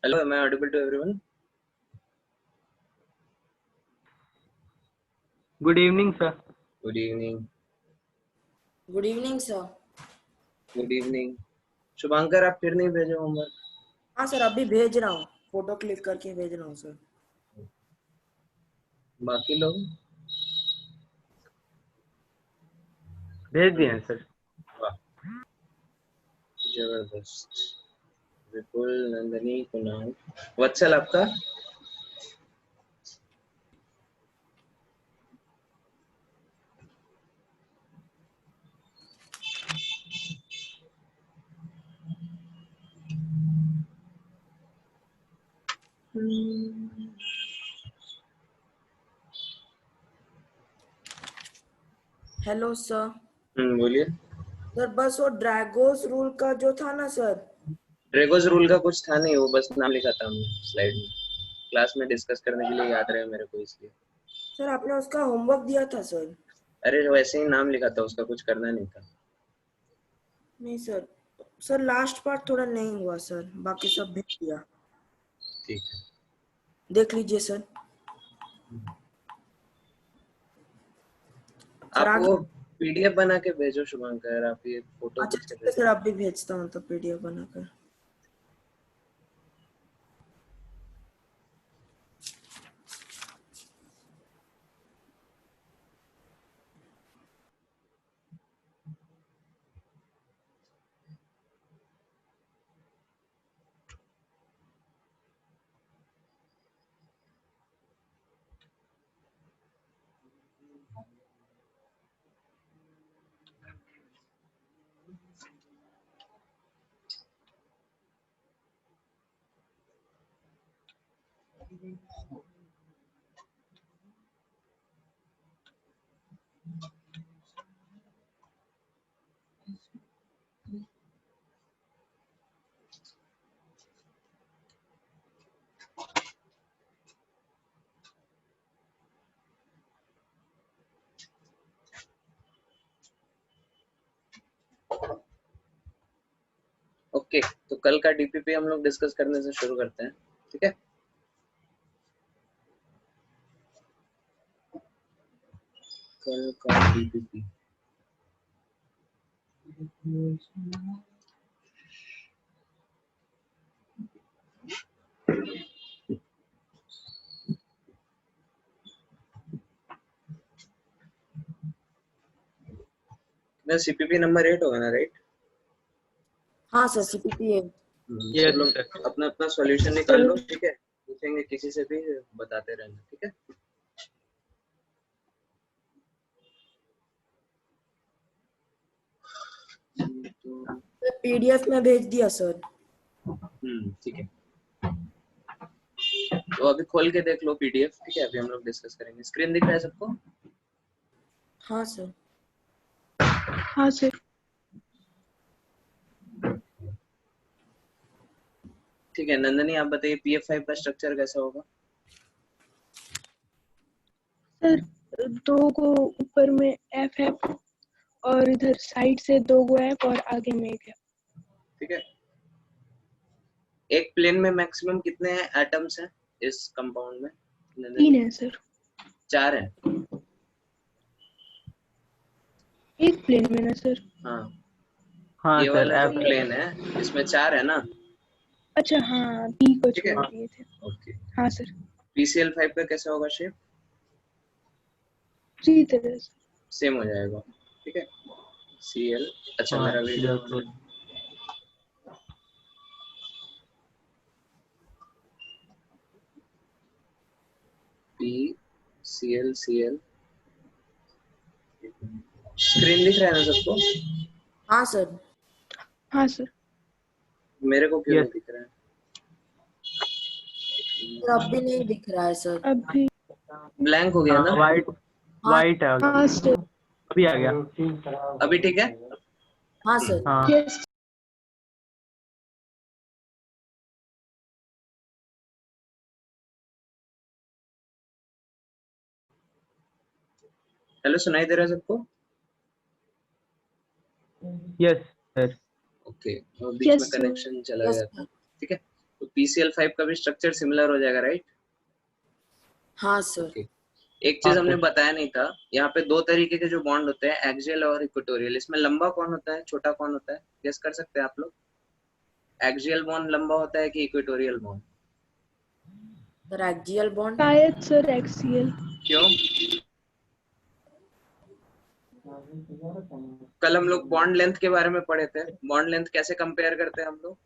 Hello, am I audible to everyone? Good evening, sir. Good evening. Good evening sir. Good evening. Shubhankar, आप फिर नहीं भेजो homework? हाँ sir, अभी भेज रहा हूँ, फोटो क्लिक करके भेज रहा हूँ सर। बाकी लोग भेज दिए हैं सर। वाह, जबरदस्त। विपुल, नंदनी, कुणाल, वत्सल आपका? Hello sir. बोलिए। सर बस वो ड्रैगोस रूल का जो था ना सर। ड्रेगोस रूल का कुछ था नहीं, वो बस नाम लिखा था हमने स्लाइड में, क्लास में डिस्कस करने के लिए याद रहे मेरे को इसलिए। सर आपने उसका होमवर्क दिया था सर? अरे वैसे ही नाम लिखा था, उसका कुछ करना नहीं था। नहीं सर, सर लास्ट पार्ट थोड़ा नहीं हुआ सर, बाकी सब भेज दिया। ठीक है, देख लीजिए सर। सर आप आगे। वो पीडीएफ बना के भेजो शुभांकर, आप ये फोटो अच्छा खींच के ठीक है भेजो। सर, आप भी भेजता हूँ तो पीडीएफ बनाकर। ओके, तो कल का डीपीपी हम लोग डिस्कस करने से शुरू करते हैं, ठीक है? कल का डीपीपी सीपीपी नंबर 8 होगा ना, राइट? हाँ सर, सीपीपी है। सब लोग अपना अपना सॉल्यूशन निकाल लो, ठीक है? पूछेंगे किसी से भी, बताते रहना, ठीक है? पीडीएफ में भेज दिया सर। ठीक है, तो अभी खोल के देख लो पीडीएफ, ठीक है? अभी हम लोग डिस्कस करेंगे। स्क्रीन दिख रहा है सबको? हाँ सर। हाँ सर। ठीक है, नंदनी आप बताइए पीएफ5 का स्ट्रक्चर कैसा होगा? सर दो को ऊपर में एफ है और इधर साइड से दो गो एफ और आगे में एक है। ठीक है, एक प्लेन में मैक्सिमम कितने एटम्स हैं इस कंपाउंड में? 3 है सर। 4 है। एक प्लेन में ना सर? हाँ ये वाला जो प्लेन है इसमें 4 है ना? अच्छा हाँ, बी को ठीक है, छोड़ दिए थे। ओके। हाँ सर। पीसीएल5 का कैसा होगा शेप? 3 तरह से सेम हो जाएगा, ठीक है? सीएल, अच्छा मेरा video P CL CL. Screen दिख रहा है ना सबको? हाँ सर। हाँ सर। मेरे को क्यों नहीं दिख रहा है? सर अब भी नहीं दिख रहा है सर। अभी ब्लैंक हो गया ना? वाइट है। हाँ सर। अभी आ गया। अभी ठीक है? हाँ सर। यस। हेलो, सुनाई दे रहा है सबको? Yes sir. ओके, बीच में Yes, sir. कनेक्शन चला Yes, गया था, ठीक है? तो PCl5 का भी स्ट्रक्चर सिमिलर हो जाएगा, राइट? हाँ सर। ओके, एक चीज हाँ हमने सर। बताया नहीं था, यहाँ पे दो तरीके के जो बॉन्ड होते हैं, एक्सियल और इक्वेटोरियल। इसमें लंबा कौन होता है, छोटा कौन होता है, गेस कर सकते हैं आप लोग? एक्सियल बॉन्ड लंबा होता है कि equatorial bond? Sir axial bond. शायद सर एक्सियल। क्यों? कल हम लोग बॉन्ड लेंथ के बारे में पढ़े थे, बॉन्ड लेंथ कैसे कंपेयर करते हैं हम लोग?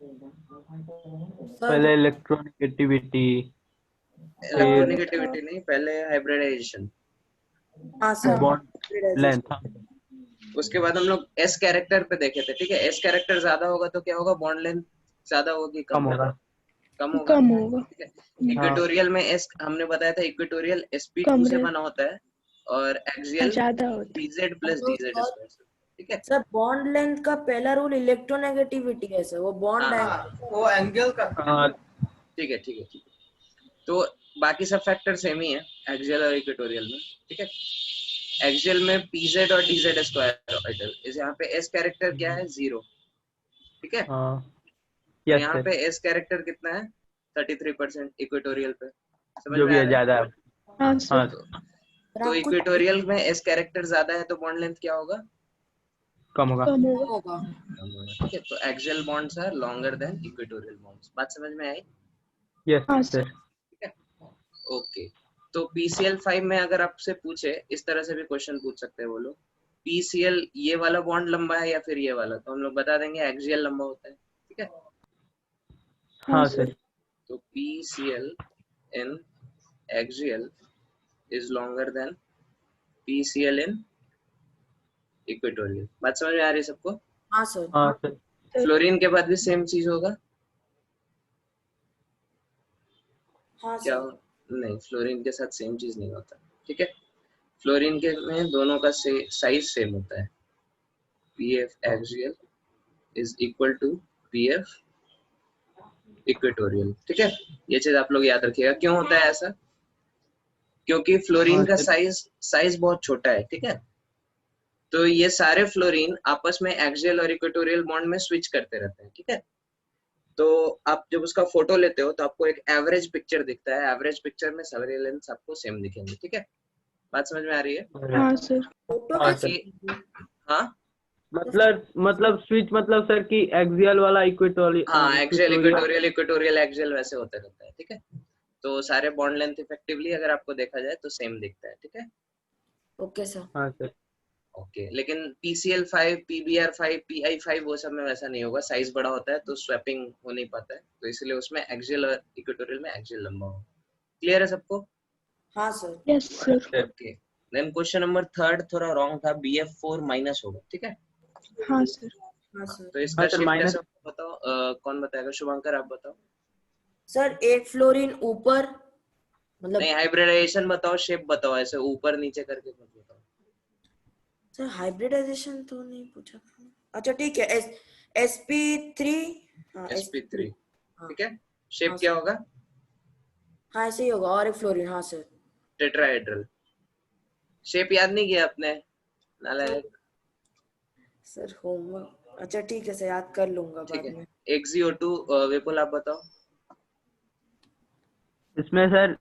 सर पहले इलेक्ट्रोनेगेटिविटी, फिर इलेक्ट्रोनेगेटिविटी नहीं, पहले हाइब्रिडाइजेशन, हाँ सर। Bond length. उसके बाद हम लोग एस कैरेक्टर पे देखे थे, ठीक है? एस कैरेक्टर ज्यादा होगा तो क्या होगा, बॉन्ड लेंथ ज्यादा होगी, कम होगा। कम होगा, कम होगा। ठीक है? इक्वेटोरियल में एस हमने बताया था, इक्वेटोरियल sp2 कम से रहे। बना होता है और एक्सियल ज्यादा होता है। dz प्लस तो dz सर, स्क्वायर, ठीक है? सर बॉन्ड लेंथ का पहला रूल इलेक्ट्रोनेगेटिविटी है सर, वो बॉन्ड हाँ, एंगल। वो एंगल का, हाँ ठीक है, ठीक है, ठीक है। तो बाकी सब फैक्टर सेम ही है एक्सियल और इक्वेटोरियल में, ठीक है? एक्सियल में pz और dz स्क्वायर, इस यहाँ पे s कैरेक्टर क्या है, 0, ठीक है? हाँ। और यस यहाँ सर, पे s कैरेक्टर कितना है, 33% इक्वेटोरियल पे, समझ जो में भी आ है रहा है? ज्यादा। हाँ हाँ सर। सर तो आपको इक्वेटोरियल में s कैरेक्टर ज्यादा है तो बॉन्ड लेंथ क्या होगा, कम होगा। कम होगा। होगा। ठीक है? तो axial bonds are longer than equatorial bonds. बात समझ में आई? यस हाँ सर। सर। ठीक है, ओके। तो PCl5 में अगर आपसे पूछे, इस तरह से भी क्वेश्चन पूछ सकते हैं वो लोग, PCl ये वाला बॉन्ड लंबा है या फिर ये वाला, तो हम लोग बता देंगे एक्सियल लंबा होता है, ठीक है? हाँ हाँ सर। सर। तो PCl in axial is longer than PCl in equatorial। बात समझ में आ रही है सबको? हाँ सर। हाँ सर। फ्लोरीन के बाद भी सेम चीज होगा हाँ क्या? सर। नहीं, फ्लोरीन के साथ सेम चीज नहीं होता, ठीक है? फ्लोरीन के में दोनों का साइज सेम होता है, PF axial is equal to PF equatorial, ठीक है? ये चीज आप लोग याद रखिएगा। क्यों होता है ऐसा? क्योंकि फ्लोरीन हाँ का सर। साइज बहुत छोटा है, ठीक है? तो ये सारे फ्लोरीन आपस में एक्सियल और इक्वेटोरियल बॉन्ड में स्विच करते रहते हैं, ठीक है? तो आप जब उसका फोटो लेते हो तो आपको एक एवरेज पिक्चर दिखता है, एवरेज पिक्चर में सारे लेंस आपको सेम दिखेंगे, ठीक है? बात समझ में आ रही है? हाँ सर। फोटो हाँ कैसे? सर। हाँ, मतलब स्विच मतलब सर कि एक्सियल वाला हाँ, axial equatorial. Equatorial, equatorial axial वैसे होता रहता है, ठीक है? तो सारे बॉन्ड लेंथ इफेक्टिवली अगर आपको देखा जाए तो सेम दिखता है, ठीक है? Okay sir. हाँ सर। ओके, लेकिन PCl5, PBr5, PI5 वो सब में वैसा नहीं होगा, साइज बड़ा होता है तो स्वैपिंग हो नहीं पाता है, तो इसलिए उसमें एक्सियल और इक्वेटोरियल में एक्सियल लंबा हो। क्लियर है सबको? हाँ sir. Yes sir. Okay, then question number 3 थोड़ा रॉन्ग था, BF4 माइनस होगा, ठीक है? हाँ सर। हाँ हाँ, सर। तो इसका हाँ सर, शेप माइनस। कैसा होगा बताओ, कौन बताएगा? शुभंकर आप बताओ। सर एक फ्लोरीन ऊपर, मतलब नहीं, हाइब्रिडाइजेशन बताओ, शेप बताओ, ऐसे ऊपर नीचे करके मत बताओ। सर हाइब्रिडाइजेशन तो नहीं पूछा था। अच्छा ठीक है, sp3। हाँ sp3, sp3। हाँ। ठीक है? शेप हाँ क्या सर। होगा? हाँ ऐसे ही होगा, और एक फ्लोरीन। हाँ सर। टेट्राहेड्रल। शेप याद नहीं किया आपने, सर नालायक। सर होमवर्क, अच्छा ठीक है सर, याद कर लूंगा ठीक बाद है, में। XeO2, विपुल आप बताओ। इसमें सर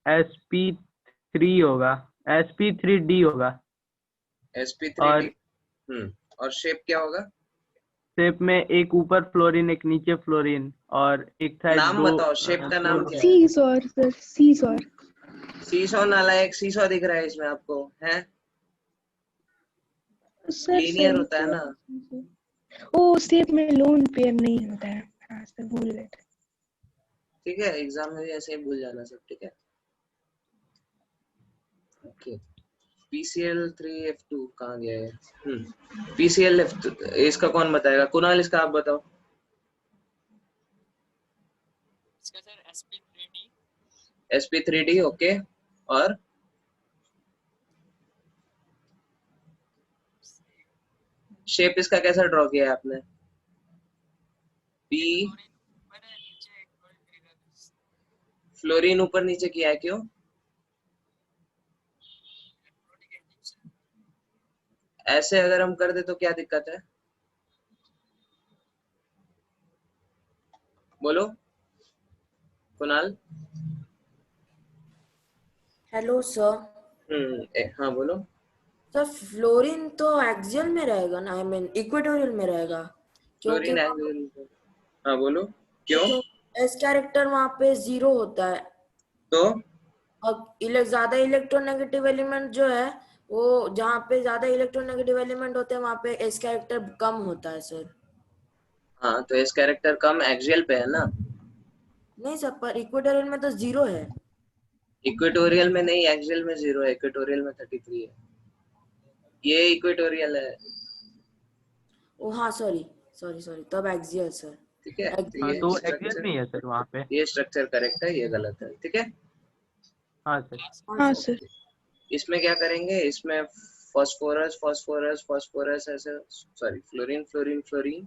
sp3 होगा, sp3d होगा। sp3d। और और शेप क्या होगा? शेप में एक ऊपर फ्लोरीन एक नीचे फ्लोरीन और एक साइड नाम दो बताओ, शेप का नाम क्या है? सीसॉर सर, सीसॉर। सीसॉ, नालायक, सीसॉ दिख रहा है इसमें आपको, है? सर लीनियर सही होता है ना। तो ओ शेप में लोन पेयर नहीं होता है। हाँ सर, भूल गए थे। ठीक है, एग्जाम में भी ऐसे ही भूल जाना सब, ठीक है? ओके, PCl3F2 कहाँ गया है? PCl इसका कौन बताएगा? कुणाल, इसका आप बताओ। इसका सर sp3d। sp3d, okay. और शेप इसका कैसा ड्रॉ किया है आपने? P फ्लोरीन ऊपर नीचे किया है, क्यों? ऐसे अगर हम कर दे तो क्या दिक्कत है? बोलो कुणाल। Hello sir. हाँ बोलो। सर फ्लोरीन तो एक्सियल में रहेगा ना, आई मीन इक्वेटोरियल में रहेगा, क्योंकि फ्लोरीन एंगल। हाँ बोलो क्यों। एस कैरेक्टर वहां पे 0 होता है, तो और ज्यादा इलेक्ट्रोनेगेटिव एलिमेंट जो है, वो जहाँ पे ज्यादा इलेक्ट्रोनेगेटिव एलिमेंट होते हैं वहां पे एस कैरेक्टर कम होता है सर। हाँ तो इस कैरेक्टर कम एक्सियल पे है ना। नहीं सर, पर इक्वेटोरियल में तो 0 है। इक्वेटोरियल में नहीं, एक्सियल में 0 है, इक्वेटोरियल में 33 है। ये इक्वेटोरियल है। ओ हाँ, सॉरी सॉरी सॉरी, तब एक्सियल सर। ठीक है, तो हाँ ये तो एक्सियल में ही स्ट्रक्चर, है सर वहाँ पे। ये स्ट्रक्चर करेक्ट है, ये गलत है। ठीक है। हाँ सर। हाँ सर। इसमें क्या करेंगे, इसमें फास्फोरस फास्फोरस फास्फोरस ऐसे, sorry fluorine fluorine fluorine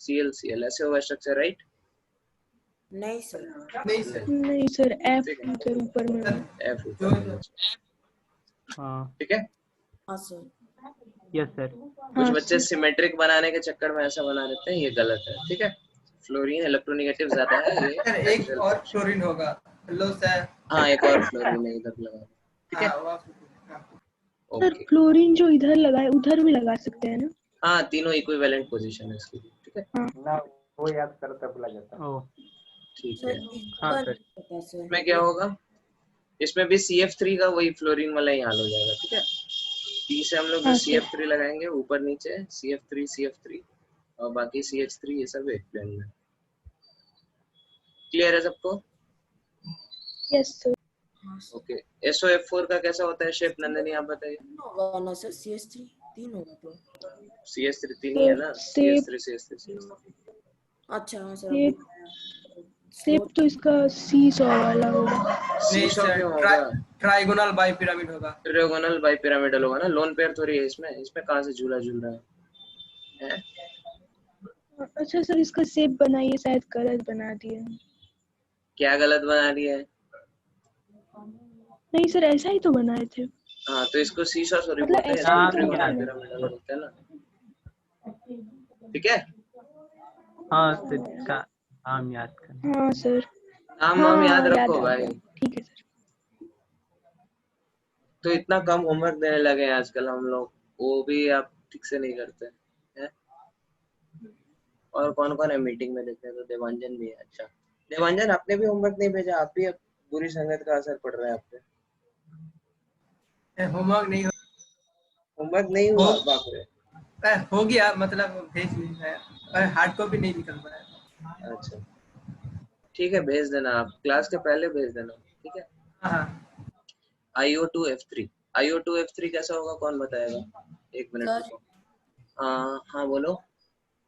CL CL ऐसे होगा स्ट्रक्चर, राइट। नहीं सर। नहीं सर। नहीं सर, एफ ठीक है। सर ऊपर में है। एफ ऊपर में है। हाँ ठीक है। हाँ सर। Yes sir. कुछ हाँ बच्चे सर। सिमेट्रिक बनाने के चक्कर में ऐसा बना देते हैं, ये गलत है। ठीक है। फ्लोरीन इलेक्ट्रोनेगेटिव ज्यादा है, ये सर एक एक्सियल और पोजीशन। फ्लोरीन होगा। Hello sir. हाँ एक और फ्लोरीन है इधर लगा। ठीक है। हाँ, वो हाँ। Sir okay. फ्लोरीन जो इधर लगा है उधर भी लगा सकते हैं ना। हाँ तीनों इक्विवेलेंट पोजीशन है इसकी। ठीक है। हाँ ओ ठीक सर है। हाँ इसका सर। नहीं पता सर। इसमें क्या होगा, इसमें भी CF3 का वही फ्लोरीन वाला ही हाल हो जाएगा। ठीक है। T से हम लोग जो हाँ सर। CF3 लगाएंगे ऊपर नीचे CF3 CF3 और बाकी CH3, ये सब एक प्लेन में। क्लियर है सबको। Yes sir. हाँ सर। ओके। SOF4 का कैसा होता है शेप, नंदनी आप बताइए। 3 होगा ना सर, CS3 3 होगा तो। CH3 तीन ही है ना, सेप CH3 CH3। अच्छा हाँ सर, अभी सेप सेप तो इसका सीसॉ वाला होगा। नहीं सीसॉ सर, क्यों होगा, ट्राइगोनल बाई पिरामिड होगा। ट्रायगोनल बाई पिरामिडल होगा ना, लोन पेयर थोड़ी है इसमें। इसमें कहाँ से झूला झूल रहा है? अच्छा सर, इसका सेप बनाइए, शायद गलत बना दिए। क्या गलत बना दिया है? नहीं सर, ऐसा ही तो बनाए थे। हाँ तो इसको सीसॉ सॉरी मतलब बोलते हैं, ऐसा ही इसको तो होता ट्रायगोनल है ना। पिरामिडल बोलते हैं ना। ठीक है। हाँ सर, इसका नाम याद करना। हाँ सर। नाम हाँ वाम याद हाँ, याद रखो आ भाई। गया। ठीक है सर। तो इतना कम होमवर्क देने लगे हैं आजकल हम लोग, वो भी आप ठीक से नहीं करते हैं। और कौन कौन है मीटिंग में, देखते हैं तो देवांजन भी है। अच्छा देवांजन, आपने भी होमवर्क नहीं भेजा, आप भी अब बुरी संगत का असर पड़ रहा है आप पे। होमवर्क नहीं होमवर्क नहीं हो, हुआ, बाप रे। हो गया, मतलब भेज दिया है, हार्ड कॉपी नहीं निकल पाया। अच्छा ठीक है, भेज देना आप, क्लास के पहले भेज देना। ठीक है। हाँ IO2F3, IO2F3 कैसा होगा, कौन बताएगा? एक मिनट सर। रुको। हाँ बोलो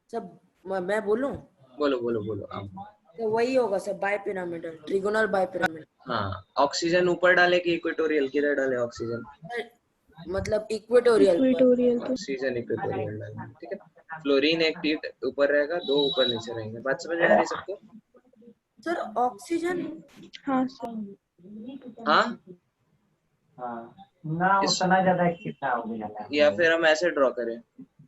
सर मैं बोलूं बोलो बोलो बोलो आप। तो वही होगा sir, bipyramidal, trigonal bipyramidal. हाँ ऑक्सीजन ऊपर डाले कि इक्वेटोरियल, किधर डाले ऑक्सीजन? मतलब इक्वेटोरियल पर। इक्वेटोरियल पे। ऑक्सीजन इक्वेटोरियल डाले। ठीक है। फ्लोरीन एक टीट ऊपर रहेगा, दो ऊपर नीचे रहेंगे। बात समझ में आ रही है सबको? Sir oxygen. हाँ सर। हाँ ना इस, उतना ज्यादा कितना हो गया या फिर हम ऐसे ड्रॉ करें,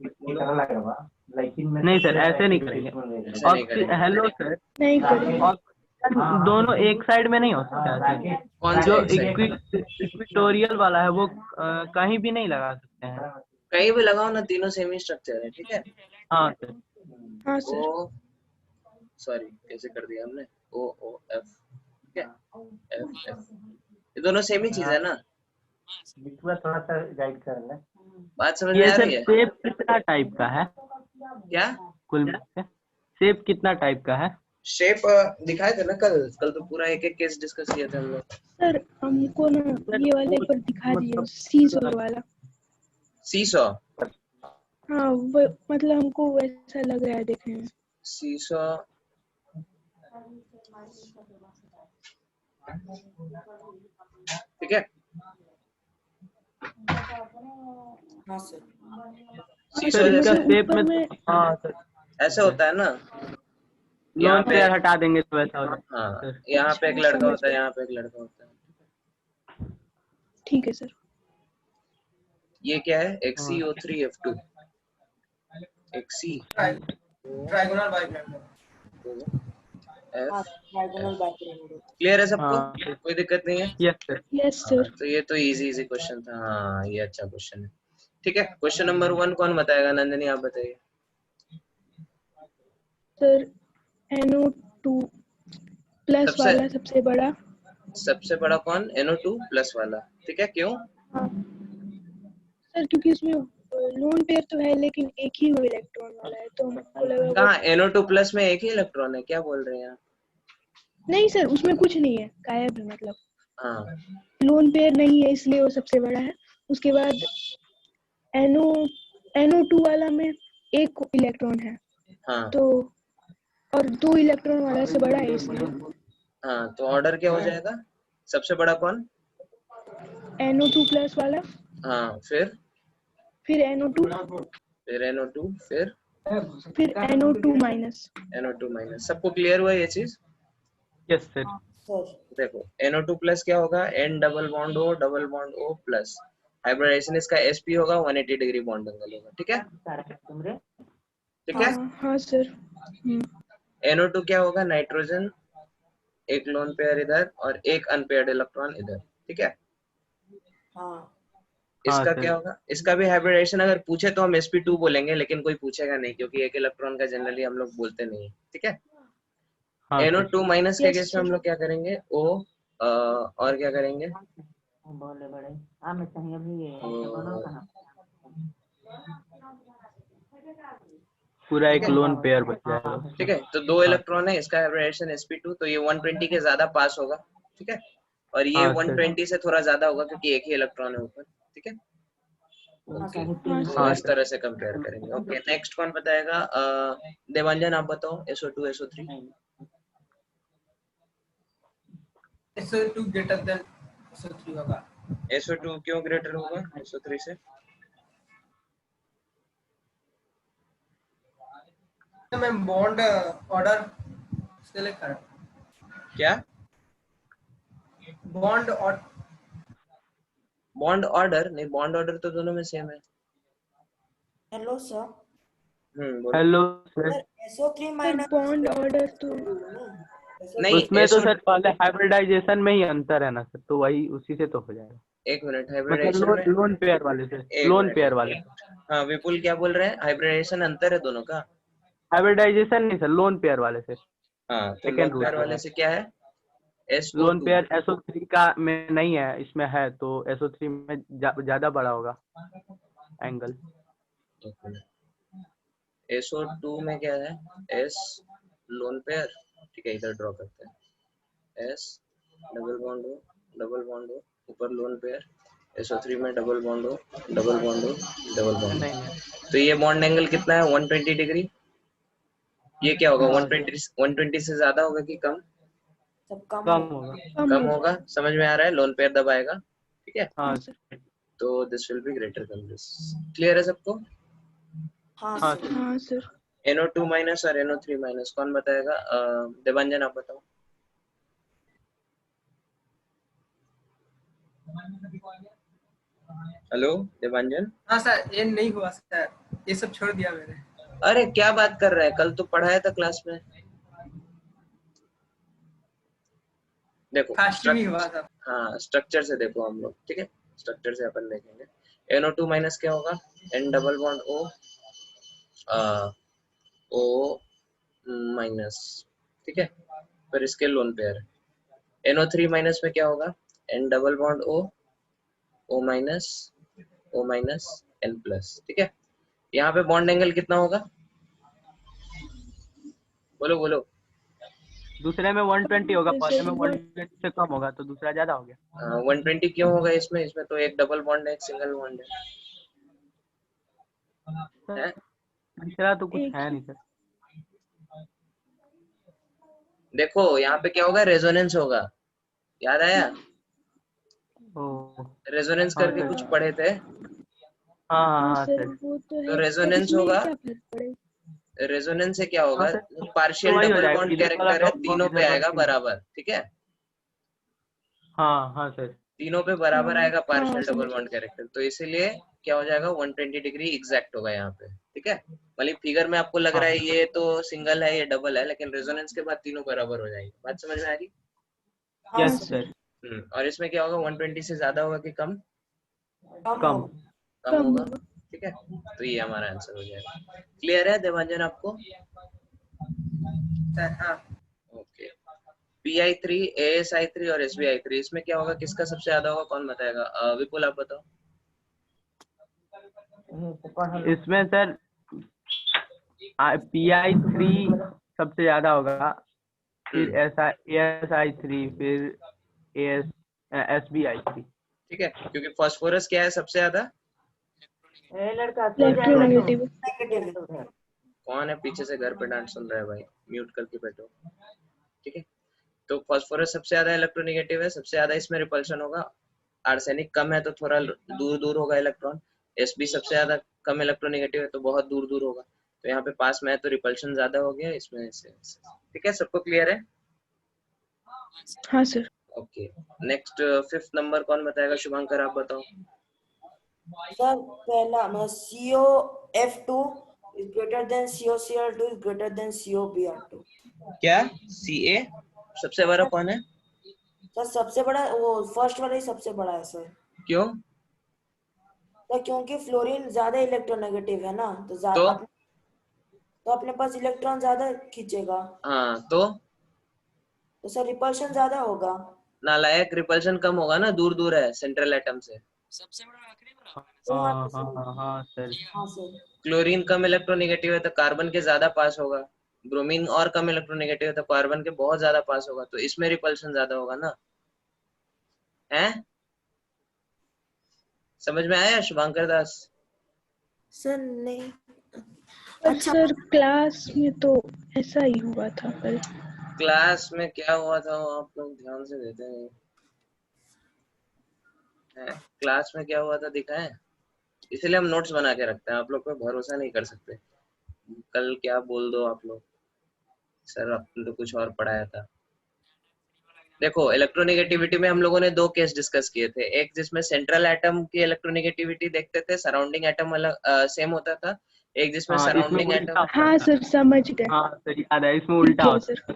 बोलो। लेकिन नहीं सर, ऐसे नहीं करेंगे। ऐसे नहीं करेंगे। हेलो सर, नहीं करेंगे। ऑक्सीजन दोनों एक साइड में नहीं हो सकता है। कौन सा जो एक साइड? इक्विटोरियल वाला है वो कहीं भी नहीं लगा सकते हैं। कहीं भी लगाओ ना, तीनों सेमी स्ट्रक्चर है। ठीक है। हाँ सर। हाँ सर। ओ सॉरी कैसे कर दिया हमने, OOF। ठीक है। FF, ये दोनों सेम ही चीज है ना। बिटुआ थोड़ा सा गाइड कर ले। बात समझ में ये आ सर रही है? शेप कितना टाइप का है क्या कुल मिला के? शेप कितना टाइप का है? शेप दिखाए थे ना कल, कल तो पूरा एक एक केस डिस्कस किया था हम लोग। सर हमको ना सर ये वाला वो एक बार दिखा दीजिए, मतलब सीसॉ वाला। सीसॉ, हाँ वो मतलब हमको वैसा लग रहा है देखने में। सीसॉ ठीक है। हाँ सर। सीसॉ सर इसका जैसे मतलब शेप ऊपर में में। हाँ सर, ऐसे होता है ना, यहाँ लोन पे। पेयर हटा देंगे तो वैसा हो जाएगा हाँ सर। यहाँ पे एक अच्छा, लड़का समझ होता है, गए। यहाँ पे एक लड़का होता है। ठीक है सर। ये क्या है, एक हाँ। CO3F2, एक C ट्राइगोनल बाई पिरामिड। हाँ, F डायगोनल बैकग्राउंड। क्लियर है सबको? हाँ कोई दिक्कत नहीं है? Yes sir. यस हाँ, सर। तो ये तो इजी क्वेश्चन था। हाँ ये अच्छा क्वेश्चन है। ठीक है, क्वेश्चन नंबर 1 कौन बताएगा? नंदिनी आप बताइए। सर NO2 प्लस सबसे वाला सबसे बड़ा। सबसे बड़ा कौन? NO2 प्लस वाला। ठीक है, क्यों? हाँ सर, क्योंकि उसमें लोन पेयर तो है लेकिन एक ही इलेक्ट्रॉन वाला है, तो हमको लगा वो। कहाँ NO2 प्लस में एक ही इलेक्ट्रॉन है? क्या बोल रहे हैं आप? नहीं सर, उसमें कुछ नहीं है, गायब है मतलब। हाँ लोन पेयर नहीं है इसलिए वो सबसे बड़ा है। उसके बाद NO2 वाला में एक इलेक्ट्रॉन है, हाँ तो और 2 इलेक्ट्रॉन वाला से बड़ा है इसलिए। हाँ, तो ऑर्डर क्या हो जाएगा? सबसे बड़ा कौन? NO2 प्लस वाला, हाँ फिर NO2, फिर NO2, फिर NO2 माइनस। NO2 minus. सबको क्लियर हुआ ये चीज? Yes sir. सर देखो NO2 प्लस क्या होगा? N double bond O plus hybridization इसका sp होगा, 180 डिग्री बॉन्ड एंगल होगा। ठीक है, ठीक है। हाँ सर। NO2 क्या होगा? नाइट्रोजन, एक लोन पेयर इधर और एक अनपेयर्ड इलेक्ट्रॉन इधर। ठीक है, हाँ हाँ इसका सर। क्या होगा? इसका भी हाइब्रिडाइजेशन अगर पूछे तो हम sp2 बोलेंगे, लेकिन कोई पूछेगा नहीं क्योंकि एक इलेक्ट्रॉन का जनरली हम लोग बोलते नहीं। ठीक है, हाँ सर। NO2 माइनस के यस केस में हम सर। लोग क्या करेंगे? O और क्या करेंगे? बोले बड़े में चाहिए अभी ये दोनों का पूरा ठीक एक है, लोन पेयर बच जाएगा उससे। ठीक है। तो 2 हाँ इलेक्ट्रॉन है, इसका हाइब्रिडाइजेशन sp2, तो ये 120 के ज्यादा पास होगा। ठीक है, और ये हाँ सर। 120 से थोड़ा ज्यादा होगा क्योंकि एक ही इलेक्ट्रॉन है ऊपर। ठीक है, ओके। हाँ तो हाँ इस सर। तरह से कंपेयर करेंगे। ओके, नेक्स्ट कौन बताएगा? देवांजन आप बताओ। SO2 SO3। SO2 greater than SO3 होगा। SO2 क्यों ग्रेटर होगा SO3 से? तो मैं बॉन्ड ऑर्डर सेलेक्ट कर क्या? बॉन्ड और बॉन्ड ऑर्डर नहीं, बॉन्ड ऑर्डर तो दोनों में सेम है। Hello sir. बोलो। Hello sir. Sir SO3 sir minus bond order तो नहीं, उसमें तो SO सर पहले हाइब्रिडाइजेशन में ही अंतर है ना सर, तो वही उसी से तो हो जाएगा। एक मिनट, मतलब हाइब्रिडाइजेशन में लोन पेयर वाले से। एक लोन मिनट पेयर वाले से। हाँ, विपुल क्या बोल रहे हैं? हाइब्रिडाइजेशन अंतर है दोनों का? हाइब्रिडाइजेशन नहीं सर, लोन पेयर वाले से। हाँ, तो सेकेंड लोन रूल पेयर पे वाले है। से क्या है? Loan SO2। पेयर SO3 का में नहीं है, इसमें है, तो SO3 में ज्यादा बड़ा होगा एंगल। SO2 में क्या है? S lone pair. ठीक है, इधर ड्रॉ करते हैं। S डबल बॉन्ड हो ऊपर लोन पेयर। SO3 में डबल बॉन्ड हो डबल बॉन्ड। नहीं है। तो ये बॉन्ड एंगल कितना है? 120 डिग्री। ये क्या होगा? हाँ 120 से ज्यादा होगा कि कम? सब कम कम हो। होगा। कम कम हो। होगा। समझ में आ रहा है? लोन पेयर दबाएगा। ठीक है, हाँ हाँ सर। तो this will be greater than this. Clear है सबको? हाँ हाँ सर। सर। हाँ सर। NO2 माइनस और NO3 माइनस कौन बताएगा? देवांजन आप बताओ। हेलो देवांजन। हाँ सर, ये नहीं हुआ सर, ये सब छोड़ दिया मैंने। अरे क्या बात कर रहा है? कल तो पढ़ाया था क्लास में। देखो फास्ट भी हुआ सर। हाँ, स्ट्रक्चर से देखो हम लोग। ठीक है, स्ट्रक्चर से अपन देखेंगे। NO2 माइनस क्या होगा? N double bond O minus. ठीक है, फिर इसके लोन पेयर। NO3 माइनस में क्या होगा? N double bond O minus N plus. ठीक है, यहाँ पे बॉन्ड एंगल कितना होगा? बोलो बोलो। दूसरे में 120 होगा, पहले में सर 120 से कम होगा, तो दूसरा ज्यादा हो गया। 120 क्यों होगा इसमें? इसमें तो एक डबल बॉन्ड है, एक सिंगल बॉन्ड है। दूसरा तो कुछ एक है ही। नहीं सर। देखो यहाँ पे क्या होगा? रेजोनेंस होगा। याद आया? ओ। रेजोनेंस हाँ करके सर। कुछ पढ़े थे। हाँ हाँ हाँ हाँ सर, सर। वो तो तो है, पर रेजोनेंस इसमें होगा। क्या फर्क पड़ेगा? रेजोनेंस से क्या हाँ होगा? सर, जो तो पार्शियल वही हो डबल जाएगा, बॉन्ड इधर वाला कैरेक्टर है, डबल तीनों बॉन्ड पे इधर आएगा वर्किंग। बराबर। ठीक है, हाँ हाँ सर। तीनों पे बराबर आएगा हाँ पार्शियल डबल समझ। बॉन्ड कैरेक्टर, तो इसीलिए क्या हो जाएगा? 120 डिग्री एग्जैक्ट होगा यहाँ पे। ठीक है, मतलब फिगर में आपको लग रहा है ये तो सिंगल है, ये डबल है, लेकिन रेजोनेंस के बाद तीनों बराबर हो जाएगी। बात समझ में आ रही? Yes sir. और इसमें क्या होगा, 120 से ज्यादा होगा कि कम? कम कम। होगा। कम होगा। ठीक है, तो ये हमारा आंसर हो जाएगा। क्लियर है देवांजन आपको? सर हाँ। ओके। PI3, ASI3 और SBI3, इसमें क्या होगा, किसका सबसे ज्यादा होगा, कौन बताएगा? विपुल आप बताओ। इसमें सर PI3 सबसे ज्यादा होगा, फिर ASI3, फिर SBI3। ठीक है, क्योंकि फास्फोरस क्या है सबसे ज्यादा? लड़का इलेक्ट्रोनेगेटिव। कौन है पीछे से घर पे डांट सुन रहा है भाई? म्यूट करके बैठो। ठीक है, तो फास्फोरस सबसे ज्यादा इलेक्ट्रोनेगेटिव है, सबसे ज्यादा इसमें रिपल्शन होगा। आर्सेनिक कम है तो थोड़ा दूर दूर होगा इलेक्ट्रॉन। SB सबसे ज्यादा कम इलेक्ट्रोनेगेटिव है तो बहुत दूर दूर होगा। तो यहाँ पे पास में है तो रिपल्शन ज्यादा हो गया इसमें से। ठीक है, सबको क्लियर है? हाँ sir. Okay, next 5th number कौन बताएगा? शुभंकर आप बताओ। सर पहला COF2 is greater than COCl2 is greater than COBr2। क्या CA सबसे बड़ा कौन है? सर सबसे बड़ा वो फर्स्ट वाला ही सबसे बड़ा है सर। क्यों? सर क्योंकि फ्लोरीन ज्यादा इलेक्ट्रोनेगेटिव है ना, तो ज्यादा तो अपने पास इलेक्ट्रॉन ज्यादा खींचेगा, हाँ तो सर रिपल्शन ज्यादा होगा। नालायक, रिपल्शन कम होगा ना, दूर दूर है सेंट्रल एटम से। सबसे बड़ा आखिरी वाला हाँ सर। हाँ सर। क्लोरीन कम इलेक्ट्रोनेगेटिव है तो कार्बन के ज्यादा पास होगा। ब्रोमीन और कम इलेक्ट्रोनेगेटिव है तो कार्बन के बहुत ज्यादा पास होगा, तो इसमें रिपल्शन ज्यादा होगा ना। है समझ में आया शुभंकर दास? सर नहीं। पर अच्छा सर क्लास में तो ऐसा ही हुआ था कल। क्लास में क्या हुआ था वो आप लोग ध्यान से देते हैं? क्लास में क्या हुआ था दिखाएं? इसलिए हम नोट्स बना के रखते हैं, आप लोग पे भरोसा नहीं कर सकते। कल क्या बोल दो आप लोग, सर आपने तो कुछ और पढ़ाया था। देखो, इलेक्ट्रोनेगेटिविटी में हम लोगों ने 2 केस डिस्कस किए थे। एक जिसमें सेंट्रल एटम की इलेक्ट्रोनेगेटिविटी देखते थे, सराउंडिंग एटम सेम होता था। एक जिसमें हाँ, इसमें सराउंडिंग उल्टा एटम, होता हाँ था। सर समझ गए। हाँ सर, याद है, इसमें ठीक उल्टा है होता सर। था।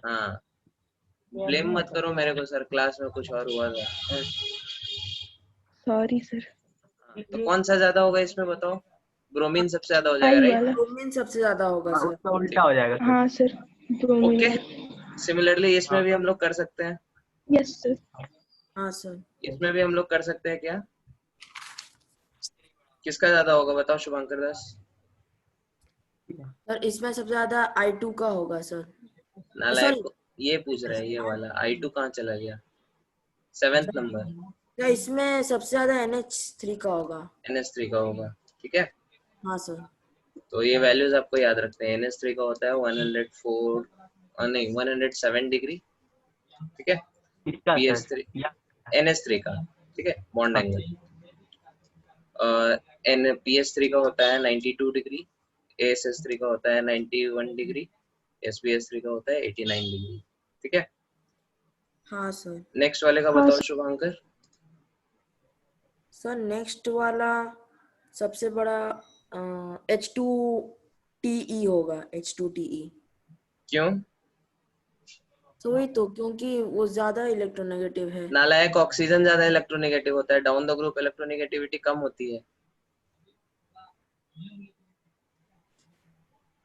हाँ ब्लेम मत करो मेरे को सर, क्लास में कुछ और हुआ था। Sorry sir. तो कौन सा ज्यादा होगा इसमें बताओ? ब्रोमीन सबसे ज्यादा हो जाएगा, आई राइट? वाला। ब्रोमीन सबसे ज्यादा होगा हाँ, सर। उसका उल्टा हो जाएगा सर। हाँ सर ब्रोमीन। ओके, सिमिलरली इसमें भी हम लोग कर सकते हैं। Yes sir. हाँ सर। इसमें भी हम लोग कर सकते हैं क्या? किसका ज्यादा होगा बताओ शुभंकर दास? सर इसमें सबसे ज्यादा I2 का होगा सर। नालायक सॉरी को ये पूछ रहा है, ये वाला I2 कहाँ चला गया? 7th नंबर सर, इसमें सबसे ज्यादा NH3 का होगा। NH3 का होगा। ठीक है, हाँ सर। तो ये वैल्यूज आपको याद रखते हैं। NH3 का होता है 104 नहीं 107 डिग्री। ठीक है, इसका PS3 सर या NH3 का, ठीक है, बॉन्ड हाँ। एंगल। PS3 का होता है 92 डिग्री, ASS3 का होता है 91 डिग्री, SBS3 का होता है 89 डिग्री। ठीक है, हाँ सर। नेक्स्ट वाले का हाँ बताओ सर। शुभंकर। सर नेक्स्ट वाला सबसे बड़ा H2TE होगा, H2TE। क्यों? तो वही तो, क्योंकि वो ज्यादा इलेक्ट्रोनेगेटिव है। नालायक, ऑक्सीजन ज्यादा इलेक्ट्रोनेगेटिव होता है, डाउन द ग्रुप इलेक्ट्रोनेगेटिविटी कम होती है।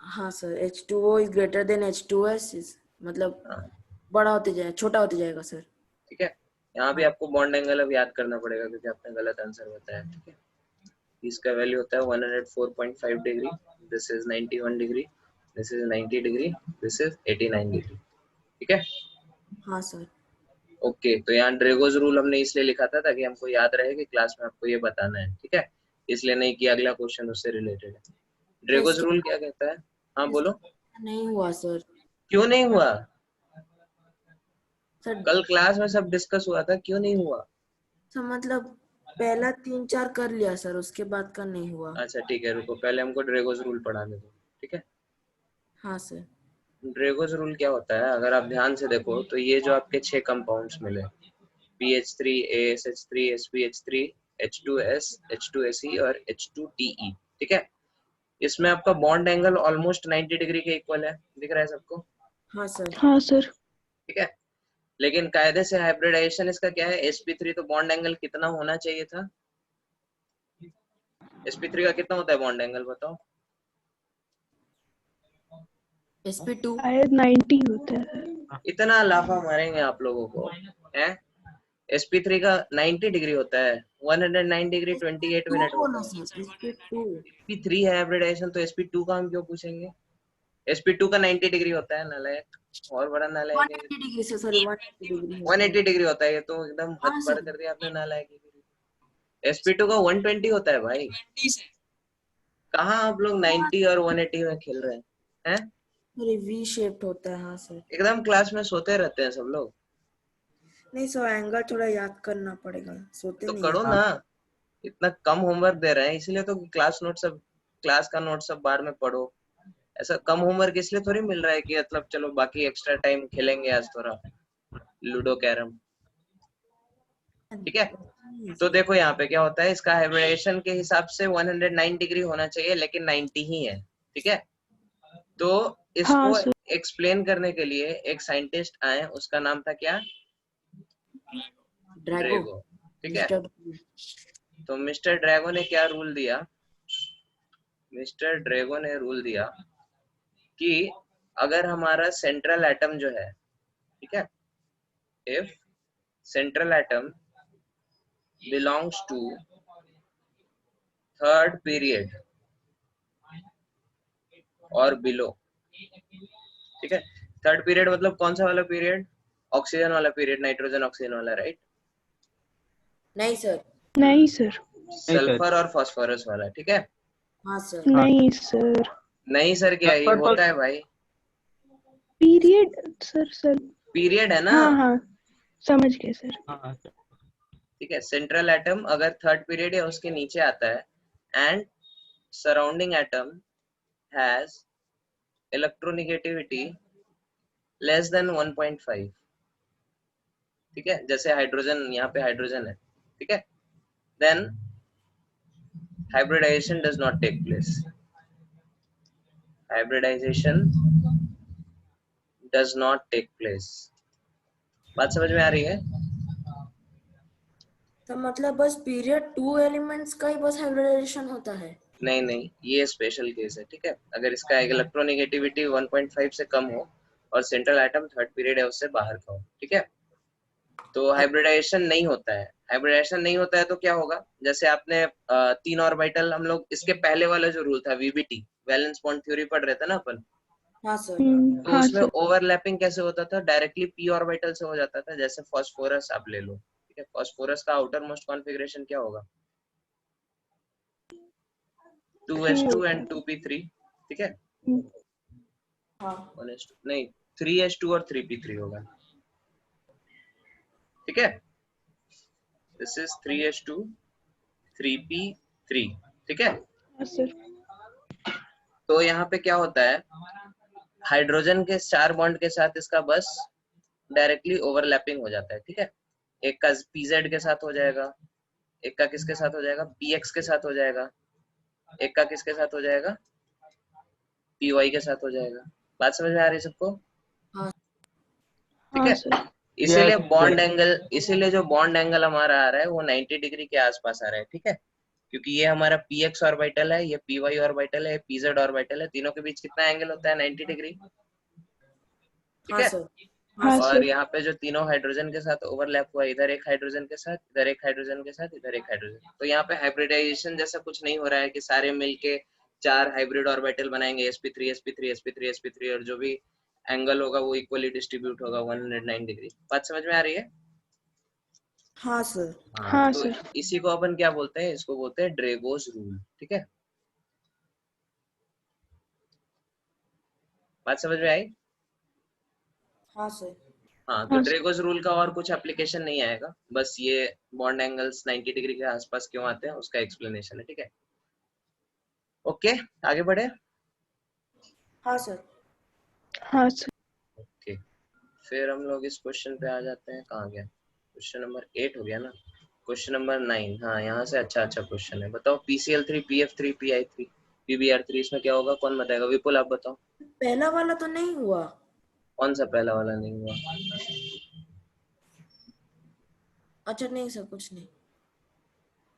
हाँ sir, H2O is greater than H2S मतलब बड़ा होते जाए, छोटा होते जाएगा सर। ठीक है, यहाँ भी आपको बॉन्ड एंगल अब याद करना पड़ेगा क्योंकि आपने गलत आंसर बताया। ठीक है, इसका वैल्यू होता है 104.5 degree, this is 91 degree, this is 90 degree, this is 89 degree. ठीक है, हाँ सर। ओके, तो यहाँ ड्रेगोज रूल हमने इसलिए लिखा था ताकि हमको याद रहे कि क्लास में आपको ये बताना है। ठीक है, इसलिए नहीं कि अगला क्वेश्चन उससे रिलेटेड है। ड्रेगोज रूल क्या कहता है? हाँ बोलो। नहीं हुआ सर। क्यों नहीं हुआ? सर कल क्लास में सब डिस्कस हुआ था, क्यों नहीं हुआ? सर मतलब पहला 3-4 कर लिया सर, उसके बाद का नहीं हुआ। अच्छा ठीक है, रुको, पहले हमको ड्रेगोज रूल पढ़ाने दो। ठीक है, हाँ सर। ड्रेगोज रूल क्या होता है, अगर आप ध्यान से देखो तो ये जो आपके 6 कंपाउंड्स मिले, PH3, ASH3, SPH3, H2S, H2Se और H2Te, ठीक है, इसमें आपका बॉन्ड एंगल ऑलमोस्ट 90 डिग्री के इक्वल है, दिख रहा है सबको? हाँ सर। हाँ सर। ठीक है, लेकिन कायदे से हाइब्रिडाइजेशन इसका क्या है, sp3 तो बॉन्ड एंगल कितना होना चाहिए था? sp3 का कितना होता है बॉन्ड एंगल बताओ? sp2 शायद 90 होता है। इतना लाफा मारेंगे आप लोगों को हैं? sp3 का 90 डिग्री होता है, 109 डिग्री 28 मिनट बोलो होता है। सर, sp2 sp3 है हाइब्रिडाइजेशन, तो sp2 का हम क्यों पूछेंगे? sp2 का 90 डिग्री होता है नालायक, और बड़ा नालायक है। 180 डिग्री से सॉरी 180 डिग्री 180 डिग्री होता है, ये तो एकदम हद हाँ पार सर। कर दिया आपने नालायक की। sp2 का 120 होता है भाई। 20 से कहाँ आप लोग 90 और 180 में खेल रहे हैं? सॉरी वी शेप्ड होता है। हाँ सर। एकदम क्लास में सोते रहते हैं सब लोग, नहीं सर, एंगल थोड़ा याद करना पड़ेगा, सोते तो नहीं करो है। ना। इतना कम होमवर्क दे रहे हैं इसलिए तो क्लास का नोट सब बाद में पढ़ो। ऐसा कम होमवर्क इसलिए थोड़ी मिल रहा है कि मतलब चलो बाकी एक्स्ट्रा टाइम खेलेंगे आज थोड़ा लूडो कैरम, ठीक है? तो देखो यहाँ पे क्या होता है, इसका हाइब्रिडाइजेशन के हिसाब से 109 डिग्री होना चाहिए, लेकिन 90 ही है, ठीक है? तो हाँ इसको सर। एक्सप्लेन करने के लिए एक साइंटिस्ट आए, उसका नाम था क्या? ड्रैगो। ड्रैगो, ठीक है? मिस्टर तो मिस्टर ड्रैगो ने क्या रूल दिया? मिस्टर ड्रैगो ने रूल दिया कि अगर हमारा सेंट्रल एटम जो है, ठीक है, if central atom belongs to third period और बिलो, ठीक है? थर्ड पीरियड मतलब कौन सा वाला पीरियड? ऑक्सीजन वाला पीरियड, नाइट्रोजन ऑक्सीजन वाला, राइट? नहीं सर। नहीं सर। सल्फर और फास्फोरस वाला, ठीक है? हाँ सर। नहीं सर। नहीं सर, क्या ये सल्फर तो- होता है भाई? Period sir. पीरियड है ना? हाँ हाँ, समझ गए सर। हाँ ठीक है, सेंट्रल एटम अगर थर्ड पीरियड या उसके नीचे आता है and surrounding atom has electronegativity less than 1.5, ठीक है? जैसे हाइड्रोजन, यहाँ पे हाइड्रोजन है, ठीक है? Then hybridization does not take place. Hybridization does not take place. बात समझ में आ रही है? तो मतलब बस पीरियड 2 एलिमेंट्स का ही बस हाइब्रिडाइजेशन होता है? नहीं नहीं, ये स्पेशल केस है, ठीक है? अगर इसका इलेक्ट्रोनेगेटिविटी 1.5 से कम हो और सेंट्रल एटम थर्ड पीरियड है उससे बाहर का हो, ठीक है, तो हाइब्रिडाइजेशन नहीं होता है। हाइब्रिडाइजेशन नहीं होता है तो क्या होगा? जैसे आपने 3 ऑर्बिटल, हम लोग इसके पहले वाला जो रूल था वीबीटी, वैलेंस बॉन्ड थ्योरी पढ़ रहे थे ना अपन, हाँ सर। तो हाँ उसमें सर। ओवरलैपिंग कैसे होता था? डायरेक्टली पी ऑर्बिटल से हो जाता था। जैसे फास्फोरस आप ले लो, ठीक है? फास्फोरस का आउटर मोस्ट कॉन्फ़िगरेशन क्या होगा? 2s2 एंड 2p3, ठीक है? हाँ 1s2 नहीं, 3s2 और 3p3 होगा, ठीक है? दिस इज 3s2 3p3, ठीक है? हाँ सर। तो यहाँ पे क्या होता है, हाइड्रोजन के 4 बॉन्ड के साथ इसका बस डायरेक्टली ओवरलैपिंग हो जाता है, ठीक है? एक का pz के साथ हो जाएगा, एक का किसके साथ हो जाएगा? px के साथ हो जाएगा, एक का किसके साथ हो जाएगा? py के साथ हो जाएगा। बात समझ में आ रही है सबको? हाँ ठीक हाँ है? सर। इसीलिए Yes, बॉन्ड yes. एंगल, इसीलिए जो बॉन्ड एंगल हमारा आ रहा है वो 90 डिग्री के आसपास आ रहा है, ठीक है? क्योंकि ये हमारा px ऑर्बिटल है, ये py ऑर्बिटल है, ये pz ऑर्बिटल है, तीनों के बीच कितना एंगल होता है? 90 डिग्री, ठीक हाँ है? सर। हाँ हाँ सर। और सर। यहाँ पे जो तीनों हाइड्रोजन के साथ ओवरलैप हुआ, इधर एक हाइड्रोजन के साथ, इधर एक हाइड्रोजन के साथ, इधर एक हाइड्रोजन, तो यहाँ पे हाइब्रिडाइजेशन जैसा कुछ नहीं हो रहा है कि सारे मिलके 4 हाइब्रिड ऑर्बिटल बनाएंगे, sp3 sp3 sp3 sp3, और जो भी एंगल होगा वो इक्वली डिस्ट्रीब्यूट होगा 109 डिग्री। बात समझ में आ रही है? हाँ सर। हाँ तो सर। इसी को अपन क्या बोलते हैं? इसको बोलते हैं ड्रेगोस रूल, ठीक है? बात समझ में आई? हाँ सर। हाँ, तो हाँ सर। ड्रेगोस रूल का और कुछ एप्लीकेशन नहीं आएगा, बस ये बॉन्ड एंगल्स 90 डिग्री के आसपास क्यों आते हैं उसका एक्सप्लेनेशन है, ठीक है? ओके, आगे बढ़े। हाँ सर। हाँ सर। ओके, फिर हम लोग इस क्वेश्चन पे आ जाते हैं। कहाँ गया? क्वेश्चन नंबर 8 हो गया ना? क्वेश्चन नंबर 9, हाँ यहाँ से अच्छा क्वेश्चन है। बताओ, PCl3 PF3 PI3 PbR3 इसमें क्या होगा, कौन बताएगा? विपुल आप बताओ। पहला वाला तो नहीं हुआ। कौन सा पहला वाला नहीं हुआ? अच्छा नहीं सर, कुछ नहीं।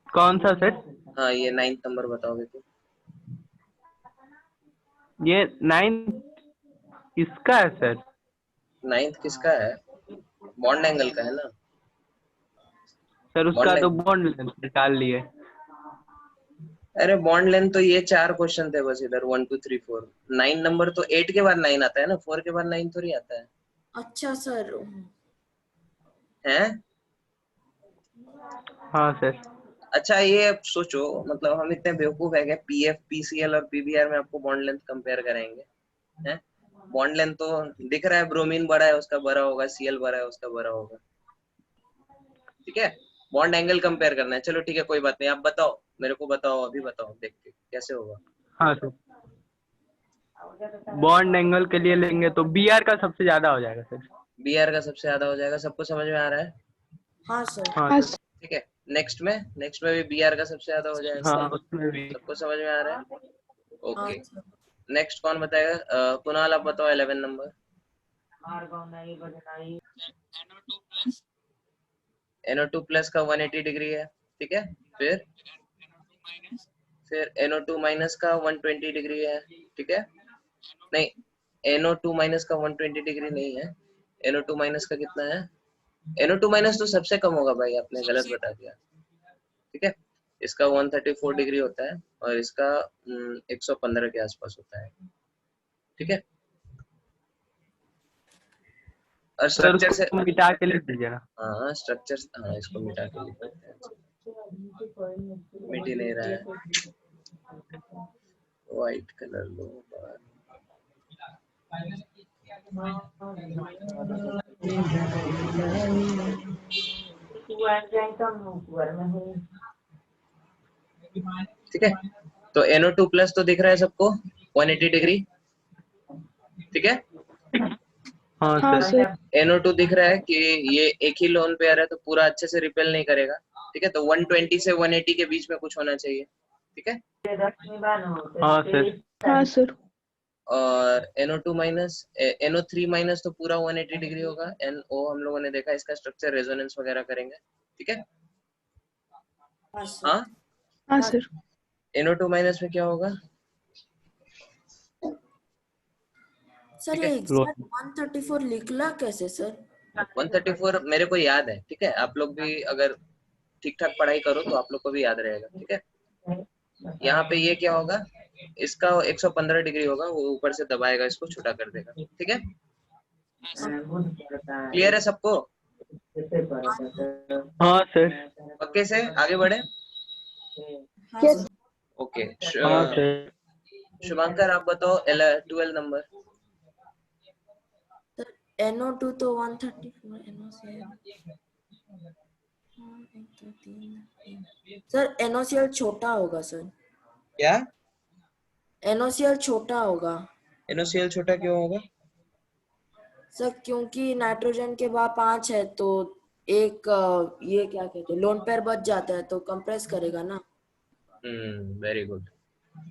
कौन सा सर? हाँ ये 9th नंबर बताओ विपुल। ये 9 इसका है सर। 9th किसका है? बॉन्ड एंगल का है ना। सर उसका बॉन्ड तो बॉन्ड लेंथ निकाल लिए। अरे बॉन्ड लेंथ तो ये 4 क्वेश्चन थे बस इधर, 1 2 3 4। 9 नंबर तो 8 के बाद 9 आता है ना, 4 के बाद 9 थोड़ी आता है। अच्छा सर। हैं? हाँ सर। अच्छा ये अब सोचो, मतलब हम इतने बेवकूफ है क्या PF PCl और PBr में आपको बॉन्ड लेंथ कंपेयर कराएंगे? हैं? बॉन्ड लेंथ तो दिख रहा है, ब्रोमीन बड़ा है उसका बड़ा होगा, Cl बड़ा है उसका बड़ा होगा। ठीक है, बॉन्ड एंगल कंपेयर करना है। चलो ठीक है, कोई बात नहीं, आप बताओ मेरे को, बताओ अभी, बताओ देख के कैसे होगा। हाँ सर, बॉन्ड एंगल के लिए लेंगे तो Br का सबसे ज्यादा हो जाएगा सर। Br का सबसे ज्यादा हो जाएगा, सबको समझ में आ रहा है? हाँ सर। हाँ हाँ सर। ठीक है, नेक्स्ट में भी Br का सबसे ज्यादा हो जाएगा। हाँ उसमें भी। सबको समझ में आ रहा है? हाँ ओके, सर। नेक्स्ट कौन बताएगा? कुणाल आप बताओ 11 number. NO2 plus NO2 plus का 180 डिग्री है, ठीक है। फिर NO2 माइनस NO2 माइनस का 120 डिग्री है, ठीक है। नहीं, NO2 माइनस का 120 डिग्री नहीं है। NO2 माइनस का कितना है? NO2 माइनस तो सबसे कम होगा भाई, आपने गलत बता दिया। ठीक है, इसका 134 डिग्री होता है और इसका 115 के आसपास होता है। ठीक है, और सर स्ट्रक्चर से, उसको मिटा के लिख दीजिए ना। हाँ स्ट्रक्चर, हाँ इसको मिटा के लिख देते हैं, मिट ही नहीं रहा है। व्हाइट कलर लो बाहर। ठीक है, तो NO2 प्लस तो दिख रहा है सबको 180 डिग्री, ठीक है। हाँ हाँ सर। सर। NO2 दिख रहा है कि ये एक ही लोन पेयर है तो पूरा अच्छे से रिपेल नहीं करेगा, ठीक है। तो 120 से 180 के बीच में कुछ होना चाहिए, ठीक है। हाँ सर। हाँ सर। और NO2 माइनस, NO3 माइनस तो पूरा 180 डिग्री होगा। NO हम लोगों ने देखा, इसका स्ट्रक्चर रेजोनेंस वगैरह करेंगे, ठीक है। हाँ सर। हाँ, हाँ सर। NO2 माइनस में क्या होगा? सर ठीक ये है, एग्जैक्ट 134 लिखला कैसे सर? 134 मेरे को याद है, ठीक है। आप लोग भी अगर ठीक ठाक पढ़ाई करो तो आप लोग को भी याद रहेगा, ठीक है। यहाँ पे ये क्या होगा, इसका 115 डिग्री होगा, वो ऊपर से दबाएगा, इसको छोटा कर देगा, ठीक है। क्लियर है सबको? हाँ सर। पक्के से आगे बढ़े? हाँ यस। सर। ओके, हाँ सर। शुभंकर आप बताओ 12 नंबर। सर NO2 तो 134 NOCl। सर NOCl छोटा होगा सर। क्या? NOCl छोटा होगा NOCl छोटा क्यों होगा? सर, क्योंकि नाइट्रोजन के बाद 5 है तो एक ये क्या कहते हैं, लोन पेयर बच जाता है तो कंप्रेस करेगा ना। Very good.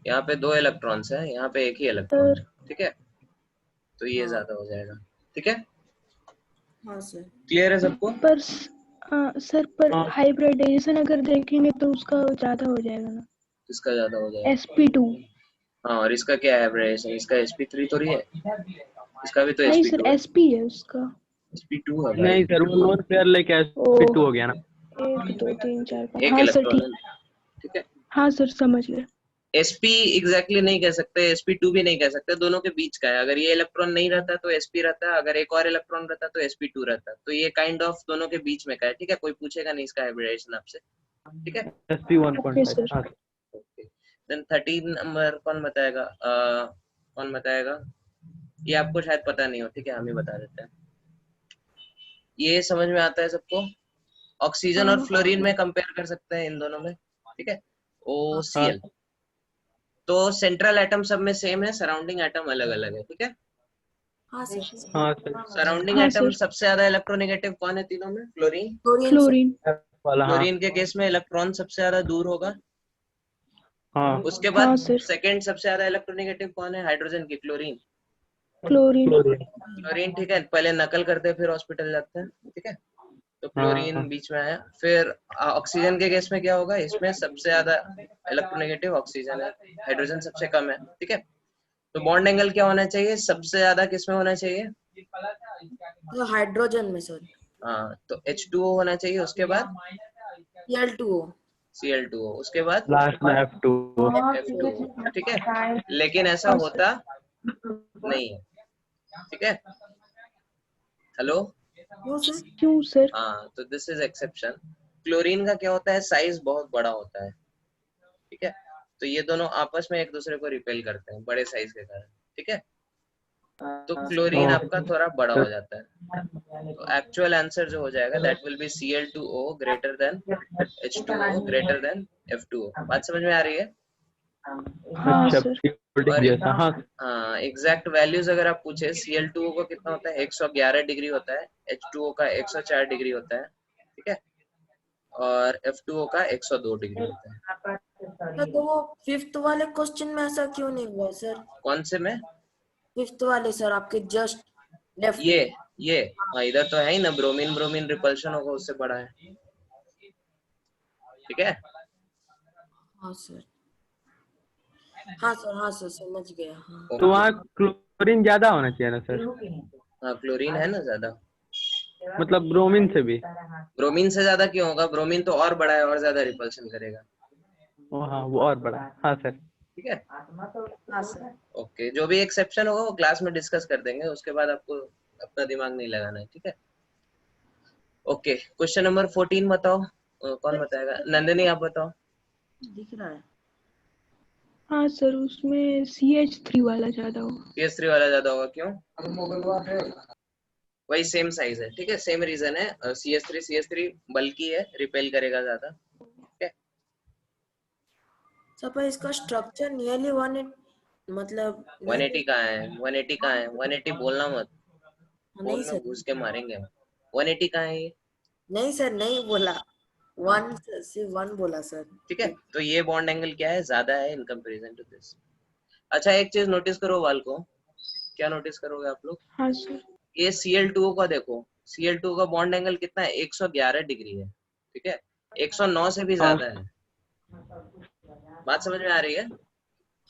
यहाँ पे 2 इलेक्ट्रॉन्स है, यहाँ पे एक ही इलेक्ट्रॉन है, ठीक है। तो ये हाँ। ज्यादा हो जाएगा, ठीक है। हाँ सर। क्लियर है सबको? पर सर पर हाँ। हाइब्रिडाइजेशन अगर देखेंगे तो उसका ज्यादा हो जाएगा ना, इसका ज्यादा हो जाएगा। sp2। हाँ, और इसका क्या है वेरिएशन? इसका sp3 तो नहीं है, इसका भी तो नहीं सर, sp2 है। sp है उसका। sp2 है भाई। नहीं सर, वो लोन पेयर लेके sp2 हो गया ना। 1 2 3 4 5। एक हाँ सर इलेक्ट्रॉन है, ठीक। ठीक है। हाँ सर समझ गए। sp एग्जैक्टली नहीं कह सकते, sp2 भी नहीं कह सकते, दोनों के बीच का है। अगर ये इलेक्ट्रॉन नहीं रहता तो sp रहता, अगर एक और इलेक्ट्रॉन रहता तो sp2 रहता। तो ये काइंड ऑफ दोनों के बीच में का है, ठीक है। कोई पूछेगा नहीं इसका हाइब्रिडाइजेशन आपसे, ठीक है। ओके 1.5। सर। हाँ ओके, देन 13 नंबर कौन बताएगा? कौन बताएगा? ये आपको शायद पता नहीं हो, ठीक है, हम ही बता देते हैं। ये समझ में आता है सबको? ऑक्सीजन और हाँ फ्लोरीन में कंपेयर कर सकते हैं इन दोनों में, ठीक है। हाँ। OCl तो सेंट्रल एटम सब में सेम है, सराउंडिंग एटम अलग अलग है, ठीक है। हाँ सर। हाँ सर। सराउंडिंग हाँ एटम सर। सबसे ज्यादा इलेक्ट्रोनेगेटिव कौन है तीनों में? फ्लोरीन। Chlorine sir. फ्लोरीन। वाला। हाँ। फ्लोरीन के केस में इलेक्ट्रॉन सबसे ज्यादा दूर होगा, हाँ उसके हाँ बाद सर, सेकंड सबसे ज्यादा इलेक्ट्रोनेगेटिव कौन है हाइड्रोजन की? क्लोरीन। क्लोरीन। क्लोरीन। क्लोरीन ठीक है, पहले नकल करते हैं फिर हॉस्पिटल जाते हैं, ठीक है। तो क्लोरीन हाँ बीच में आया। फिर ऑक्सीजन के केस में क्या होगा? इसमें सबसे ज्यादा इलेक्ट्रोनेगेटिव ऑक्सीजन है, हाइड्रोजन सबसे कम है, ठीक है। तो बॉन्ड एंगल क्या होना चाहिए? सबसे ज्यादा किस में होना चाहिए? तो हाइड्रोजन में सर हाँ, तो H2O होना चाहिए, उसके बाद Cl2O Cl2O, उसके बाद लास्ट में F2। F2O, ठीक है। लेकिन ऐसा हाँ सर, होता नहीं है, ठीक है। हेलो, क्यों सर? क्यों सर? हाँ, तो दिस इज एक्सेप्शन। क्लोरीन का क्या होता है? साइज बहुत बड़ा होता है, ठीक है। तो ये दोनों आपस में एक दूसरे को रिपेल करते हैं बड़े साइज के कारण, ठीक है। तो क्लोरीन आपका थोड़ा बड़ा हो जाता है। तो एक्चुअल आंसर जो हो जाएगा that will be Cl2O greater than H2O greater than F2O। बात समझ में आ रही है? हाँ अच्छा, सर, और जैसा। हाँ हाँ, एग्जैक्ट वैल्यूज अगर आप पूछे, Cl2O को कितना होता है? 111 डिग्री होता है, H2O का 104 डिग्री होता है, ठीक है। और F2O का 102 डिग्री होता है। तो वो फिफ्थ वाले क्वेश्चन में ऐसा क्यों नहीं हुआ सर? कौन से में? फिफ्थ वाले सर आपके जस्ट लेफ्ट ये में। ये इधर तो है ही ना, ब्रोमीन ब्रोमीन रिपल्शन होगा उससे बड़ा है, ठीक है। हाँ सर, हाँ सर, हाँ सर, समझ गया। हाँ तो ओके। वहाँ क्लोरीन ज्यादा होना चाहिए ना सर? हाँ, क्लोरीन है ना ज्यादा। मतलब ब्रोमीन से भी? ब्रोमीन से ज्यादा क्यों होगा? ब्रोमीन तो और बड़ा है और ज्यादा रिपल्शन करेगा, ओ हाँ, वो और बड़ा है। हाँ सर। ठीक है। हाँ सर। ओके, जो भी एक्सेप्शन होगा वो क्लास में डिस्कस कर देंगे, उसके बाद आपको अपना दिमाग नहीं लगाना है, ठीक है। ओके, क्वेश्चन नंबर 14 बताओ। कौन बताएगा? नंदिनी आप बताओ। दिख रहा है। हाँ सर, उसमें CH3 वाला ज्यादा होगा। CS3 वाला ज्यादा होगा, क्यों? वही सेम साइज है, ठीक है, सेम रीजन है। CS3 बल्कि है, रिपेल करेगा ज्यादा, ठीक है। सर पर इसका स्ट्रक्चर नियरली 180 मतलब 180 कहाँ है? 180 कहाँ है? 180 बोलना मत, नहीं फोन में सर, घुस के मारेंगे हम। 180 कहाँ है ये? नहीं सर, नहीं बोला। वन सिर्फ वन बोला सर। ठीक है, तो ये बॉन्ड एंगल क्या है? ज्यादा है इन कंपैरिजन टू दिस। अच्छा, एक चीज नोटिस करो वाल को। क्या नोटिस करोगे आप लोग? हाँ सर, ये Cl2O का देखो, Cl2O का बॉन्ड एंगल कितना है? 111 डिग्री है, ठीक है। 109 से भी हाँ ज्यादा है। बात समझ में आ रही है?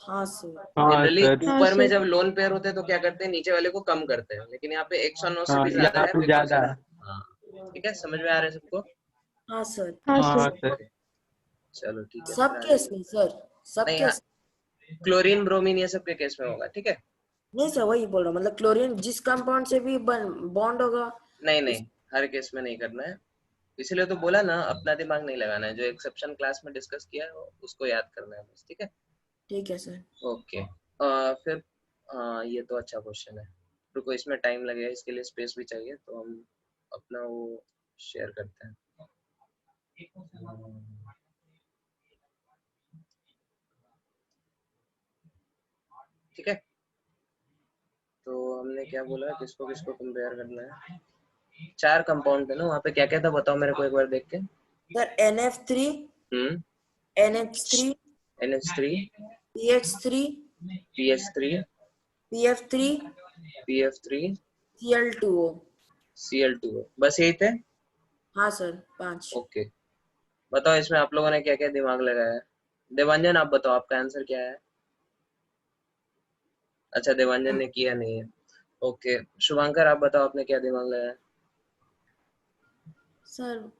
हाँ सर। हाँ जनरली सर। हाँ ऊपर में सर, जब लोन पेयर होते हैं तो क्या करते हैं? नीचे वाले को कम करते हैं, लेकिन यहाँ पे 109 से हाँ, भी ज्यादा यहाँ है पे बिकॉज। ज्यादा है। हाँ, ठीक है, समझ में आ रहा है सबको? हाँ सर, हाँ हाँ सर, सर। चलो ठीक है, सब फिर आगे केस में सर, सब नहीं, केस। क्लोरीन ब्रोमीन ये सब के केस में होगा, ठीक है। नहीं सर, वही बोल रहा हूँ, मतलब क्लोरीन जिस कंपाउंड से भी बॉन्ड होगा। नहीं नहीं, हर केस में नहीं करना है, इसीलिए तो बोला ना, अपना दिमाग नहीं लगाना है। जो एक्सेप्शन क्लास में डिस्कस किया है उसको याद करना है बस, ठीक है। ठीक है सर। ओके, फिर ये तो अच्छा क्वेश्चन है। रुको, इसमें टाइम लगेगा, इसके लिए स्पेस भी चाहिए, तो हम अपना वो शेयर करते हैं। ठीक है, तो हमने क्या बोला, किसको किसको कंपेयर करना है? 4 कंपाउंड है ना वहाँ पे, क्या क्या था बताओ मेरे को एक बार देख के। Sir NF3, NH3, NH3, PH3, PH3, PF3, PF3, Cl2O। Cl2, बस यही थे? हाँ सर, 5। ओके, बताओ इसमें आप लोगों ने क्या क्या दिमाग लगाया है? देवांजन आप बताओ, आपका आंसर क्या है? अच्छा, देवांजन ने किया नहीं है। ओके, शुभांकर आप बताओ, आपने क्या दिमाग लगाया? सर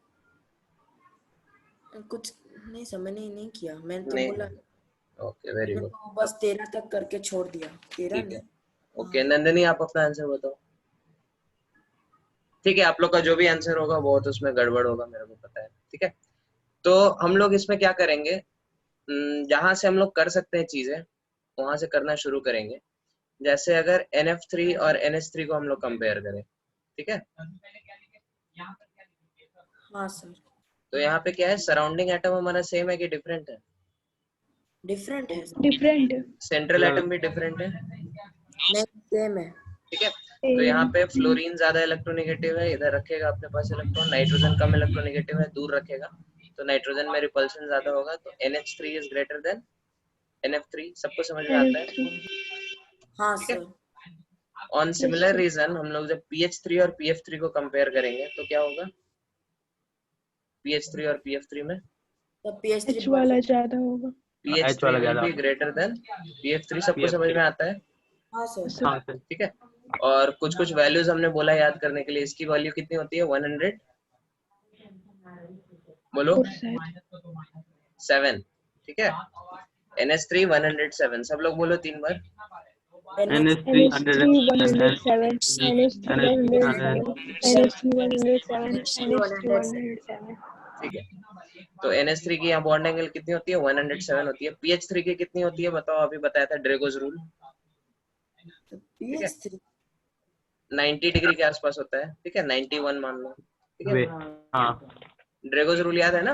कुछ नहीं सर, मैंने नहीं किया, मैंने तो नहीं, बोला। ओके, वेरी मैंने गुड, तो बस 13 तक करके छोड़ दिया, 13 ठीक है। नहीं। ओके, नंदिनी आप अपना आंसर बताओ। ठीक है, आप लोग का जो भी आंसर होगा बहुत उसमें गड़बड़ होगा, मेरे को पता है, ठीक है। तो हम लोग इसमें क्या करेंगे, जहां से हम लोग कर सकते हैं चीजें वहां से करना शुरू करेंगे। जैसे अगर NF3 और NH3 को हम लोग कंपेयर करें, ठीक है। हाँ सर, तो यहाँ पे क्या है, सराउंडिंग एटम हमारा सेम है कि डिफरेंट है? डिफरेंट है। डिफरेंट है। सेंट्रल एटम भी डिफरेंट है, नहीं, सेम है। ठीक है। तो यहाँ पे सेम। फ्लोरीन ज्यादा इलेक्ट्रोनेगेटिव है, इधर रखेगा अपने पास इलेक्ट्रॉन। नाइट्रोजन कम इलेक्ट्रोनेगेटिव है, दूर रखेगा, तो नाइट्रोजन में रिपल्शन ज्यादा होगा, तो NH3 is greater than NF3 सबको समझ में आता है? NF3 हाँ ठीक है। Sir. On similar sir. Reason हम लोग जब PH3 और PF3 को कंपेयर करेंगे तो क्या होगा? PH3 और PF3 में तो PH3 H वाला ज्यादा होगा। H वाला PH3 ज्यादा will be greater than PF3 सबको समझ PF3। में आता है? हाँ सर। सर हाँ सर। ठीक है। और कुछ कुछ वैल्यूज हमने बोला याद करने के लिए, इसकी वैल्यू कितनी होती है? 100 बोलो 7। ठीक है। NH3 107 सब लोग बोलो 3 बार। NH3 NH3 107 NH3 107 NH3 107 NH3 107। ठीक है। तो NH3 की यहाँ बॉन्ड एंगल कितनी होती है? 107 होती है। PH3 की कितनी होती है बताओ? अभी बताया था ड्रेगोज रूल। ठीक है। PH3 90 डिग्री के आसपास होता है। ठीक है। 91 मान लो। ठीक है। हाँ ड्रेगोज रूल याद है ना?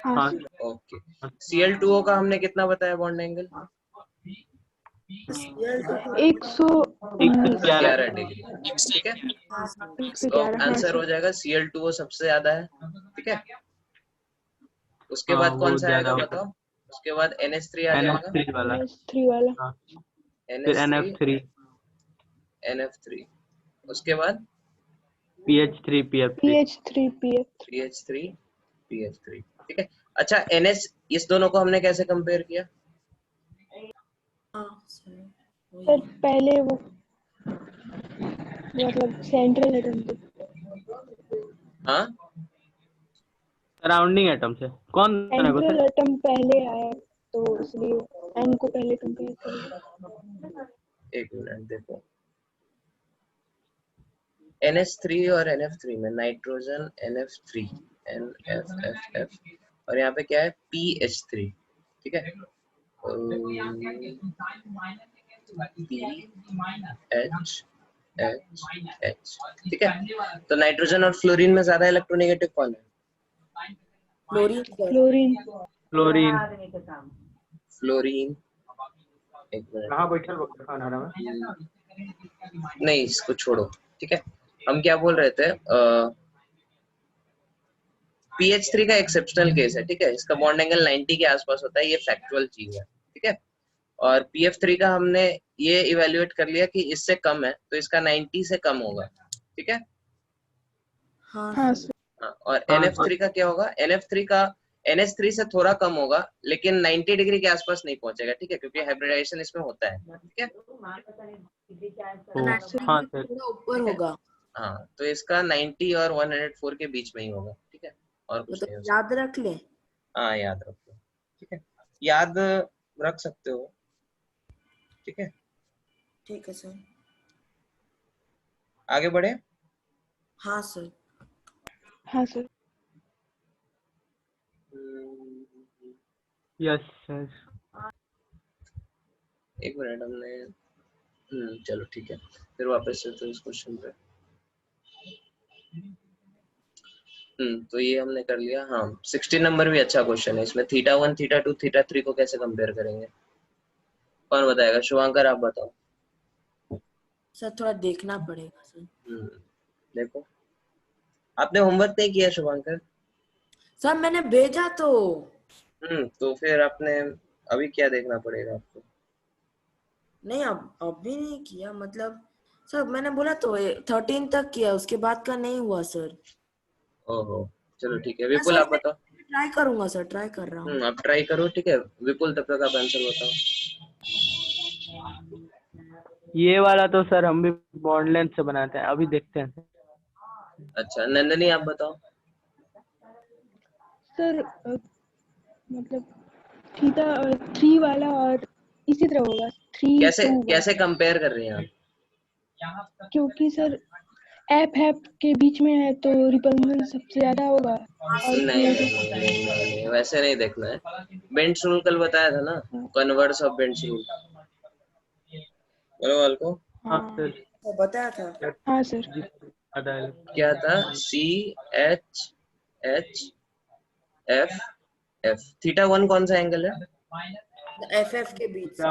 हाँ हाँ। सर। ओके। Cl2O का हमने कितना बताया बॉन्ड एंगल? 111 डिग्री। ठीक है। तो 111 हाँ आंसर हो सर। जाएगा Cl2O सबसे ज्यादा है। ठीक है। उसके हाँ, बाद कौन वो सा ज्यादा आएगा होगा। बताओ? उसके बाद NH3 आ जाएगा। NH3 वाला। NH3 वाला। हाँ। फिर NH3 NF3 NF3 उसके बाद PH3 PF3 PH3 PF3 PH3 PH3। ठीक है। अच्छा NH इस दोनों को हमने कैसे कंपेयर किया? हाँ सर। सर पहले वो मतलब सेंट्रल एटम थे। हाँ सराउंडिंग एटम से कौन बनेगा सेंट्रल सर? एटम पहले आया तो इसलिए एन को पहले कंपेयर करेंगे। एक मिनट देखो। NH3 और NF3 में नाइट्रोजन NF3 NFFF और यहाँ पे क्या है? PH3। ठीक है। PHH। ठीक है। तो नाइट्रोजन और फ्लोरीन में ज्यादा इलेक्ट्रोनेगेटिव कौन है? Chlorine sir. Chlorine. Chlorine. Fluorine. एक मिनट। कहाँ बैठल खाना में? नहीं इसको छोड़ो। ठीक है। हम क्या बोल रहे थे? PH3 का एक्सेप्शनल केस है। ठीक है। इसका बॉन्ड एंगल 90 के आसपास होता है। ये फैक्चुअल चीज है। ठीक है। और PF3 का हमने ये इवेल्युएट कर लिया कि इससे कम है तो इसका 90 से कम होगा। ठीक है। हाँ हाँ सर। सर। हाँ, और हाँ, NF3 का क्या होगा? NF3 का NH3 से थोड़ा कम होगा लेकिन 90 डिग्री के आसपास नहीं पहुंचेगा। ठीक है। क्योंकि हाइब्रिडाइजेशन इसमें होता है। ठीक है। हाँ सर। थोड़ा ऊपर होगा। हाँ तो इसका 90 और 104 के बीच में ही होगा। ठीक है। और कुछ मतलब नहीं हो सकता। याद रख ले। हाँ याद रखो। ठीक है। याद रख सकते हो। ठीक है। ठीक है सर। आगे बढ़े। हाँ सर। हाँ सर। Yes sir. एक मिनट हमने चलो ठीक है। फिर वापस से तो इस क्वेश्चन पे तो ये हमने कर लिया। हाँ 16 नंबर भी अच्छा क्वेश्चन है। इसमें θ1 θ2 θ3 को कैसे कंपेयर करेंगे? कौन बताएगा? शुभांकर आप बताओ। सर थोड़ा देखना पड़ेगा सर। देखो आपने होमवर्क नहीं किया शुभांकर? सर मैंने भेजा तो। तो फिर आपने अभी क्या देखना पड़ेगा आपको? नहीं अब भी नहीं किया मतलब। सर मैंने बोला तो 13 तक किया, उसके बाद का नहीं हुआ सर। ओहो चलो ठीक है। हाँ विपुल सर आप बताओ। ट्राई करूंगा सर, ट्राई कर रहा हूँ। आप ट्राई करो। ठीक है। विपुल तब तक आप आंसर बताओ। ये वाला तो सर हम भी बॉन्ड लेंथ से बनाते हैं, अभी देखते हैं। अच्छा नंदनी आप बताओ। सर मतलब थीटा 3 वाला और इसी तरह होगा 3 कैसे 2 कैसे कंपेयर कर रही हैं आप? क्योंकि सर एफ के बीच में है तो रिपल्सन सबसे ज्यादा होगा और नहीं, वैसे नहीं देखना है। बेंच रूल कल बताया था ना, कन्वर्स ऑफ बेंच रूल। बोलो वाल को। हाँ हाँ सर। तो बताया था। हाँ सर। क्या था? CHHFF। θ1 कौन सा एंगल है? FF के बीच।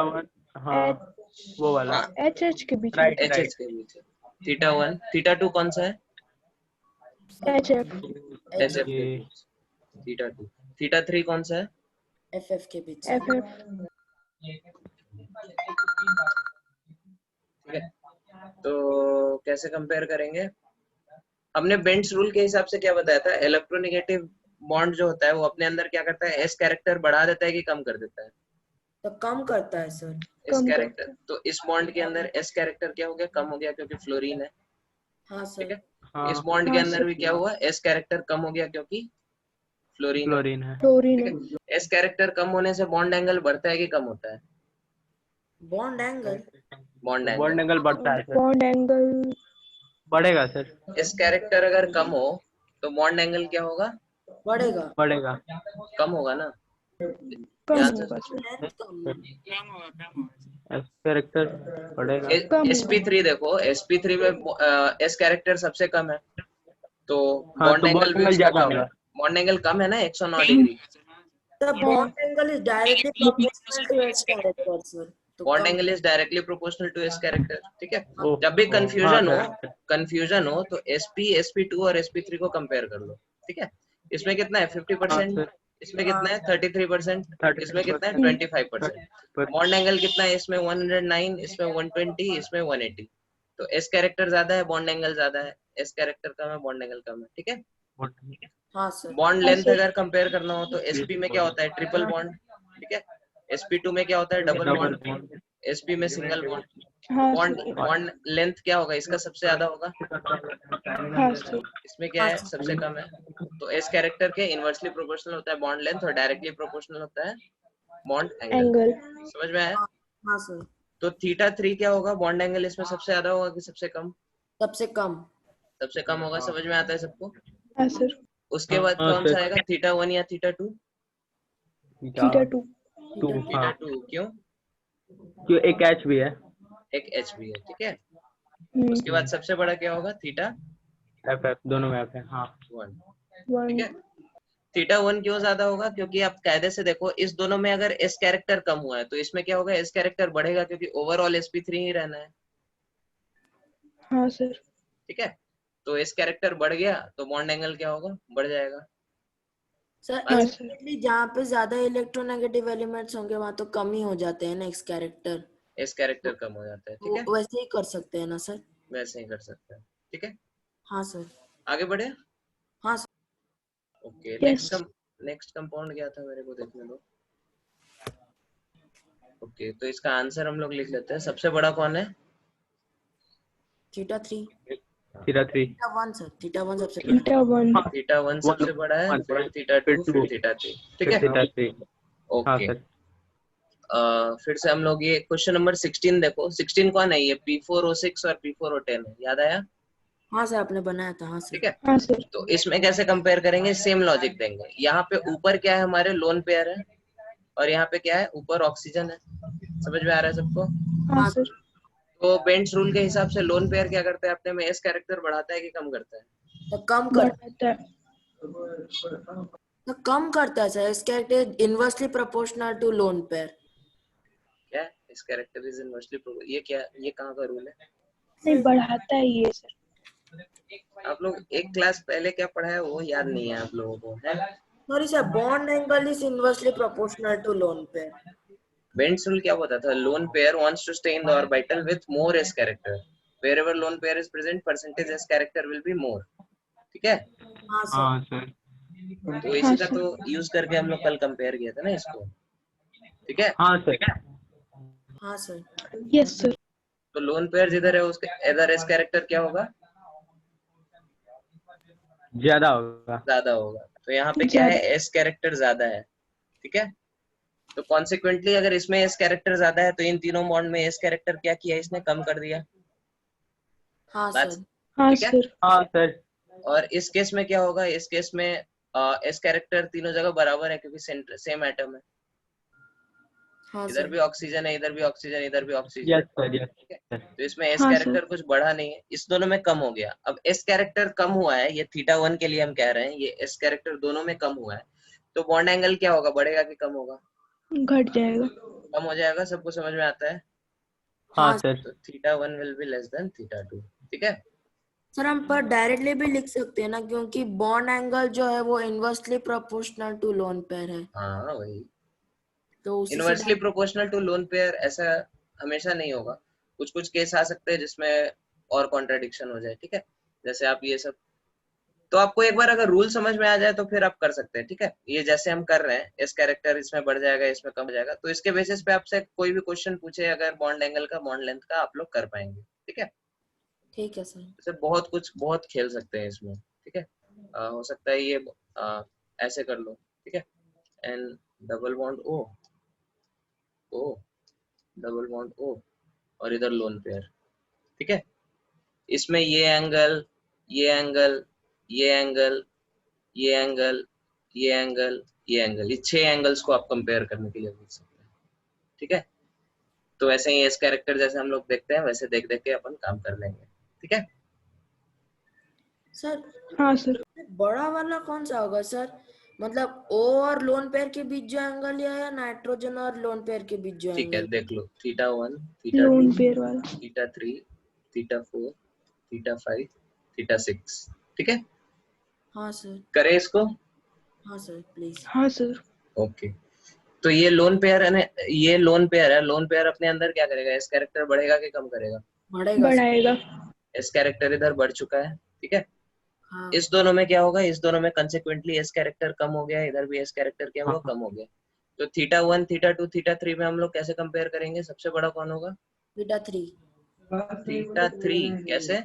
हाँ वो वाला एच के बीच में राइट HH के बीच है। θ1 θ2 कौन सा है? HF HF के बीच। θ2 θ3 कौन सा है? FF के बीच। FF ठीक है, तो कैसे कंपेयर करेंगे? हमने बेंट्स रूल के हिसाब से क्या बताया था, इलेक्ट्रोनेगेटिव बॉन्ड जो होता है वो अपने अंदर क्या करता है, एस कैरेक्टर बढ़ा देता है कि कम कर देता है? तो कम करता है सर। एस कम कैरेक्टर, करता है। तो इस बॉन्ड के अंदर एस कैरेक्टर क्या हो गया, कम हो गया क्योंकि फ्लोरीन है। हाँ ठीक सर। है, हाँ इस बॉन्ड के हाँ अंदर सर, भी क्या हुआ, एस कैरेक्टर कम हो गया क्योंकि फ्लोरीन है। क्लोरीन है। क्लोरीन ठीक है। है, एस कैरेक्टर कम होने से बॉन्ड एंगल बढ़ता है कि कम होता है? Bond angle. Bond bond angle. Angle बढ़ता है सर, बॉन्ड एंगल बढ़ेगा सर, एस कैरेक्टर अगर कम हो तो बॉन्ड एंगल क्या होगा, बढ़ेगा। बढ़ेगा। कम होगा ना? कम ध्यान से होगा सर। लेंथ कम कम होगा। एस कैरेक्टर बढ़ेगा। कम sp3 देखो, sp3 में एस कैरेक्टर सबसे कम है, तो हाँ, बॉन्ड तो एंगल बॉन्ड भी एंगल उसका ज्यादा कम है। होगा। बॉन्ड एंगल कम है ना, 109 डिग्री। The हाँ bond angle is directly proportional to its character, sir. तो बॉन्ड कम angle is directly proportional to S character. ठीक है, ओह, जब भी हाँ कंफ्यूजन हो तो sp sp2 और sp3 को कंपेयर कर लो। ठीक है, इसमें कितना है, 50%, सर, इसमें कितना है 33%, इसमें कितना है 33%। 25%। बॉन्ड एंगल कितना है, इसमें 109, इसमें 120, इसमें 180। तो एस कैरेक्टर ज्यादा है, बॉन्ड एंगल ज्यादा है, एस कैरेक्टर कम है, बॉन्ड एंगल कम है। ठीक है, हाँ सर। बॉन्ड हाँ लेंथ सर। अगर कंपेयर करना हो तो sp में क्या होता है, ट्रिपल बॉन्ड। ठीक है, sp2 में क्या होता है, double double bond, bond. sp में सिंगल बॉन्ड। हाँ बॉन्ड सर। बॉन्ड लेंथ क्या होगा, इसका सबसे ज्यादा होगा, हाँ सर। इसमें क्या है, सबसे कम है। तो एस कैरेक्टर के इनवर्सली प्रोपोर्शनल होता है बॉन्ड लेंथ और डायरेक्टली प्रोपोर्शनल होता है बॉन्ड एंगल। एंगल। समझ में आया? हाँ सर। तो θ3 क्या होगा, बॉन्ड एंगल इसमें सबसे ज्यादा होगा कि सबसे कम? सबसे कम। सबसे कम होगा। समझ में आता है सबको? हाँ सर। उसके बाद हाँ, कौन सर। सा आएगा, θ1 या θ2? θ2। टू, हाँ, θ2 क्यों? क्यों एक एच भी है। एक एच भी है। ठीक है, उसके बाद सबसे बड़ा क्या होगा, θ1। एफ दोनों में एफ है। हाँ, ठीक 1। है, θ1 क्यों ज्यादा होगा, क्योंकि आप कायदे से देखो, इस दोनों में अगर एस कैरेक्टर कम हुआ है तो इसमें क्या होगा, एस कैरेक्टर बढ़ेगा क्योंकि ओवरऑल sp3 ही रहना है। हाँ सर। ठीक है, तो एस कैरेक्टर बढ़ गया तो बॉन्ड एंगल क्या होगा, बढ़ जाएगा। सर हाँ सर। एक्चुअली जहाँ पे ज्यादा इलेक्ट्रोनेगेटिव एलिमेंट्स होंगे वहां तो कम ही हो जाते हैं ना एक्स कैरेक्टर। एस कैरेक्टर कम हो जाता है। ठीक है, तो वैसे ही कर सकते हैं ना सर? वैसे ही कर सकते हैं। ठीक है, हाँ सर। आगे बढ़े। हाँ sir. Okay, yes. Next compound क्या था, मेरे को देखने दो। ओके, तो इसका आंसर हम लोग लिख लेते हैं। सबसे बड़ा कौन है, θ3। θ3। θ1 सर, θ1 सबसे बड़ा। θ1। θ1 सबसे बड़ा है, फिर θ2, फिर θ3। ठीक है, θ3। हाँ ओके। सर। फिर से हम लोग ये क्वेश्चन नंबर 16 देखो। 16 कौन है, ये P4O6 और P4O10 है, याद आया? हाँ सर, आपने बनाया था। हाँ सर। ठीक है, हाँ सर। तो इसमें कैसे कंपेयर करेंगे, सेम लॉजिक देंगे। यहाँ पे ऊपर क्या है, हमारे लोन पेयर है, और यहाँ पे क्या है, ऊपर ऑक्सीजन है। समझ में आ रहा है सबको? हाँ हाँ सर। तो बेंट्स रूल के हिसाब से लोन पेयर क्या करता है, अपने में एस कैरेक्टर बढ़ाता है कि कम करता है? तो कम कर बढ़ाता है। तो कम करता है सर। इसका inversely proportional to lone pair. क्या, इस कैरेक्टर इज इनवर्सली, ये क्या, ये कहाँ का रूल है? नहीं, बढ़ाता है ये सर। आप लोग एक क्लास पहले क्या पढ़ा है वो याद नहीं है आप लोगों को, है? Sorry sir, bond angle is inversely proportional to lone pair. Bent's rule क्या होता था, lone pair wants to stay in the orbital with more S character, wherever lone pair is present percentage s character will be more। ठीक है, हाँ sir. हाँ sir. तो इसी का तो यूज करके हम लोग कल कंपेयर किया था ना इसको। ठीक है, हाँ सर। हाँ सर। Yes sir. तो लोन पेयर जिधर है उसके इधर एस कैरेक्टर क्या होगा, ज्यादा होगा। ज्यादा होगा। तो यहाँ पे क्या है, ज्यादा। एस कैरेक्टर ज्यादा है। ठीक है, तो कॉन्सिक्वेंटली अगर इसमें एस कैरेक्टर ज्यादा है तो इन तीनों बॉन्ड में एस कैरेक्टर क्या किया, इसने कम कर दिया। हाँ बात सर। हाँ ठीक है, सर। हाँ सर। और इस केस में क्या होगा, इस केस में एस कैरेक्टर तीनों जगह बराबर है क्योंकि सेम एटम है। हाँ इधर सर। भी ऑक्सीजन है, इधर भी ऑक्सीजन, इधर भी ऑक्सीजन। यस सर, यस ठीक है, सर। तो इसमें एस हाँ कैरेक्टर सर। कुछ बढ़ा नहीं है, इस दोनों में कम हो गया। अब एस कैरेक्टर कम हुआ है, ये θ1 के लिए हम कह रहे हैं, ये एस कैरेक्टर दोनों में कम हुआ है, तो बॉन्ड एंगल क्या होगा, बढ़ेगा कि कम होगा? घट जाएगा। कम हो जाएगा। सबको समझ में आता है? हाँ हाँ सर। तो θ1 विल बी लेस देन θ2। ठीक है, सर, हम पर डायरेक्टली भी लिख सकते हैं ना, क्योंकि बॉन्ड एंगल जो है वो inversely proportional to lone pair है। हाँ वही। तो उसी से inversely proportional to lone pair ऐसा हमेशा नहीं होगा, कुछ कुछ केस आ सकते हैं जिसमें और कॉन्ट्राडिक्शन हो जाए, ठीक है। जैसे आप ये सब, तो आपको एक बार अगर रूल समझ में आ जाए तो फिर आप कर सकते हैं, ठीक है। ये जैसे हम कर रहे हैं, इस कैरेक्टर इसमें बढ़ जाएगा, इसमें कम हो जाएगा, तो इसके बेसिस पे आपसे कोई भी क्वेश्चन पूछे अगर बॉन्ड एंगल का, बॉन्ड लेंथ का, आप लोग कर पाएंगे, ठीक है। ठीक है सर। जैसे बहुत खेल सकते हैं इसमें, ठीक है। हो सकता है ये ऐसे कर लो, ठीक है। And double bond O, O double bond O, और इधर लोन पेयर, ठीक है। इसमें ये एंगल, ये एंगल, ये एंगल, ये एंगल, ये एंगल, ये एंगल, ये 6 एंगल्स को आप कंपेयर करने के लिए पूछ सकते हैं, ठीक है। तो ऐसे ही इस कैरेक्टर जैसे हम लोग देखते हैं वैसे देख देख के अपन काम कर लेंगे, ठीक है। सर हाँ सर। बड़ा वाला कौन सा होगा सर? मतलब ओ और लोन पेयर के बीच जो एंगल या नाइट्रोजन और लोन पेयर के बीच जो ठीक है, एंगल? देख लो, θ1, θ2, लोन पेयर वाला। θ3, θ4, θ5, θ6, ठीक है। हाँ सर। करें इसको? हाँ सर प्लीज। हाँ सर। ओके, तो ये लोन पेयर है ना, ये लोन पेयर है। लोन पेयर अपने अंदर क्या करेगा, इस कैरेक्टर बढ़ेगा कि कम करेगा? बढ़ेगा सर। बढ़ाएगा। इस कैरेक्टर इधर बढ़ चुका है, ठीक है। हाँ इस दोनों में क्या होगा, इस दोनों में कंसेक्वेंटली इस कैरेक्टर कम हो गया, इधर भी इस कैरेक्टर क्या हुआ, हाँ। कम हो गया। तो θ1, θ2, θ3 में हम लोग कैसे कंपेयर करेंगे? सबसे बड़ा कौन होगा? θ3। θ3 कैसे?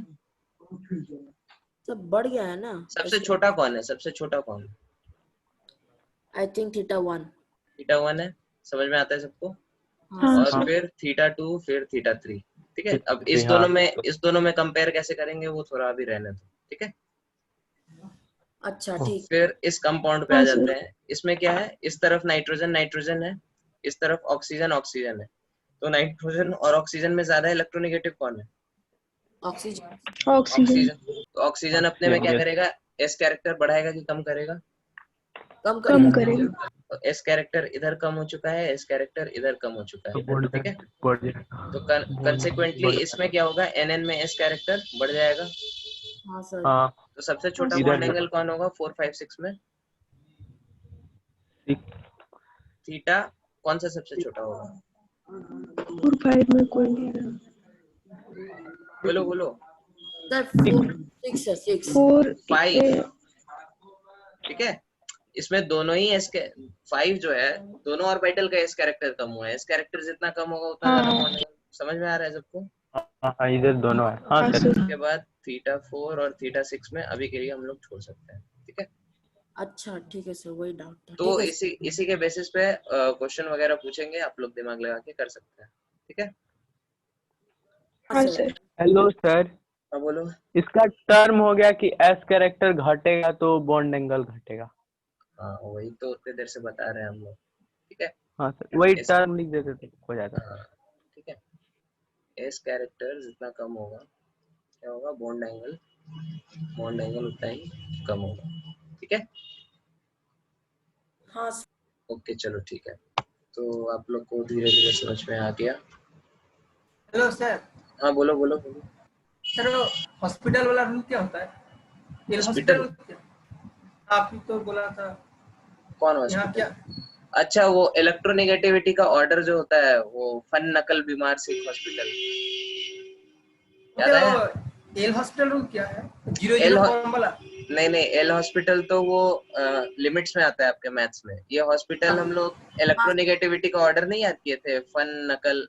सब बढ़ गया है ना? सबसे छोटा कौन है? सबसे छोटा कौन? I think θ1। θ1 है, समझ में आता है सबको? हाँ और सर। फिर θ2, फिर θ3, ठीक है। अब इस हाँ। दोनों में कंपेयर कैसे करेंगे वो थोड़ा अभी रहने दो, ठीक है। अच्छा ठीक। फिर इस कंपाउंड पे आ हाँ जाते सर। हैं। इसमें क्या है, इस तरफ नाइट्रोजन नाइट्रोजन है, इस तरफ ऑक्सीजन ऑक्सीजन है। तो नाइट्रोजन और ऑक्सीजन में ज्यादा इलेक्ट्रोनेगेटिव कौन है? ऑक्सीजन। ऑक्सीजन। तो ऑक्सीजन अपने में क्या करेगा, एस कैरेक्टर बढ़ाएगा कि कम करेगा? कम कम करेगा। करेगा। तो एस कैरेक्टर इधर कम हो चुका है, एस कैरेक्टर इधर कम हो चुका है, ठीक है। तो कंसेक्वेंटली इसमें क्या होगा, एन में एस कैरेक्टर बढ़ जाएगा। हाँ सर। हाँ तो सबसे छोटा इधर बॉन्ड भी। एंगल कौन होगा 4, 5, 6 में? थीटा कौन सा सबसे छोटा होगा? 4, 5 में कोई नहीं है। बोलो बोलो। सर 4, 6 है, 6। 4, 5, ठीक है। इसमें दोनों ही एस के 5 जो है, दोनों ऑर्बिटल का एस कैरेक्टर कम हुआ है। एस कैरेक्टर जितना कम होगा उतना ज्यादा बॉन्ड एंगल। समझ में आ रहा है सबको? हाँ इधर दोनों है। हाँ हाँ सर। सर। उसके बाद θ4 और θ6 में अभी के लिए हम लोग छोड़ सकते हैं, ठीक है। अच्छा ठीक है सर, वही डाउट था। तो ठीक है इसी के बेसिस पे क्वेश्चन वगैरह पूछेंगे, आप लोग दिमाग लगा के कर सकते हैं, ठीक है। हाँ सर। सर। हेलो सर, हाँ बोलो। इसका टर्म हो गया कि एस कैरेक्टर घटेगा तो बॉन्ड एंगल घटेगा। हाँ वही तो उतने देर से बता रहे हैं हम लोग, ठीक है। हाँ सर, वही इस- टर्म लिख देते तो हो जाता। हाँ, ठीक है। एस कैरेक्टर जितना कम होगा क्या होगा, बॉन्ड एंगल उतना ही कम होगा, ठीक है। हाँ सर। ओके चलो ठीक है। तो आप लोग को धीरे धीरे समझ में आ गया। Hello sir. हाँ बोलो बोलो बोलो। सर वो हॉस्पिटल वाला रूल क्या होता है? ये हॉस्पिटल? हॉस्पिटल क्या? आप ही तो बोला था कौन यहाँ हॉस्पिटल? क्या? अच्छा, वो इलेक्ट्रोनेगेटिविटी का ऑर्डर जो होता है, वो फन नकल बीमार सिख हॉस्पिटल, याद आया? एल हॉस्पिटल रूल क्या है? एल 0 फॉर्म वाला? नहीं, एल हॉस्पिटल तो वो लिमिट्स में आता है आपके मैथ्स में। ये हॉस्पिटल हम लोग इलेक्ट्रोनेगेटिविटी का ऑर्डर नहीं याद किए थे, फन नकल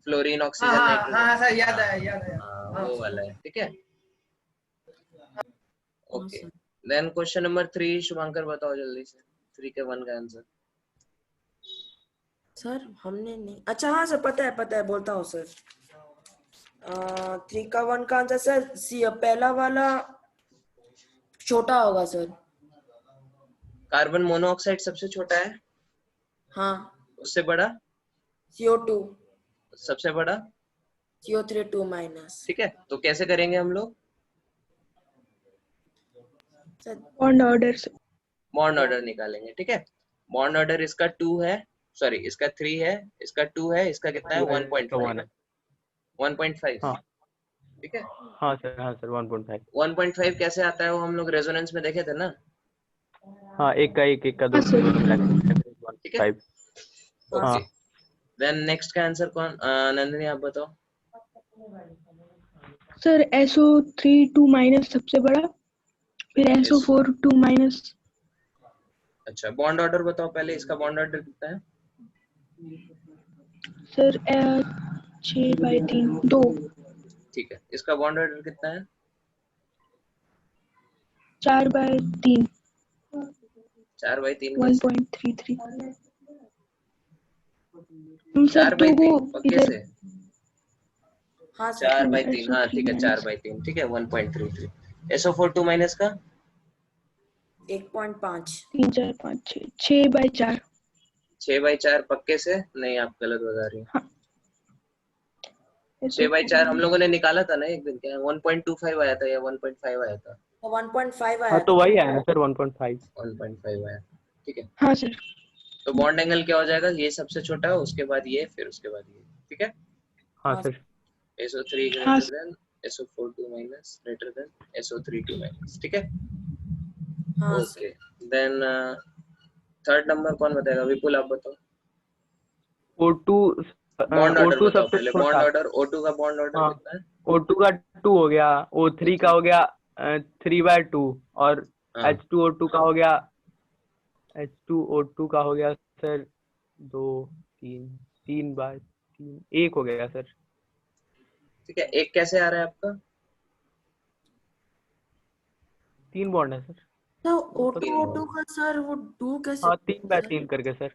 फ्लोरीन हाँ ऑक्सीजन हाँ नाइट्रोजन। हाँ सर, याद आया याद आया। हाँ वो वाला है, ठीक है। हाँ okay, sir. Then question number 3 Shubhankar बताओ जल्दी से, 3 के 1 का आंसर। सर हमने नहीं, अच्छा हाँ सर पता है बोलता हूँ सर। 3 का 1 का आंसर सर सी, पहला वाला छोटा होगा सर। कार्बन मोनोऑक्साइड सबसे छोटा है, हाँ। उससे बड़ा CO2, सबसे बड़ा, CO3 2 माइनस। ठीक है। तो कैसे करेंगे हम लोग? सर बॉन्ड ऑर्डर से। बॉन्ड ऑर्डर निकालेंगे, ठीक है। बॉन्ड ऑर्डर इसका 2 है, सॉरी इसका 3 है, इसका 2 है, इसका कितना है 1.5 है, 1.5, हाँ ठीक है। हाँ सर 1.5। 1.5 कैसे आता है वो हम लोग रेजोनेंस में देखे थे ना, हाँ एक का दो हाँ सर। दोनों मिला के ठीक है। 1.5। हाँ ओके देन नेक्स्ट का आंसर कौन नंदिनी आप बताओ सर SO3 2 माइनस सबसे बड़ा, फिर SO4 2 माइनस। अच्छा बॉन्ड ऑर्डर बताओ पहले इसका बॉन्ड ऑर्डर कितना है सर 6/3 2 ठीक है इसका बॉन्ड ऑर्डर कितना है 4/3 4/3 कैसे 1.33 सर 4/3 दो पक्के इधर से हाँ सर 4/3 हाँ SO3 ठीक है माइनस 4/3 ठीक है 1.33 SO4 2 माइनस का 1.5 3 4 5 6/4 6/4 पक्के से नहीं आप गलत बता रही हो 6/4 SO4 हम लोगों ने निकाला था ना एक दिन क्या 1.25 आया था या 1.5 आया था 1.5 हाँ आया तो था वही है ना सर 1.5 1.5 आया था ठीक है हाँ सर तो बॉन्ड एंगल क्या हो जाएगा ये सबसे छोटा है उसके बाद ये फिर उसके बाद ये ठीक है हाँ हाँ सर SO3 हाँ greater than SO4 2 minus greater than SO3 2 minus ठीक है हाँ okay sir then third number कौन बताएगा विपुल आप बताओ O2 बॉन्ड ऑर्डर O2 बताओ सबसे पहले छोटा। बॉन्ड ऑर्डर O2 का बॉन्ड ऑर्डर हाँ कितना है O2 का 2 हो गया, O3 का हो गया 3/2 और हाँ H2O2 का हो गया H2O2 का हो गया सर 2 3 3/3 1 हो गया सर। ठीक है एक कैसे आ रहा है आपका 3 बॉन्ड है सर। तो वो तो O2 तीन O2 का सर वो 2 कैसे हाँ होगा सर 3/3 करके सर।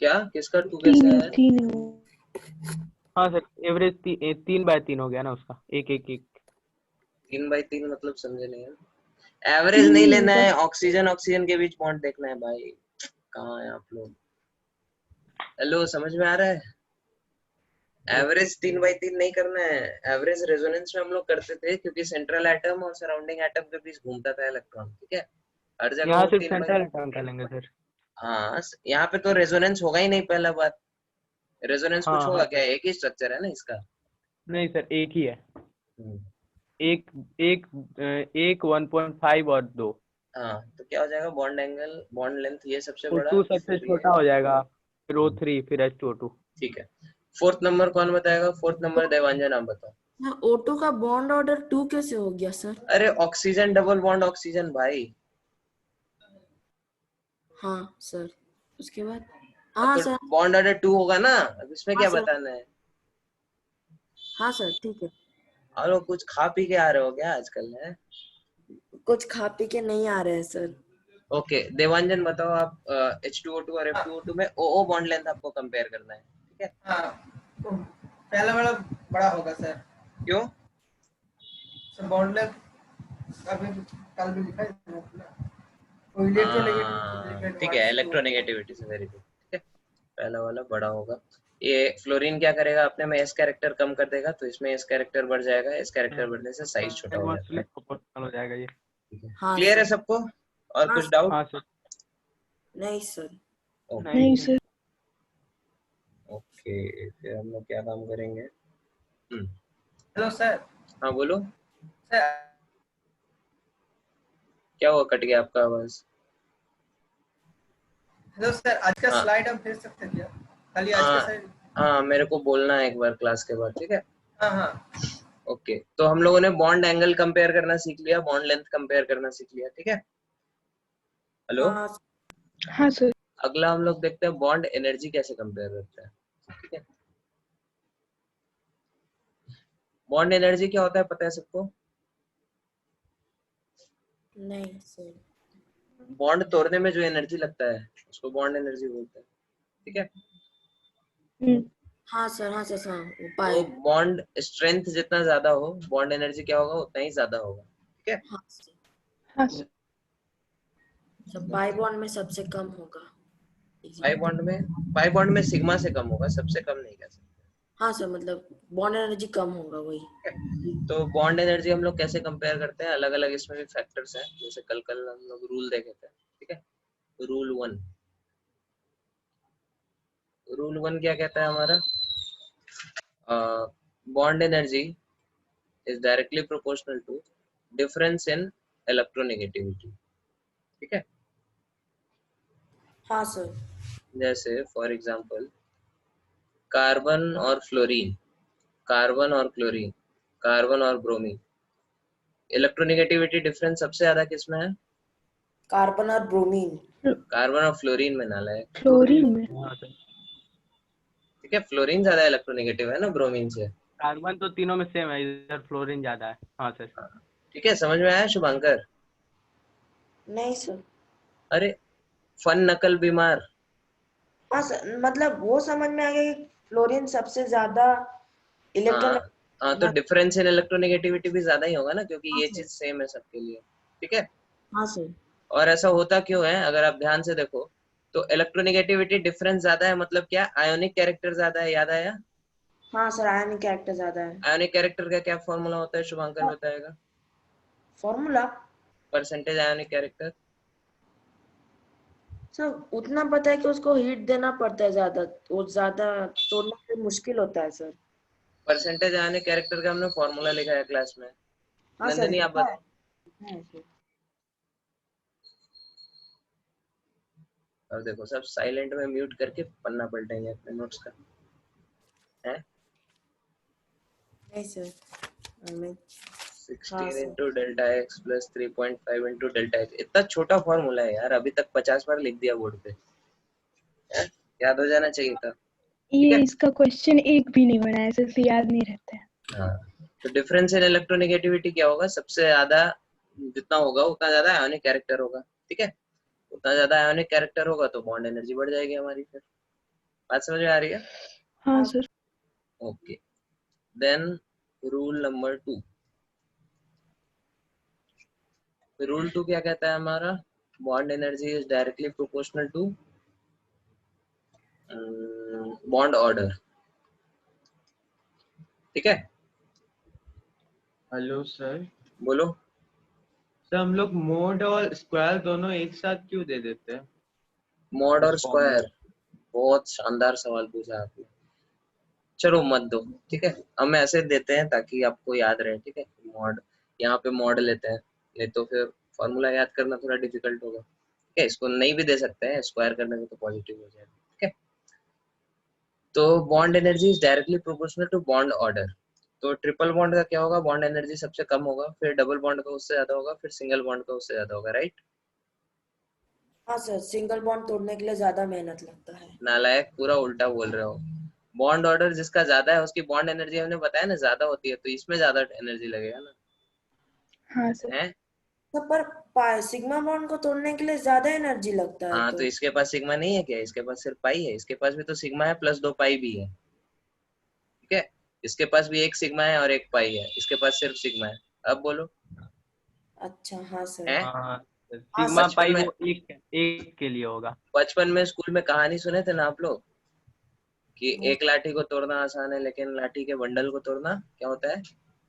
क्या किसका 2 कैसे आया है 3 हाँ सर एवरेज 3/3 हो गया ना उसका 1 1 1। 3/3 मतलब समझे नहीं है एवरेज नहीं लेना है ऑक्सीजन ऑक्सीजन के बीच बॉन्ड देखना है भाई कहाँ है आप लोग हेलो समझ में आ रहा है एवरेज 3/3 नहीं करना है एवरेज रेजोनेंस में हम लोग करते थे क्योंकि सेंट्रल एटम और सराउंडिंग एटम के बीच घूमता था इलेक्ट्रॉन ठीक है हर जगह यहाँ वो सिर्फ 3 सेंट्रल एटम का लेंगे सर। हाँ यहाँ पे तो रेजोनेंस होगा ही नहीं पहला बात रेजोनेंस कुछ हाँ होगा हाँ क्या एक ही स्ट्रक्चर है ना इसका नहीं सर एक ही है। हम्म, एक एक 1.5 और 2। हाँ तो क्या हो जाएगा बॉन्ड एंगल बॉन्ड लेंथ ये सबसे बड़ा O2 सबसे फिर ये छोटा हो जाएगा, फिर O3 फिर H2O2। ठीक है फोर्थ नंबर कौन बताएगा फोर्थ नंबर देवांजन आप बताओ O2 का बॉन्ड ऑर्डर 2 कैसे हो गया सर अरे ऑक्सीजन डबल बॉन्ड ऑक्सीजन भाई हाँ सर उसके बाद हाँ तो सर बॉन्ड ऑर्डर 2 होगा ना अब इसमें हाँ क्या सर बताना है हाँ सर ठीक है आप लोग कुछ खा पी के आ रहे हो क्या आजकल है कुछ खा पी के नहीं आ रहे हैं सर ओके देवांजन बताओ आप H2O2 और F2O2 में OO बॉन्ड लेंथ आपको कंपेयर करना है ठीक है हाँ तो पहला वाला बड़ा होगा सर क्यों सर बॉन्ड लेंथ अभी कल भी लिखा है वो ठीक है इलेक्ट्रोनेगेटिविटी से वेरी गुड ठीक है पहला वाला बड़ा होगा ये फ्लोरीन क्या करेगा अपने में एस कैरेक्टर कम कर देगा तो इसमें एस कैरेक्टर बढ़ जाएगा एस कैरेक्टर बढ़ने से साइज छोटा हो जाता है प्रोपोर्शनल हो जाएगा ये। ठीक है हाँ क्लियर है सर सबको और हाँ कुछ डाउट हाँ सर। नहीं सर ओके नहीं सर ओके फिर हम लोग क्या काम करेंगे हेलो सर हाँ बोलो सर क्या हुआ कट गया आपका आवाज हेलो सर आज का हाँ स्लाइड आप भेज सकते हैं क्या खाली आज का हाँ स्लाइड हाँ मेरे को बोलना है एक बार क्लास के बाद ठीक है हाँ हाँ ओके तो हम लोगों ने बॉन्ड एंगल कंपेयर करना सीख लिया बॉन्ड लेंथ कंपेयर करना सीख लिया ठीक है हेलो हाँ हाँ सर अगला हम लोग देखते हैं बॉन्ड एनर्जी कैसे कंपेयर करते हैं ठीक है बॉन्ड एनर्जी क्या होता है पता है सबको नहीं सर बॉन्ड तोड़ने में जो एनर्जी लगता है उसको बॉन्ड एनर्जी बोलते हैं ठीक है हाँ सर तो पाए बॉन्ड स्ट्रेंथ जितना ज्यादा हो बॉन्ड एनर्जी क्या होगा उतना ही ज्यादा होगा ठीक है हाँ सर हाँ सर सब पाई बॉन्ड में सबसे कम होगा पाई बॉन्ड में सिग्मा से कम होगा सबसे कम नहीं कह सकते हाँ सर मतलब बॉन्ड एनर्जी कम होगा वही तो बॉन्ड एनर्जी हम लोग कैसे कंपेयर करते हैं अलग अलग इसमें भी फैक्टर्स हैं जैसे कल हम लोग रूल देखे थे ठीक है रूल वन क्या कहता है हमारा bond energy is directly proportional to difference in electronegativity ठीक है हाँ सर जैसे फॉर एग्जांपल कार्बन और फ्लोरीन, कार्बन और क्लोरीन, कार्बन और ब्रोमीन। इलेक्ट्रोनेगेटिविटी डिफरेंस सबसे ज्यादा किसमें है? कार्बन और ब्रोमीन। कार्बन और फ्लोरीन में नाला है। फ्लोरीन में। हाँ सर। ठीक है, फ्लोरीन ज्यादा इलेक्ट्रोनेगेटिव है ना ब्रोमीन से। कार्बन तो तीनों में सेम है, इधर फ्लोरीन ज्यादा है। हाँ सर। ठीक है, समझ में आया शुभांकर? नहीं सर। अरे फन नकल बीमार। हाँ सर, मतलब वो समझ में आ गया कि फ्लोरीन सबसे ज्यादा इलेक्ट्रॉन। हाँ हाँ, तो डिफरेंस इन इलेक्ट्रोनेगेटिविटी भी ज्यादा ही होगा ना, क्योंकि हाँ ये सर। चीज सेम है सबके लिए। ठीक है, हाँ सर। और ऐसा होता क्यों है अगर आप ध्यान से देखो तो इलेक्ट्रोनेगेटिविटी डिफरेंस ज्यादा है, मतलब क्या? आयोनिक कैरेक्टर ज्यादा है, याद आया? हाँ सर, आयनिक कैरेक्टर ज्यादा है। आयोनिक कैरेक्टर का क्या फॉर्मूला होता है, शुभांकर बताएगा? Formula percentage ionic character. Sir उतना पता है कि उसको हीट देना पड़ता है ज्यादा, वो ज्यादा तोड़ना फिर मुश्किल होता है सर। परसेंटेज आयोनिक कैरेक्टर का हमने फॉर्मूला लिखा है क्लास में। हाँ सर, नंदिनी आप लिखा बताओ। है सर। और देखो सब साइलेंट में म्यूट करके पन्ना पलटेंगे अपने नोट्स का, है? नहीं सर, हमें 16 into delta x plus 3.5 into delta x. इतना छोटा फॉर्मूला है यार, अभी तक 50 बार लिख दिया बोर्ड पे, है? याद हो जाना चाहिए था। ठीक ये है, इसका क्वेश्चन एक भी नहीं बना है, इसलिए याद नहीं रहता है। हाँ। तो डिफरेंस इन इलेक्ट्रोनेगेटिविटी क्या होगा? सबसे ज्यादा जितना होगा उतना ज्यादा आयोनिक कैरेक्टर होगा। ठीक है, उतना ज्यादा आयोनिक कैरेक्टर होगा तो बॉन्ड एनर्जी बढ़ जाएगी हमारी। फिर बात समझ में आ रही है? हाँ sir. Okay, then rule number 2। Rule 2 क्या कहता है हमारा? Bond energy is directly proportional to bond order. ठीक है, हेलो सर। बोलो। सर हम लोग मोड और स्क्वायर दोनों एक साथ क्यों दे देते हैं? मॉड और इस फॉर्मूला स्क्वायर, बहुत शानदार सवाल पूछा आपने। चलो मत दो, ठीक है, हम ऐसे देते हैं ताकि आपको याद रहे। ठीक है, मॉड, यहाँ पे मॉड लेते हैं, नहीं तो फिर फॉर्मूला याद करना थोड़ा डिफिकल्ट होगा। ठीक है, इसको नहीं भी दे सकते हैं, स्क्वायर करने में तो पॉजिटिव हो जाएगा। ठीक है, तो bond energy is directly proportional to bond order. तो ट्रिपल बॉन्ड का क्या होगा? बॉन्ड एनर्जी सबसे कम होगा, फिर डबल बॉन्ड का उससे ज्यादा होगा, फिर सिंगल बॉन्ड का उससे ज्यादा होगा, राइट? हाँ सर, सिंगल बॉन्ड तोड़ने के लिए ज्यादा मेहनत लगता है। नालायक, पूरा उल्टा बोल रहे हो। बॉन्ड ऑर्डर जिसका ज्यादा है उसकी बॉन्ड एनर्जी हमने बताया ना ज्यादा होती है, तो इसमें ज्यादा एनर्जी लगेगा ना, हाँ सर। है? तो पर सिग्मा बॉन्ड को तोड़ने के लिए ज्यादा एनर्जी लगता है हाँ, तो तो। इसके पास सिग्मा नहीं है क्या? इसके पास सिर्फ पाई है। इसके पास भी तो सिग्मा है प्लस 2 पाई भी है। ठीक है, इसके पास भी एक सिग्मा है और एक पाई है, इसके पास सिर्फ सिग्मा है। अब बोलो, अच्छा हाँ सर। है? हाँ सर, हाँ सिग्मा सर। पाई बचपन में, वो एक के लिए होगा। बचपन में स्कूल में कहानी सुने थे ना आप लोग कि नहीं, एक लाठी को तोड़ना आसान है लेकिन लाठी के बंडल को तोड़ना क्या होता है?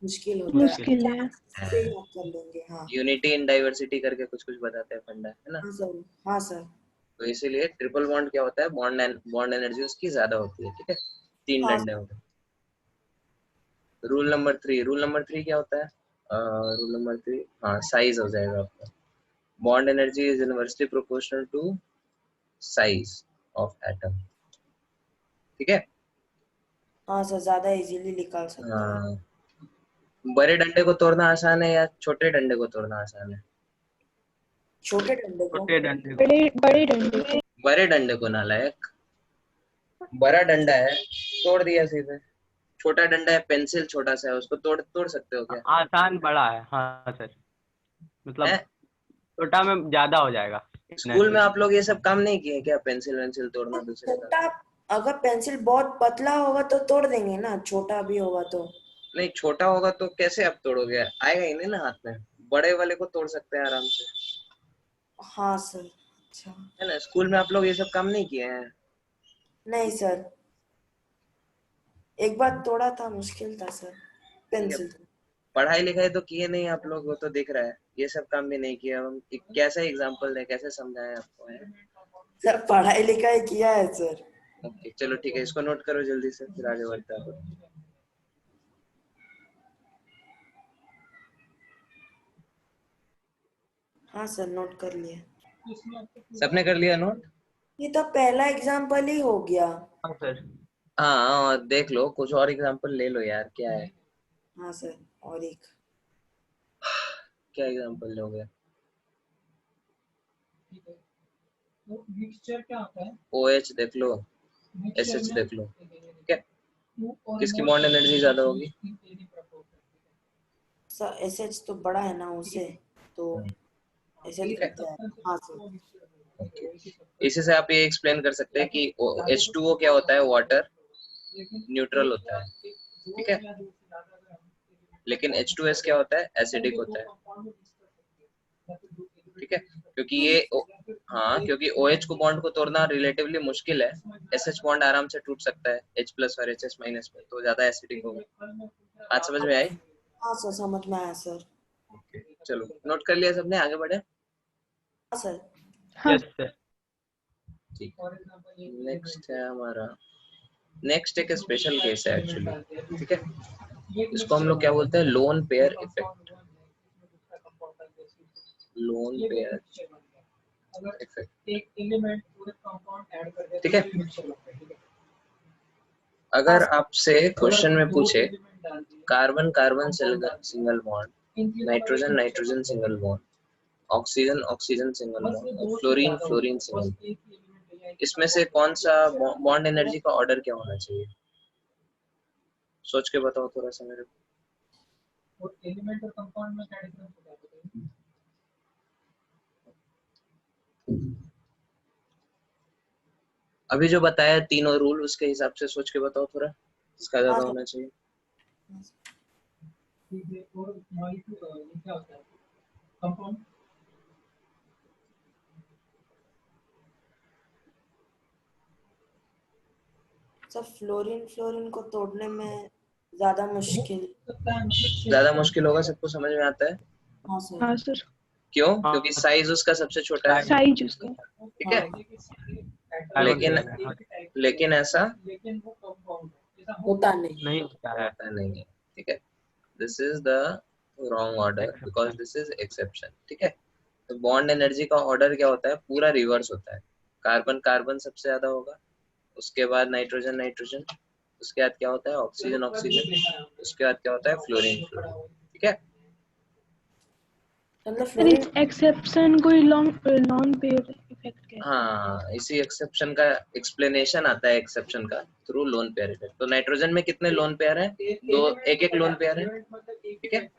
मुश्किल होता है। मुश्किल। मुश्किल है। से याद कर लेंगे। हाँ। यूनिटी इन डाइवर्सिटी करके कुछ कुछ बताते हैं फंडा, है ना? हाँ सर। हाँ सर। तो इसीलिए ट्रिपल बॉन्ड क्या होता है? बॉन्ड एनर्जी उसकी ज्यादा होती है। ठीक है, 3 हाँ डंडे होते हैं। रूल नंबर 3, रूल नंबर 3 क्या होता है? रूल नंबर 3, हाँ, साइज हो जाएगा आपका। Bond energy is inversely proportional to size of atom. ठीक है, हाँ सर, ज्यादा इजीली निकाल सकते हैं। हाँ। बड़े डंडे को तोड़ना आसान है या छोटे डंडे को तोड़ना आसान है? छोटे डंडे को। छोटे डंडे को। बड़े बड़े डंडे को। बड़े डंडे को, नालायक। बड़ा डंडा है, तोड़ दिया सीधे। छोटा डंडा है, पेंसिल छोटा सा है, उसको तोड़ तोड़ सकते हो क्या? आसान बड़ा है। हाँ सर, मतलब है? छोटा में ज्यादा हो जाएगा स्कूल में एनर्जी। आप लोग ये सब काम नहीं किए क्या? पेंसिल वेंसिल तोड़ना दूसरे का? छोटा, अगर पेंसिल बहुत पतला होगा तो तोड़ देंगे ना, छोटा भी होगा तो। नहीं, छोटा होगा तो कैसे आप तोड़ोगे? आएगा ही नहीं ना हाथ में। बड़े वाले को तोड़ सकते हैं आराम से, हाँ सर। अच्छा। है ना? स्कूल में आप लोग ये सब काम नहीं किए हैं? नहीं सर, एक बार तोड़ा था, मुश्किल था सर, ठीक है, पेंसिल। पढ़ाई लिखाई तो किए नहीं आप लोग, वो तो दिख रहा है। ये सब काम भी नहीं किया। हम कैसे एग्जाम्पल दें, कैसे समझाएं आपको, है? सर पढ़ाई लिखाई किया है सर। ओके, चलो ठीक है, इसको नोट करो जल्दी से, फिर आगे बढ़ते हैं। हाँ सर, नोट कर लिए। सबने कर लिया नोट? ये तो पहला एग्जाम्पल ही हो गया। हाँ सर। हाँ, और देख लो कुछ और एग्जांपल ले लो यार, क्या है, हाँ सर, और एक क्या एग्जांपल लोगे? तो मिक्सचर क्या होता है? OH देख लो, SH देख लो, ठीक है, किसकी बॉन्ड एनर्जी ज्यादा होगी? सर एसएच तो बड़ा है ना उससे, तो एसएच ठीक है। करता है। हाँ सर। ओके, इसी से आप ये एक्सप्लेन कर सकते हैं कि H2O क्या होता है, वाटर न्यूट्रल होता है, ठीक है, लेकिन H2S क्या होता है, एसिडिक होता है, ठीक है, क्योंकि ये हाँ, क्योंकि OH को बॉन्ड को तोड़ना रिलेटिवली मुश्किल है, SH बॉन्ड आराम से टूट सकता है H+ और HS- में, तो ज्यादा एसिडिक होगा। बात समझ में आई? हाँ सर, समझ में आया सर। ओके, चलो नोट कर लिया सबने, आगे बढ़े। हाँ सर। हाँ यस सर। ठीक, नेक्स्ट है हमारा, नेक्स्ट एक स्पेशल केस है एक्चुअली, ठीक है, इसको हम लोग क्या बोलते हैं, lone pair effect, lone pair effect, एक एलिमेंट पूरे कंपाउंड ऐड कर देते ठीक है। हैं, मिक्सचर होता है, ठीक है। अगर आपसे क्वेश्चन में पूछे carbon carbon single bond, nitrogen nitrogen single bond, oxygen oxygen single bond, fluorine fluorine single, इसमें से कौन सा बॉन्ड एनर्जी का ऑर्डर क्या होना चाहिए? सोच के बताओ थोड़ा सा मेरे को। और एलिमेंट और कंपाउंड में क्या डिफरेंस होता है बताइए। अभी जो बताया तीनों रूल, उसके हिसाब से सोच के बताओ थोड़ा, इसका ज्यादा होना चाहिए। और मॉलिक्यूल क्या होता है, कंपाउंड? सर फ्लोरीन फ्लोरीन को तोड़ने में ज्यादा मुश्किल होगा, सबको समझ में आता है? हाँ सर। हाँ सर, क्यों? क्योंकि साइज उसका सबसे छोटा है, साइज उसका। ठीक है, लेकिन ऐसा होता नहीं। नहीं होता है। ऐसा नहीं है, ठीक है, this is the wrong order because this is exception, ठीक है। तो बॉन्ड एनर्जी का ऑर्डर क्या होता है, पूरा रिवर्स होता है, कार्बन कार्बन सबसे ज्यादा होगा, उसके बाद नाइट्रोजन नाइट्रोजन, उसके बाद क्या होता है, ऑक्सीजन ऑक्सीजन, उसके बाद क्या होता है, फ्लोरीन फ्लोरीन, ठीक है। मतलब सर इस फ्लोरीन एक्सेप्शन को लॉन पेयर इफेक्ट कहते हैं। हाँ, इसी एक्सेप्शन का एक्सप्लेनेशन आता है, एक्सेप्शन का थ्रू लोन पेयर इफेक्ट। तो नाइट्रोजन में कितने लोन पेयर हैं, दो, एक एक लोन पेयर है, ठीक है।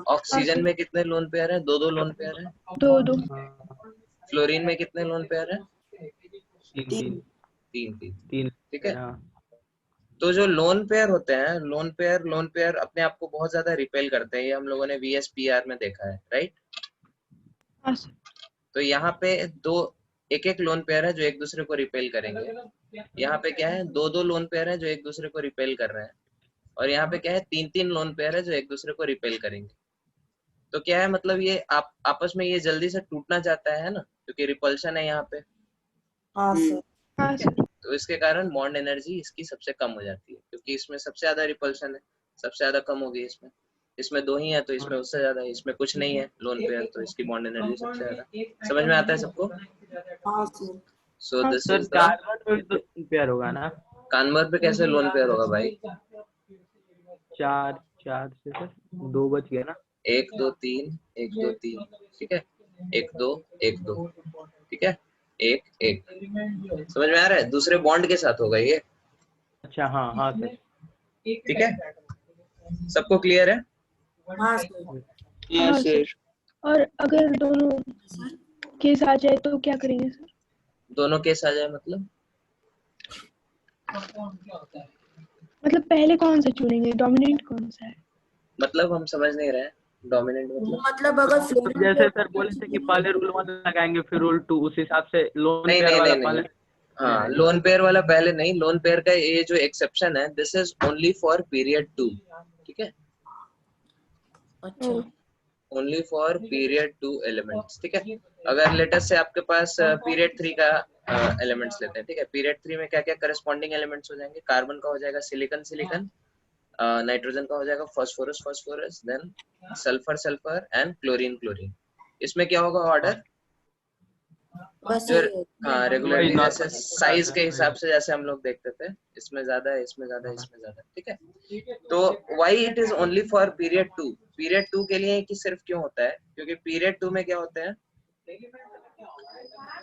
ऑक्सीजन में कितने लोन पेयर हैं, दो दो लोन पेयर हैं। दो दो। फ्लोरीन में कितने लोन पेयर हैं, तीन तीन तीन, तीन ठीक है। हाँ। तो जो लोन पेयर होते हैं, लोन पेयर अपने आप को बहुत ज्यादा रिपेल करते हैं, ये हम लोगों ने VSPR में देखा है, राइट। हाँ सर। तो यहाँ पे दो, एक एक लोन पेयर है जो एक दूसरे को रिपेल करेंगे, यहाँ पे क्या है, दो दो लोन पेयर है जो एक दूसरे को रिपेल कर रहे हैं, और यहाँ पे क्या है, तीन तीन लोन पेयर है जो एक दूसरे को रिपेल करेंगे। तो क्या है, मतलब ये आपस में ये जल्दी से टूटना चाहता है ना, क्योंकि रिपल्शन है यहाँ पे, हाँ सर। हाँ सर। तो इसके कारण बॉन्ड एनर्जी इसकी सबसे कम हो जाती है, क्योंकि इसमें सबसे ज्यादा रिपल्शन है, सबसे ज्यादा कम होगी इसमें दो ही है, तो इसमें उससे ज्यादा है, इसमें कुछ नहीं है लोन पेयर, तो इसकी बॉन्ड एनर्जी सबसे ज्यादा। समझ में आता है सबको? हाँ sir. So this sir is the, carbon में तो पेयर होगा ना, कानवर पे कैसे लोन पेयर होगा भाई? चार चार से सर दो बच गए ना। 1 2 3 1 2 3, ठीक है, 1 2 1 2, ठीक है, 1 1, समझ में आ रहा है? दूसरे बॉन्ड के साथ होगा ये, अच्छा हाँ हाँ सर। ठीक है, सबको क्लियर है? हाँ सर। हाँ सर। और अगर दोनों केस आ जाए तो क्या करेंगे सर? दोनों केस आ जाए मतलब मतलब पहले कौन सा चुनेंगे, डोमिनेंट कौन सा है? मतलब हम समझ नहीं रहे, डोमिनेंट मतलब अगर फ्लोरीन जैसे सर बोले थे कि पहले रूल 1 लगाएंगे फिर रूल 2, उस हिसाब से लोन नहीं पेयर नहीं वाला नहीं पहले। नहीं, हाँ, लोन पेयर वाला पहले नहीं, लोन पेयर का ये जो एक्सेप्शन है, this is only for period 2, ठीक है, अच्छा ओनली फॉर पीरियड 2 एलिमेंट्स, ठीक है। अगर लेटेस्ट से आपके पास पीरियड 3 का एलिमेंट्स लेते हैं, ठीक है, पीरियड 3 में क्या क्या करस्पॉन्डिंग एलिमेंट्स हो जाएंगे, कार्बन का हो जाएगा सिलिकॉन सिलिकॉन, नाइट्रोजन का हो जाएगा phosphorus phosphorus, then sulphur sulphur and chlorine chlorine. इसमें क्या होगा ऑर्डर, वैसे जो ही होता हाँ है। रेगुलरली वही जैसे normal साइज के वही। हिसाब से जैसे हम लोग देखते थे, इसमें ज्यादा है, इसमें ज्यादा है, हाँ। इसमें ज्यादा है, ठीक है। तो why it is only for period 2, period 2 के लिए कि सिर्फ क्यों होता है, क्योंकि पीरियड 2 में क्या होता है,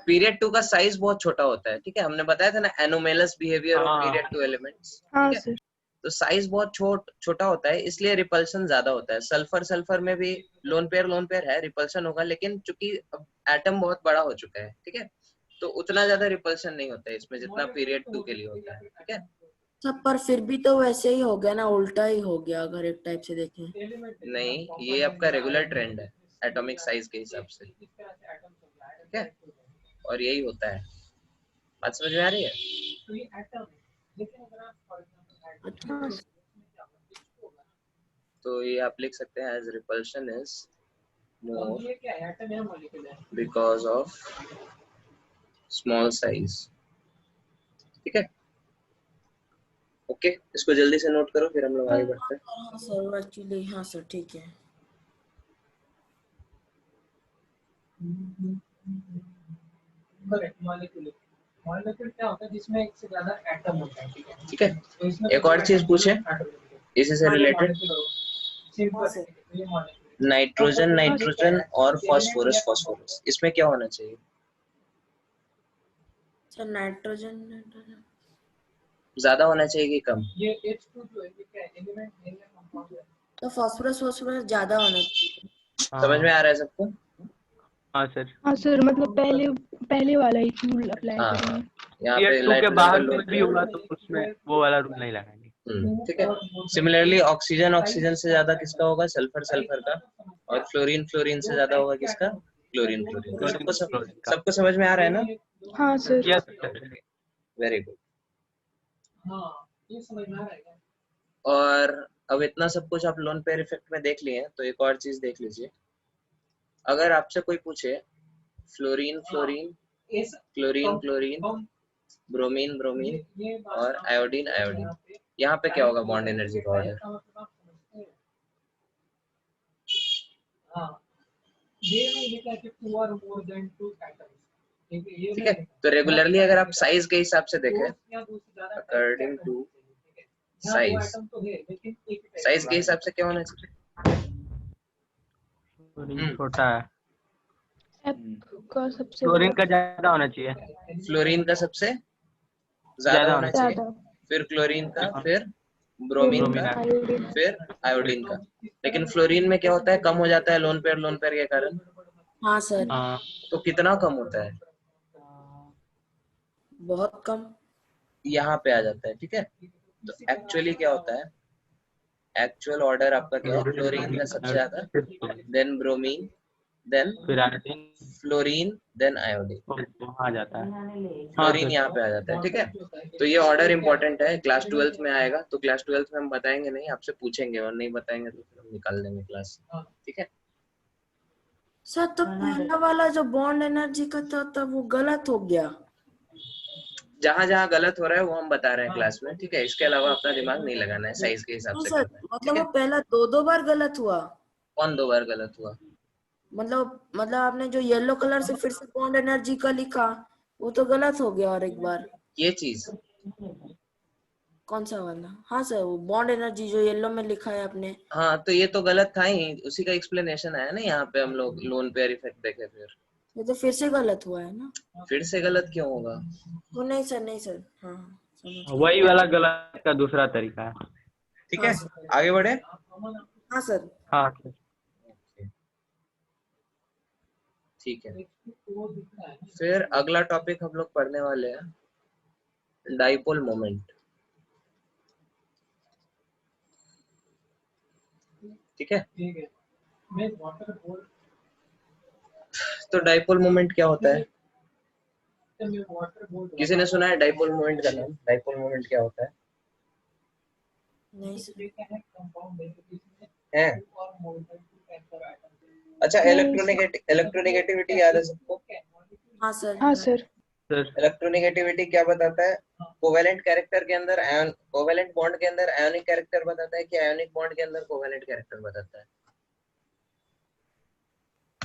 पीरियड 2 का साइज बहुत छोटा होता है, ठीक है। हमने बताया था ना एनोमेलस बिहेवियर ऑफ हाँ पीरियड 2 एलिमेंट्स, हाँ ठीक है। सर। तो साइज बहुत छोटा होता है, इसलिए रिपल्शन ज्यादा होता है। सल्फर में भी लोन पेयर है, रिपल्शन होगा, लेकिन चूंकि अब एटम बहुत बड़ा हो चुका है, ठीक है, तो उतना ज्यादा रिपल्शन नहीं होता है इसमें जितना पीरियड 2 के लिए होता है, ठीक है। सब पर फिर भी तो वैसे ही हो गया ना, उल्टा ही हो गया अगर एक टाइप से देखें। नहीं, ये आपका रेगुलर ट्रेंड है एटॉमिक साइज के हिसाब से, ठीक है, और यही होता है। बात समझ में आ रही है? हाँ सर। तो ये आप लिख सकते हैं as repulsion is more because of small size, ठीक है। ओके, इसको जल्दी से नोट करो, फिर हम लोग आगे बढ़ते हैं। हाँ सर, एक्चुअली हाँ सर, ठीक है। मॉलिक्यूल क्या होता है जिसमें एक से ज्यादा एटम होता है, ठीक है। एक और चीज पूछे इसी से रिलेटेड, हाँ सर। नाइट्रोजन और फास्फोरस, इसमें क्या होना चाहिए? सर नाइट्रोजन ज्यादा होना चाहिए कि कम? ये H2 जो है ये क्या है, एलिमेंट कंपाउंड है। तो फास्फोरस ज्यादा होना चाहिए। समझ में आ रहा है सबको? हाँ सर। हाँ सर, मतलब पहले वाला ही रूल अप्लाई हाँ, करेंगे। यहाँ ईयर पे 2 के नाइट्रोजन का बाद लोन में भी पेयर, होगा तो उसमें वो वाला रूल नहीं लगाएंगे। ठीक है। सिमिलरली ऑक्सीजन से ज्यादा किसका होगा? सल्फर का, और फ्लोरीन से ज्यादा होगा किसका? क्लोरीन। सबको समझ में आ रहा है ना? हाँ sir. Yes sir. Very good. हाँ, ये समझ में आ रहा है क्या? और अब इतना सब कुछ आप लोन पेयर इफेक्ट में देख लिए हैं, तो एक और चीज देख लीजिए। अगर आपसे कोई पूछे फ्लोरीन क्लोरीन, ब्रोमीन और आयोडीन, यहाँ पे क्या होगा बॉन्ड एनर्जी का ऑर्डर? हाँ, ये नहीं लिखा है कि 2 or more than 2 atoms, ठीक है। तो रेगुलरली अगर आप साइज के हिसाब से देखें, अकॉर्डिंग टू साइज के हिसाब से क्या होना चाहिए? छोटा है, एफ का सबसे क्लोरीन का बड़ा, ज्यादा होना चाहिए। फ्लोरीन का सबसे ज्यादा होना चाहिए, ज्यादा, फिर क्लोरीन का, फिर ब्रोमीन ब्रोमीन का, आयोडीन। फिर आयोडीन का। लेकिन फ्लोरीन में क्या होता है, कम हो जाता है लोन पेयर के कारण। हाँ सर। हाँ, तो कितना कम होता है? बहुत कम। यहाँ पे आ जाता है, ठीक है। तो एक्चुअली क्या होता है, एक्चुअल ऑर्डर आपका क्या है, क्लोरीन का सबसे ज्यादा, देन ब्रोमीन, देन फिर आयोडीन फ्लोरीन, देन आयोडीन। आ जाता है। फ्लोरीन यहाँ पे आ जाता है, ठीक है। तो ये ऑर्डर इंपॉर्टेंट है, क्लास 12th में आएगा, तो क्लास 12th में हम बताएंगे नहीं, आपसे पूछेंगे, और नहीं बताएंगे तो फिर हम निकाल देंगे क्लास, ठीक है। सर तो पहला वाला जो बॉन्ड एनर्जी का था वो गलत हो गया। जहां जहां गलत हो रहा है वो हम बता रहे हैं क्लास में, ठीक है। इसके अलावा अपना दिमाग नहीं लगाना है, साइज के हिसाब नहीं से सर, करना है, ठीक मतलब है। वो पहला दो बार गलत हुआ। कौन 2 बार गलत हुआ? मतलब आपने जो येलो कलर से फिर से बॉन्ड एनर्जी का लिखा, वो तो गलत हो गया। और एक बार ये चीज कौन सा वाला? हाँ सर, वो बॉन्ड एनर्जी जो येलो में लिखा है आपने। हाँ, तो ये तो गलत था ही, उसी का एक्सप्लेनेशन आया ना यहाँ पे, हम लोग लोन पेयर इफेक्ट देखे, फिर ये तो फिर से गलत हुआ है ना? फिर से गलत क्यों होगा? वो नहीं सर, हाँ समझ गया। वही वाला गलत का दूसरा तरीका है। ठीक हाँ है, सर। आगे बढ़े। हाँ सर। हाँ सर। ठीक है, फिर अगला टॉपिक हम लोग पढ़ने वाले हैं डाइपोल मोमेंट, ठीक है। तो डाइपोल मोमेंट क्या होता है? किसी ने सुना है डाइपोल मोमेंट का नाम? डाइपोल मोमेंट क्या होता है? नहीं सर। है? अच्छा, इलेक्ट्रोनेगेटिविटी याद है सबको? हाँ सर। हाँ सर। सर इलेक्ट्रोनेगेटिविटी क्या बताता है? कोवेलेंट कैरेक्टर के अंदर आयन, कोवेलेंट बॉन्ड के अंदर आयोनिक कैरेक्टर बताता है कि आयोनिक बॉन्ड के अंदर कोवेलेंट कैरेक्टर बताता है?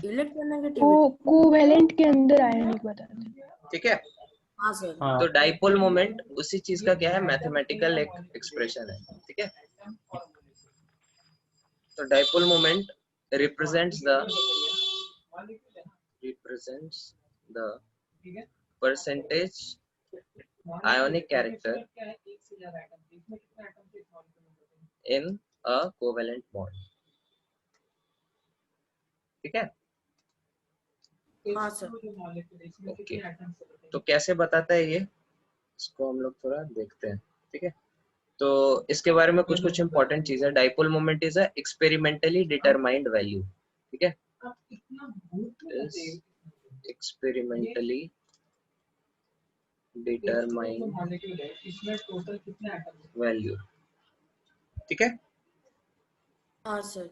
इलेक्ट्रोनेगेटिविटी। वो कोवेलेंट के अंदर आयनिक बताते हैं। ठीक है। हाँ सर। हाँ तो डाइपोल मोमेंट उसी चीज का क्या है, मैथमेटिकल एक एक्सप्रेशन है। ठीक है। तो dipole moment represents the percentage ionic character in a covalent bond। ठीक है। हाँ सर। ओके, तो कैसे बताता है ये, इसको हम लोग थोड़ा देखते हैं। ठीक है। तो इसके बारे में कुछ कुछ इंपॉर्टेंट चीज है। Dipole moment is a experimentally determined value. ठीक है। Experimentally determined value. ठीक है। हाँ सर।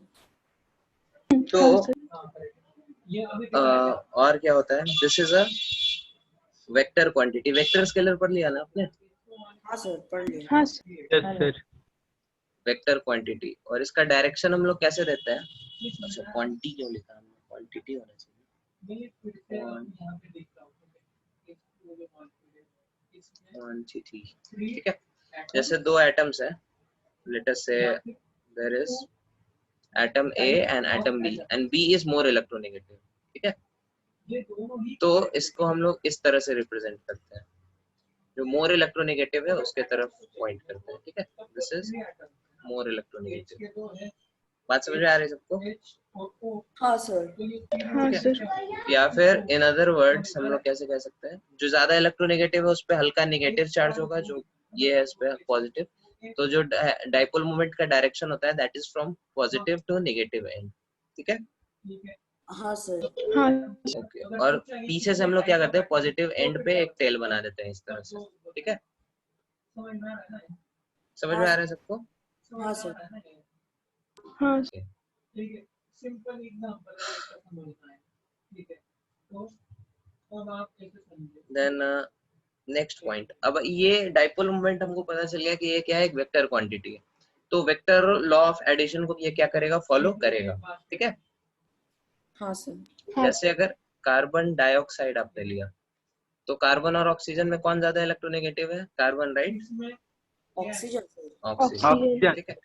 तो हाँ सर। और क्या होता है, this is a vector quantity. Vector scalar पढ़ लिया ना आपने? हाँ सर पढ़ लिया। हाँ sir. Yes sir. Vector quantity, और इसका डायरेक्शन हम लोग कैसे देते हैं? अच्छा, क्वांटिटी क्यों लिखा हमने, क्वांटिटी होना चाहिए। क्वांटिटी। ठीक है। जैसे दो एटम्स है, let us say there is atom A and atom B and B is more electronegative. ठीक है। तो इसको हम लोग इस तरह से रिप्रेजेंट करते हैं, जो मोर इलेक्ट्रोनेगेटिव है उसके तरफ पॉइंट करते हैं। ठीक है। This is more electronegative. बात समझ में आ रही है सबको? हाँ सर। हाँ सर। या फिर इन अदर वर्ड्स हम लोग कैसे कह सकते हैं, जो ज्यादा इलेक्ट्रोनेगेटिव है उस पे हल्का नेगेटिव चार्ज होगा, जो ये है इस पे पॉजिटिव। तो जो डाइपोल मोमेंट का डायरेक्शन होता है that is from positive to negative end. ठीक है। हाँ सर। हाँ ओके। और पीछे से हम लोग क्या करते हैं, पॉजिटिव एंड पे एक टेल बना देते हैं इस तरह से। ठीक है। समझ में आ रहा है सबको? हाँ सर। हाँ देन नेक्स्ट पॉइंट। अब ये डाइपोल मोमेंट हमको पता चल गया कि ये क्या है, एक वेक्टर क्वांटिटी है। तो वेक्टर लॉ ऑफ एडिशन को ये क्या करेगा, फॉलो करेगा। ठीक है। हाँ सर। हाँ जैसे अगर कार्बन डाइऑक्साइड आपने लिया, तो कार्बन और ऑक्सीजन में कौन ज्यादा इलेक्ट्रोनेगेटिव है? Carbon, right? Oxygen sir. Oxygen. Oxygen. ठीक है।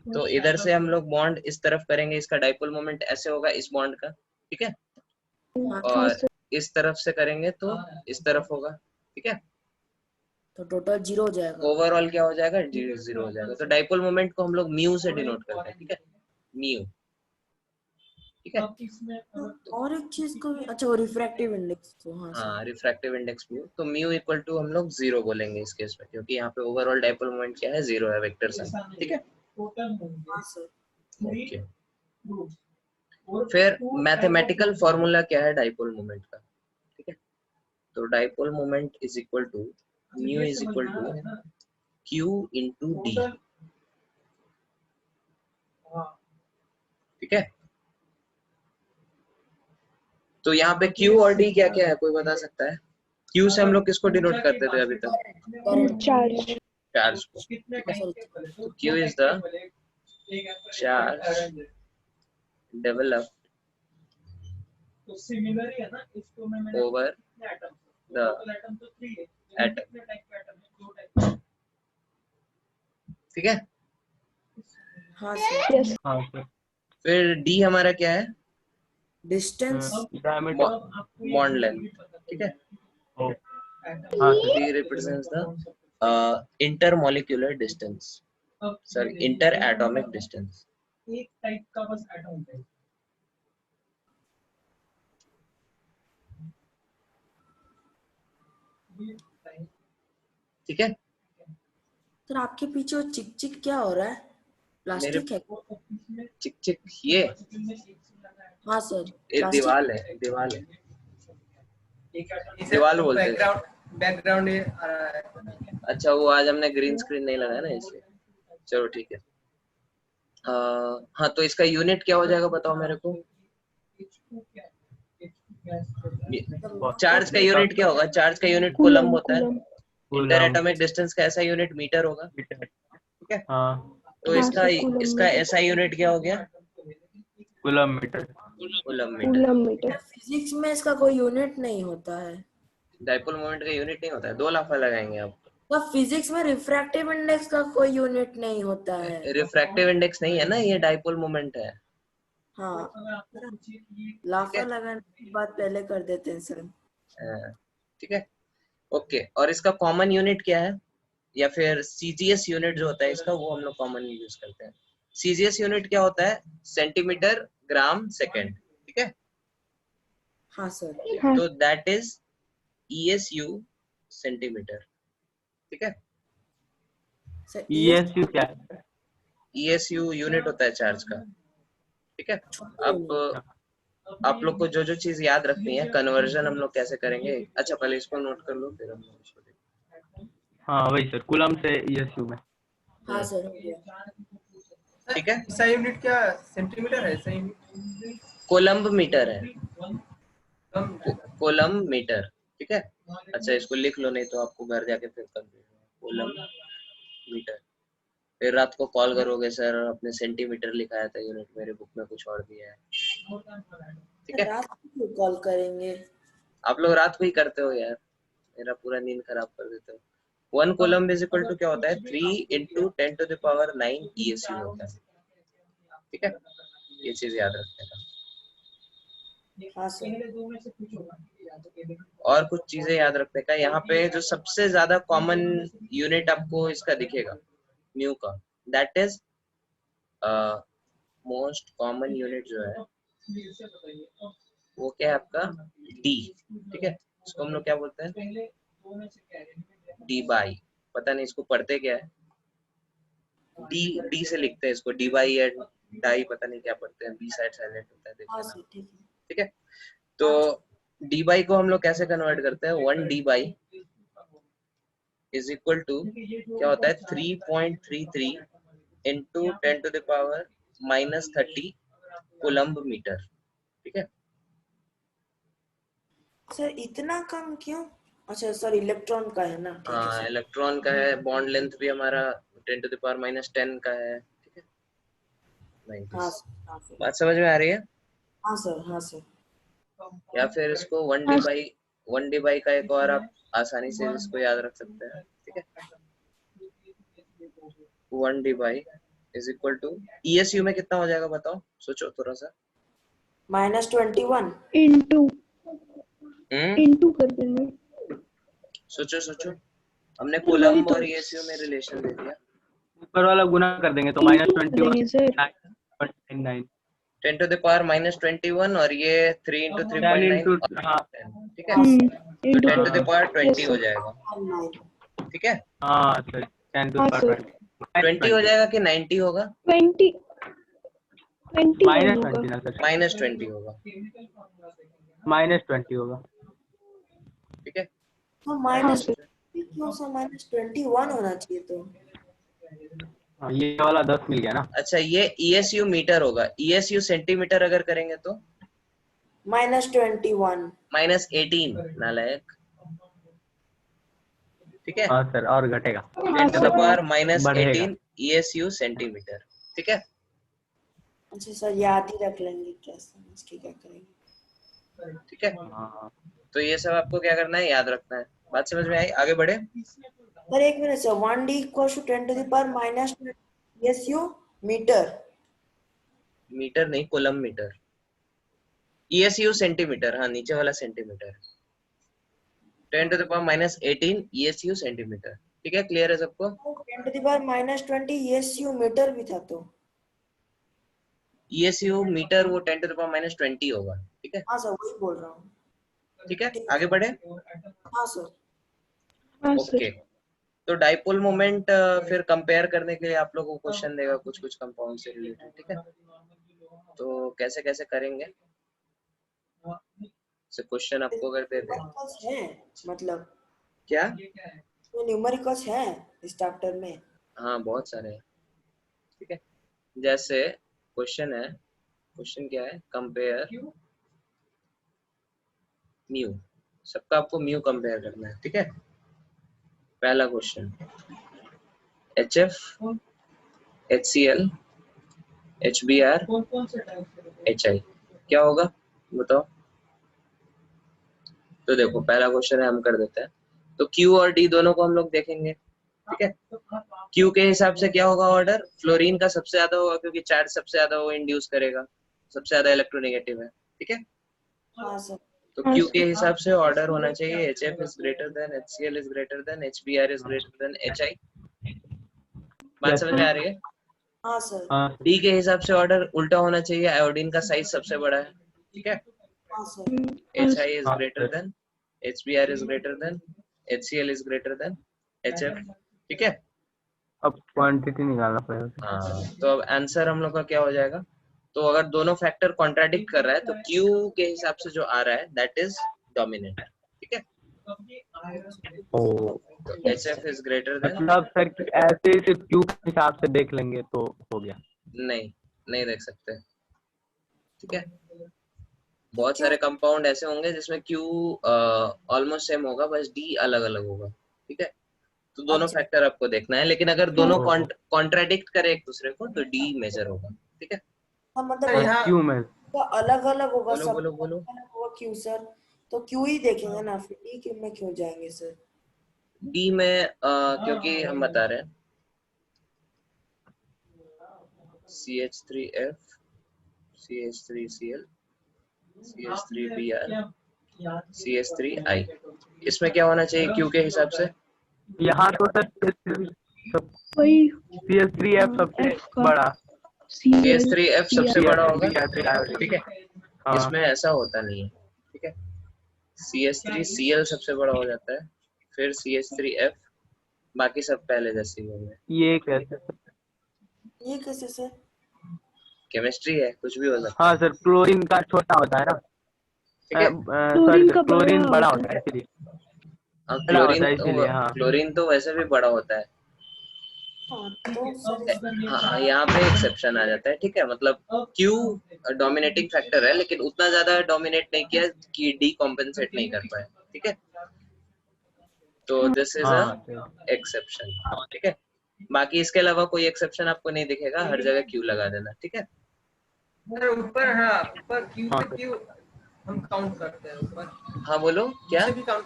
तो इधर से हम लोग बॉन्ड इस तरफ करेंगे, इसका डाइपोल मोमेंट ऐसे होगा इस बॉन्ड का। ठीक है। हाँ हाँ और सर। इस तरफ से करेंगे तो इस तरफ होगा। ठीक है। तो टोटल 0 हो जाएगा। ओवरऑल क्या हो जाएगा, 0 हो जाएगा। तो डाइपोल मोमेंट को हम लोग म्यू से डिनोट करते हैं। ठीक है, म्यू। ठीक है। और एक चीज को भी, अच्छा वो रिफ्रैक्टिव इंडेक्स तो। हाँ सर। हाँ, रिफ्रैक्टिव इंडेक्स म्यू। तो म्यू इक्वल टू हम लोग 0 बोलेंगे इस केस में, क्योंकि यहाँ पे ओवरऑल डाइपोल मोमेंट क्या है, 0 है, वेक्टर साइन। ठीक है। हाँ सर। ओके। फिर मैथमेटिकल फॉर्मूला क्या है डाइपोल मोमेंट का? ठीक है। तो dipole moment is equal to mu is equal to Q into D। ठीक है। तो यहाँ पे Q और D क्या क्या है, कोई बता सकता है? Q से हम लोग किसको डिनोट करते थे अभी तक? चार्ज। चार्ज को। ठीक है। तो Q is the charge developed over the atom. ठीक है। हाँ सर। यस। हाँ सर। फिर D हमारा क्या है? डिस्टेंस। डायमीटर। Bond length. ठीक है। हाँ sir. D represents the intermolecular distance, sorry, interatomic distance। ठीक है। सर आपके पीछे वो चिक चिक क्या हो रहा है, प्लास्टिक है? चिक चिक ये हाँ सर। एक दीवार है, दीवार है, दीवार बोलते हैं। बैकग्राउंड ये आ रहा है। अच्छा, वो आज हमने ग्रीन स्क्रीन नहीं लगाया ना, इसलिए। चलो ठीक है। हाँ, तो इसका यूनिट क्या हो जाएगा बताओ मेरे को। चार्ज का यूनिट क्या होगा? चार्ज का यूनिट कूलम होता है। इंटर एटॉमिक डिस्टेंस का ऐसा यूनिट मीटर होगा। ठीक है। हाँ तो हाँ इसका सर, कूलम इसका मीटर। ऐसा यूनिट क्या हो गया? Coulomb metre. Coulomb metre. Coulomb metre. Physics में इसका कोई यूनिट नहीं होता है। डाइपोल मोमेंट का यूनिट नहीं होता है, 2 लाफा लगाएंगे आप। तो फिजिक्स में रिफ्रैक्टिव इंडेक्स का कोई यूनिट नहीं होता है। रिफ्रैक्टिव इंडेक्स नहीं है ना, ये डाइपोल मोमेंट है। हाँ, ठीक लाफा है, लगाने की बात पहले कर देते हैं सर। ठीक है, ओके। और इसका कॉमन यूनिट क्या है, या फिर सीजीएस यूनिट जो होता है इसका, वो हम लोग कॉमन यूज करते हैं। सीजीएस यूनिट क्या होता है, सेंटीमीटर ग्राम सेकेंड, ठीक है। हाँ सर। हाँ तो दैट इज ईएसयू सेंटीमीटर, ठीक है। सर ESU क्या है? ईएसयू यूनिट होता है चार्ज का, ठीक है। अब आप लोग को जो जो चीज याद रखनी है, कन्वर्जन हम लोग कैसे करेंगे। अच्छा, पहले इसको नोट कर लो, फिर हम लोग इसको देखेंगे। हाँ वही सर, कूलम से ESU में। हाँ सर, हो गया। ठीक है, इसका यूनिट क्या सेंटीमीटर है? सही कोलम्ब मीटर है, कम कोलम्ब मीटर, ठीक है। अच्छा, इसको लिख लो, नहीं तो आपको घर जाके फिर कंफ्यूजन। कोलम्ब मीटर, फिर रात को कॉल करोगे, सर अपने सेंटीमीटर लिखाया था यूनिट, मेरे बुक में कुछ और दिया है, ठीक है। रात को कॉल करेंगे। आप लोग रात को ही करते हो यार, मेरा पूरा नींद खराब कर देते हो। 1 कोलम्ब इज इक्वल टू क्या होता है, 3 × 10⁹ ESU होता है, ठीक है। ये चीज याद रखने का। हाँ सर। और कुछ चीजें याद रखने का, यहाँ पे जो सबसे ज्यादा कॉमन यूनिट आपको इसका दिखेगा म्यू का, that is most common unit जो है वो क्या है आपका, डी, ठीक है। इसको हम लोग क्या बोलते हैं, डी बाई। पता नहीं इसको पढ़ते क्या है, डी से लिखते हैं इसको, डी बाई या डाई, पता नहीं क्या पढ़ते हैं, बी साइड साइलेंट होता है, हाँ देखते सर, ठीक है। ठीक है। तो डी बाई को हम लोग कैसे कन्वर्ट करते हैं, 1 Debye is equal to क्या होता है, 3.33 × 10⁻³ कोलम्ब मीटर, ठीक है। सर इतना कम क्यों? अच्छा सर, इलेक्ट्रॉन का है ना, ठीक है हाँ, सर। इलेक्ट्रॉन का है, बॉन्ड लेंथ भी हमारा 10⁻10 का है, ठीक है। हाँ 90। सर, हाँ सर। बात समझ में आ रही है। हाँ सर, हाँ सर। या फिर इसको 1 डी बाई का एक और आप आसानी से इसको याद रख सकते हैं, ठीक है। 1 Debye is equal to ESU में कितना हो जाएगा बताओ, सोचो थोड़ा सा। -21। इंटू कर देंगे। सोचो, हमने सर वही कोलम्ब तो और ESU में रिलेशन दे दिया। ऊपर वाला गुना कर देंगे तो इंटू कर देंगे सर। -21 10⁻21 और ये 3 × 10 3.9, इंटू, हाँ ठीक है। हाँ तो सर। इंटू 10⁻20 हो सर। जाएगा, ठीक है। हाँ सर, 10 हाँ to सर। 20 हो जाएगा कि 90 होगा, 21 होगा। -20 ना सर, -20 होगा, -20 होगा। ठीक है। तो हाँ सर। क्यों सर, -21 होना चाहिए तो। हाँ, ये वाला 10 मिल गया ना। अच्छा, ये ESU मीटर होगा, ESU सेंटीमीटर अगर करेंगे तो -21। -18 नालायक, ठीक है। हाँ सर, और घटेगा, 10⁻−18 बढ़ेगा। ESU सेंटीमीटर, ठीक है। अच्छा सर, याद ही रख लेंगे, क्या समझ के क्या करेंगे। ठीक है, हाँ तो ये सब आपको क्या करना है, याद रखना है। बात समझ में आई, आगे बढ़े। सर एक minute sir, 1D = 10⁻⁻20 ESU metre. Metre नहीं, कोलम मीटर। ESU सेंटीमीटर, हाँ नीचे वाला सेंटीमीटर, 10⁻−18 ESU सेंटीमीटर, ठीक है। क्लियर है सबको। 10⁻20 ESU मीटर भी था तो। ESU मीटर वो 10⁻20 होगा, ठीक है। हाँ सर, वही बोल रहा हूँ। ठीक है, आगे बढ़े। हाँ सर। हाँ ओके, सर। तो डाइपोल मोमेंट फिर कंपेयर करने के लिए आप लोगों को क्वेश्चन देगा कुछ कंपाउंड से रिलेटेड, ठीक है। तो कैसे कैसे करेंगे, से क्वेश्चन आपको अगर दे दे। न्यूमेरिकल्स है, मतलब क्या, तो न्यूमेरिकल्स है इस चैप्टर में। हाँ बहुत सारे हैं, ठीक है। जैसे क्वेश्चन है, क्वेश्चन क्या है, कंपेयर म्यू, सबका आपको म्यू कंपेयर करना है, ठीक है। पहला question, HF, HCl, HBr, HI, क्या होगा बताओ। तो देखो पहला क्वेश्चन है, हम कर देते हैं। तो Q और D दोनों को हम लोग देखेंगे, ठीक है। Q के हिसाब से क्या होगा ऑर्डर, फ्लोरीन का सबसे ज्यादा होगा क्योंकि चार्ज सबसे ज्यादा वो इंड्यूस करेगा, सबसे ज्यादा इलेक्ट्रोनेगेटिव है, ठीक है। हाँ सर। तो हाँ Q सर। के हिसाब से ऑर्डर होना चाहिए HF is greater than HCl is greater than HBr is greater than HI। बात समझ में आ रही है। हाँ सर। हाँ D के हिसाब से ऑर्डर उल्टा होना चाहिए, आयोडीन का साइज सबसे बड़ा है, ठीक है। हाँ सर। हाँ HI sir. is greater than HBr is greater than HCl is greater than HF, ठीक है। अब क्वांटिटी निकालना पड़ेगा। हाँ, तो अब आंसर हम लोग का क्या हो जाएगा। तो अगर दोनों फैक्टर कॉन्ट्राडिक्ट कर रहा है तो Q के हिसाब से जो आ रहा है दैट इज डोमिनेंट, ठीक है। ओ तो HF इज ग्रेटर देन, मतलब सर कि ऐसे सिर्फ क्यू के हिसाब से देख लेंगे तो हो गया। नहीं देख सकते, ठीक है। बहुत सारे कंपाउंड ऐसे होंगे जिसमें Q ऑलमोस्ट सेम होगा, बस D अलग अलग होगा, ठीक है। तो दोनों अच्छा। फैक्टर आपको देखना है, लेकिन अगर दोनों हाँ। कॉन्ट्राडिक्ट करे एक दूसरे को तो D मेजर होगा, ठीक है। हाँ सर मतलब यहाँ क्यू में अलग अलग होगा, बोलो सब बोलो बोलो। अलग होगा क्यों सर। तो क्यों ही देखेंगे ना, फिर डी क्यों में क्यों जाएंगे सर। D में क्योंकि हम बता रहे हैं CH3F CH3Cl CH3Br CH3I, इसमें क्या होना चाहिए Q के हिसाब से। यहाँ तो सर वही CH3F सबसे F का बड़ा, CH3F सबसे बड़ा होगा, CH3 ठीक है। हाँ इसमें ऐसा होता नहीं है, ठीक है। CH3Cl सबसे बड़ा हो जाता है, फिर CH3F, बाकी सब पहले जैसे ही होंगे। ये कैसे। ये कैसे सर। केमिस्ट्री है, कुछ भी हो सकता हाँ है, सर क्लोरीन का छोटा होता है ना, ठीक है। सॉरी क्लोरीन का बड़ा क्लोरीन बड़ा होता होता है इसलिए, बड़ा क्लोरीन होता है इसीलिए। हाँ क्लोरीन तो वैसे भी बड़ा होता है। हाँ तो सर इसमें हाँ, यहाँ पे एक्सेप्शन आ जाता है, ठीक है। मतलब Q डोमिनेटिंग फैक्टर है लेकिन उतना ज्यादा डोमिनेट नहीं किया कि D कॉम्पेंसेट नहीं कर पाए, ठीक है। तो दिस इज अ हाँ एक्सेप्शन, ठीक है। बाकी इसके अलावा कोई एक्सेप्शन आपको नहीं दिखेगा, हर जगह Q लगा देना, ठीक है। सर ऊपर, हाँ ऊपर क्यू हाँ से क्यू हम काउंट करते हैं ऊपर, हाँ बोलो क्या। से भी काउंट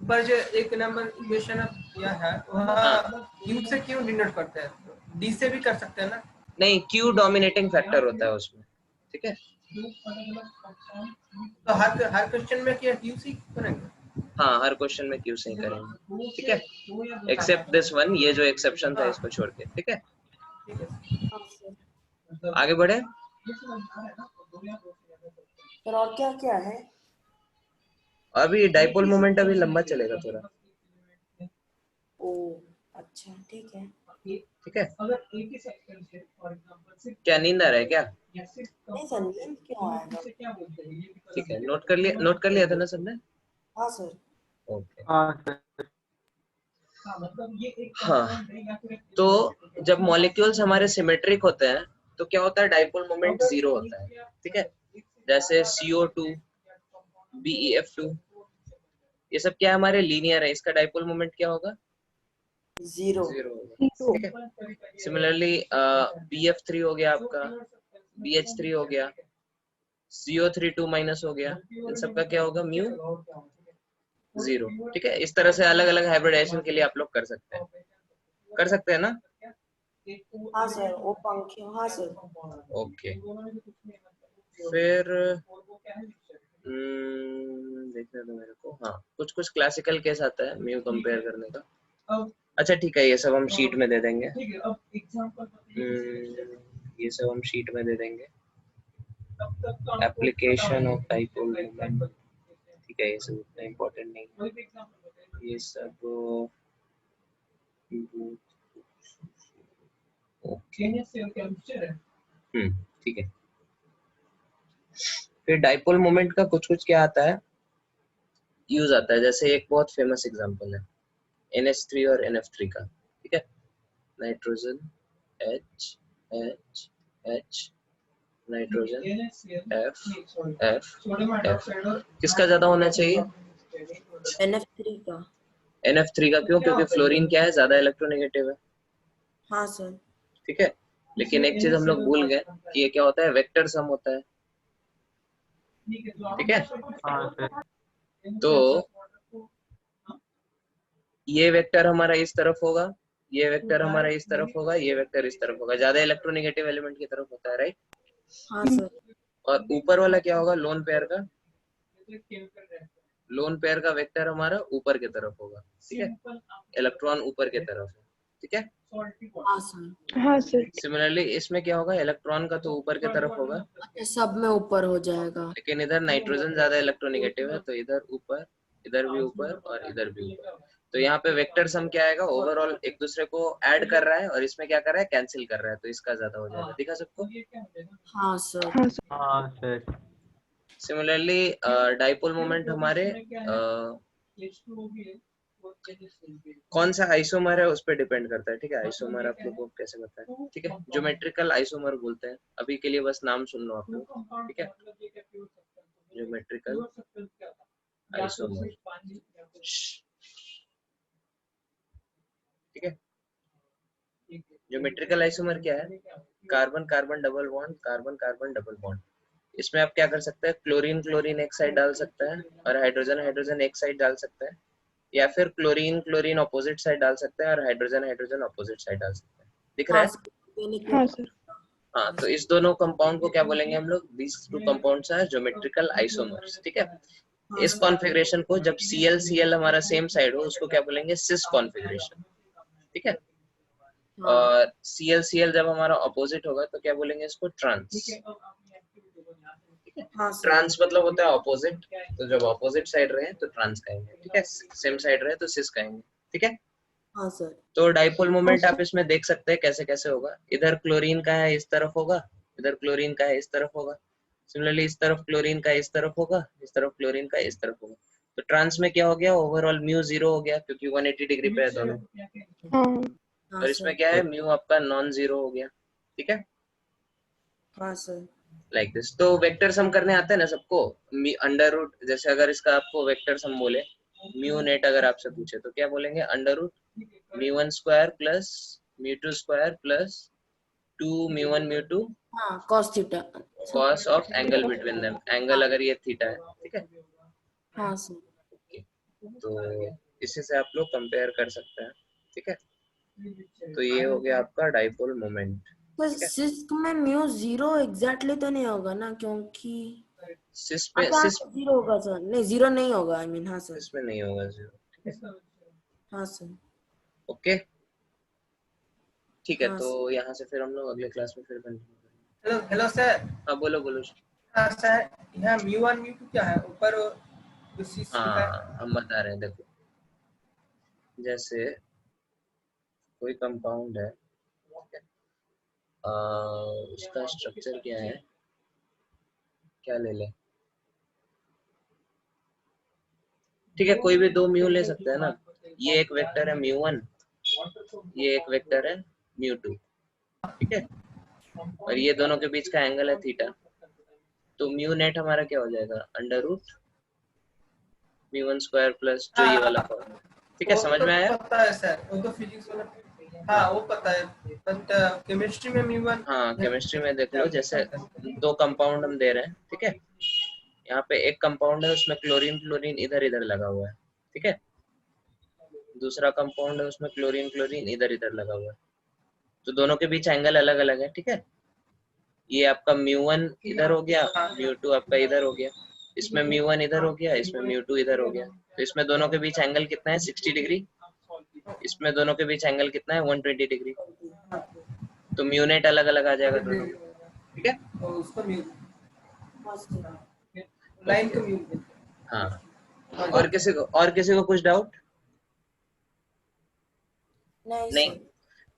ऊपर जो एक नंबर इक्वेशन किया है वह हाँ। क्यू से क्यू डिनोट करते हैं, डी से भी कर सकते हैं ना। नहीं, Q डोमिनेटिंग फैक्टर होता है उसमें, ठीक है। तो हर क्वेश्चन में क्या क्यू सी करेंगे। हाँ, हर क्वेश्चन में Q से ही करेंगे, ठीक है। एक्सेप्ट दिस वन, ये जो एक्सेप्शन था इसको छोड़ के, ठीक है। ठीक है। हाँ सर। आगे बढ़े। सर और क्या क्या है। अभी डाइपोल मोमेंट अभी लंबा चलेगा थोड़ा, ओ अच्छा ठीक है। ठीक है। क्या नींद आ रहा है क्या। नहीं सर नींद क्यों आएगा। ठीक है, नोट कर लिया था ना सबने। हाँ सर। ओके। हाँ सर। हाँ, तो जब मॉलिक्यूल्स हमारे सिमेट्रिक होते हैं तो क्या होता है, डाइपोल मोमेंट 0 होता है, ठीक है। जैसे CO2 BeF2, ये सब क्या है, हमारे लीनियर है, इसका डाइपोल मोमेंट क्या होगा, जीरो। 0 होगा, ठीक है। सिमिलरली BF3 हो गया आपका, BH3 हो गया, CO3 2- हो गया, इन सबका क्या होगा, म्यू 0, ठीक है। इस तरह से अलग अलग हाइब्रिडाइजेशन के लिए आप लोग कर सकते हैं ना। हाँ सर वो पंखे हाँ सर। ओके, फिर देखने दो मेरे को। हाँ, कुछ कुछ क्लासिकल केस आता है म्यू कंपेयर करने का। अच्छा ठीक है, ये सब हम शीट में दे देंगे। ये सब हम शीट में दे देंगे। एप्लीकेशन ऑफ डाइपोल मोमेंट, ठीक है, ये सब उतना इम्पोर्टेंट नहीं, ये सब ओके। ठीक है। फिर डाइपोल मोमेंट का कुछ कुछ क्या आता है, यूज आता है। जैसे एक बहुत फेमस एग्जांपल है NH3 और NF3 का, ठीक है। Nitrogen H H H, nitrogen F F F, किसका ज्यादा होना चाहिए, NF3 का। NF3 का। क्यों, क्योंकि फ्लोरीन क्या है, ज्यादा इलेक्ट्रोनेगेटिव है, हाँ सर। ठीक है। लेकिन एक चीज हम लोग भूल गए कि ये क्या होता है, वेक्टर सम होता है, ठीक है। हाँ सर। तो ये वेक्टर हमारा इस तरफ होगा, ये वेक्टर हमारा इस तरफ होगा, ये वेक्टर इस तरफ होगा, ज्यादा इलेक्ट्रोनेगेटिव एलिमेंट की तरफ होता है, राइट। हाँ सर। और ऊपर वाला क्या होगा, लोन पेयर का, लोन पेयर का वेक्टर हमारा ऊपर की तरफ होगा, ठीक है, इलेक्ट्रॉन ऊपर की तरफ है, ठीक है। हाँ सर। हाँ सर। सिमिलरली इसमें क्या होगा, इलेक्ट्रॉन का तो ऊपर की तरफ होगा, अच्छा, सब में ऊपर हो जाएगा। लेकिन इधर नाइट्रोजन ज्यादा इलेक्ट्रोनेगेटिव है, तो इधर ऊपर, इधर भी ऊपर और इधर भी ऊपर। तो यहाँ पे वेक्टर सम क्या आएगा, ओवरऑल एक दूसरे को ऐड कर रहा है और इसमें क्या कर रहा है, कैंसिल कर रहा है, तो इसका ज्यादा हो जाएगा। दिखा सबको? हाँ सर। हाँ सर। हाँ सर। सिमिलरली डाइपोल मोमेंट हमारे कौन सा आइसोमर है उस पर डिपेंड करता है, ठीक है। आइसोमर आप लोगों को कैसे पता है, ठीक है, ज्योमेट्रिकल आइसोमर बोलते हैं। अभी के लिए बस नाम सुन लो आप लोग, ठीक है, ज्योमेट्रिकल आइसोमर, ठीक है। ज्योमेट्रिकल आइसोमर क्या है, carbon carbon double bond, carbon carbon double bond. इसमें आप क्या कर सकते हैं, क्लोरीन क्लोरीन एक साइड डाल सकता है और हाइड्रोजन हाइड्रोजन एक साइड डाल सकता है, या फिर क्लोरीन क्लोरीन ऑपोजिट साइड डाल सकते हैं और हाइड्रोजन हाइड्रोजन ऑपोजिट साइड डाल सकते हैं। दिख रहा है? हाँ सर। हाँ, तो इस दोनों कंपाउंड को क्या बोलेंगे हम लोग, these two compounds are geometrical isomers, ठीक है। इस कॉन्फ़िगरेशन को जब Cl हमारा सेम साइड हो उसको क्या बोलेंगे, सिस कॉन्फ़िगरेशन, ठीक है। और Cl जब हमारा ऑपोजिट होगा तो क्या बोलेंगे इसको, ट्रांस। ट्रांस मतलब होता है ऑपोजिट, तो जब ऑपोजिट साइड रहे तो ट्रांस कहेंगे, ठीक है, सेम साइड रहे तो सिस कहेंगे, ठीक है। हाँ सर। तो डाइपोल मोमेंट आप इसमें देख सकते हैं कैसे कैसे होगा, इधर क्लोरीन का है इस तरफ होगा, इधर क्लोरीन का है इस तरफ होगा, सिमिलरली इस तरफ क्लोरीन का इस तरफ होगा, इस तरफ क्लोरीन का इस तरफ होगा। तो ट्रांस में क्या हो गया, ओवरऑल म्यू 0 हो गया क्योंकि 180 डिग्री पे है दोनों, हाँ और इसमें क्या है, म्यू आपका नॉन जीरो हो गया, ठीक है, हाँ सर। Like this. तो वेक्टर सम करने आता है ना सबको, अंडर रूट, जैसे अगर इसका आपको वेक्टर सम बोले, म्यू नेट अगर आपसे पूछे तो क्या बोलेंगे, under root mu one square plus mu two square plus 2 mu one mu two हाँ, cos theta. cos of angle between them, angle अगर ये थीटा है, ठीक है। हाँ सर। तो इसी से आप लोग कंपेयर कर सकते हैं, ठीक है। तो ये हो गया आपका डाइपोल मोमेंट। तो सिस्क में म्यू 0 एग्जैक्टली तो नहीं होगा ना, क्योंकि सिस पे सिस 0 होगा सर, नहीं 0 नहीं होगा, आई मीन। हाँ सर। इसमें नहीं होगा जीरो, ठीक है। हाँ सर। ओके, ठीक है। हाँ, तो यहाँ से फिर हम लोग अगले क्लास में फिर कंटिन्यू करेंगे। Hello sir. हाँ बोलो बोलो। हाँ सर, यहाँ म्यू1 म्यू2 क्या है ऊपर, हाँ हम बता रहे हैं, देखो जैसे कोई कंपाउंड है, उसका स्ट्रक्चर क्या है, क्या ले ले, ठीक है, कोई भी दो म्यू ले सकते हैं ना। ये एक वेक्टर है म्यू1, ये एक वेक्टर है म्यू2, ठीक है, और ये दोनों के बीच का एंगल है थीटा। तो म्यू नेट हमारा क्या हो जाएगा, under root mu one square plus जो ये वाला फॉर्म, ठीक है, समझ में आया? पता है सर, वो तो फिजिक्स वाला। हाँ वो पता है, बट केमिस्ट्री में म्यू1। हाँ केमिस्ट्री में देख लो, जैसे दो कंपाउंड हम दे रहे हैं, ठीक है, यहाँ पे एक कंपाउंड है उसमें क्लोरीन क्लोरीन इधर इधर लगा हुआ है, ठीक है, दूसरा कंपाउंड है उसमें क्लोरीन क्लोरीन इधर इधर लगा हुआ है, तो दोनों के बीच एंगल अलग अलग है, ठीक है। ये आपका म्यू1 इधर हो गया, म्यू2 आपका इधर हो गया, इसमें म्यू1 इधर हो गया, इसमें म्यू2 इधर हो गया, तो इसमें दोनों के बीच एंगल कितना है, 60 डिग्री, इसमें दोनों के बीच एंगल कितना है, 120 डिग्री, तो म्यू नेट अलग अलग आ जाएगा दोनों, ठीक है। उसको म्यू लाइन का म्यू। हाँ, और किसी को कुछ डाउट नहीं?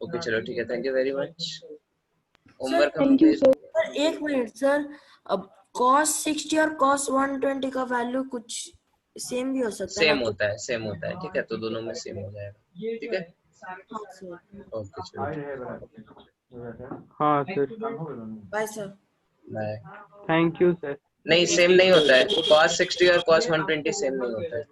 ओके चलो ठीक है, thank you very much. Homework हम थैंक यू सर। सर एक मिनट सर, अब cos 60 और cos 120 का वैल्यू कुछ सेम भी हो सकता है सेम ना? होता है, सेम होता है, ठीक है, तो दोनों में सेम हो जाएगा, ठीक है। हाँ सर। ओके चलो, हाँ sir. Bye sir. Bye. Thank you sir. नहीं सेम नहीं होता है, cos 60 और cos 120 सेम नहीं होता है।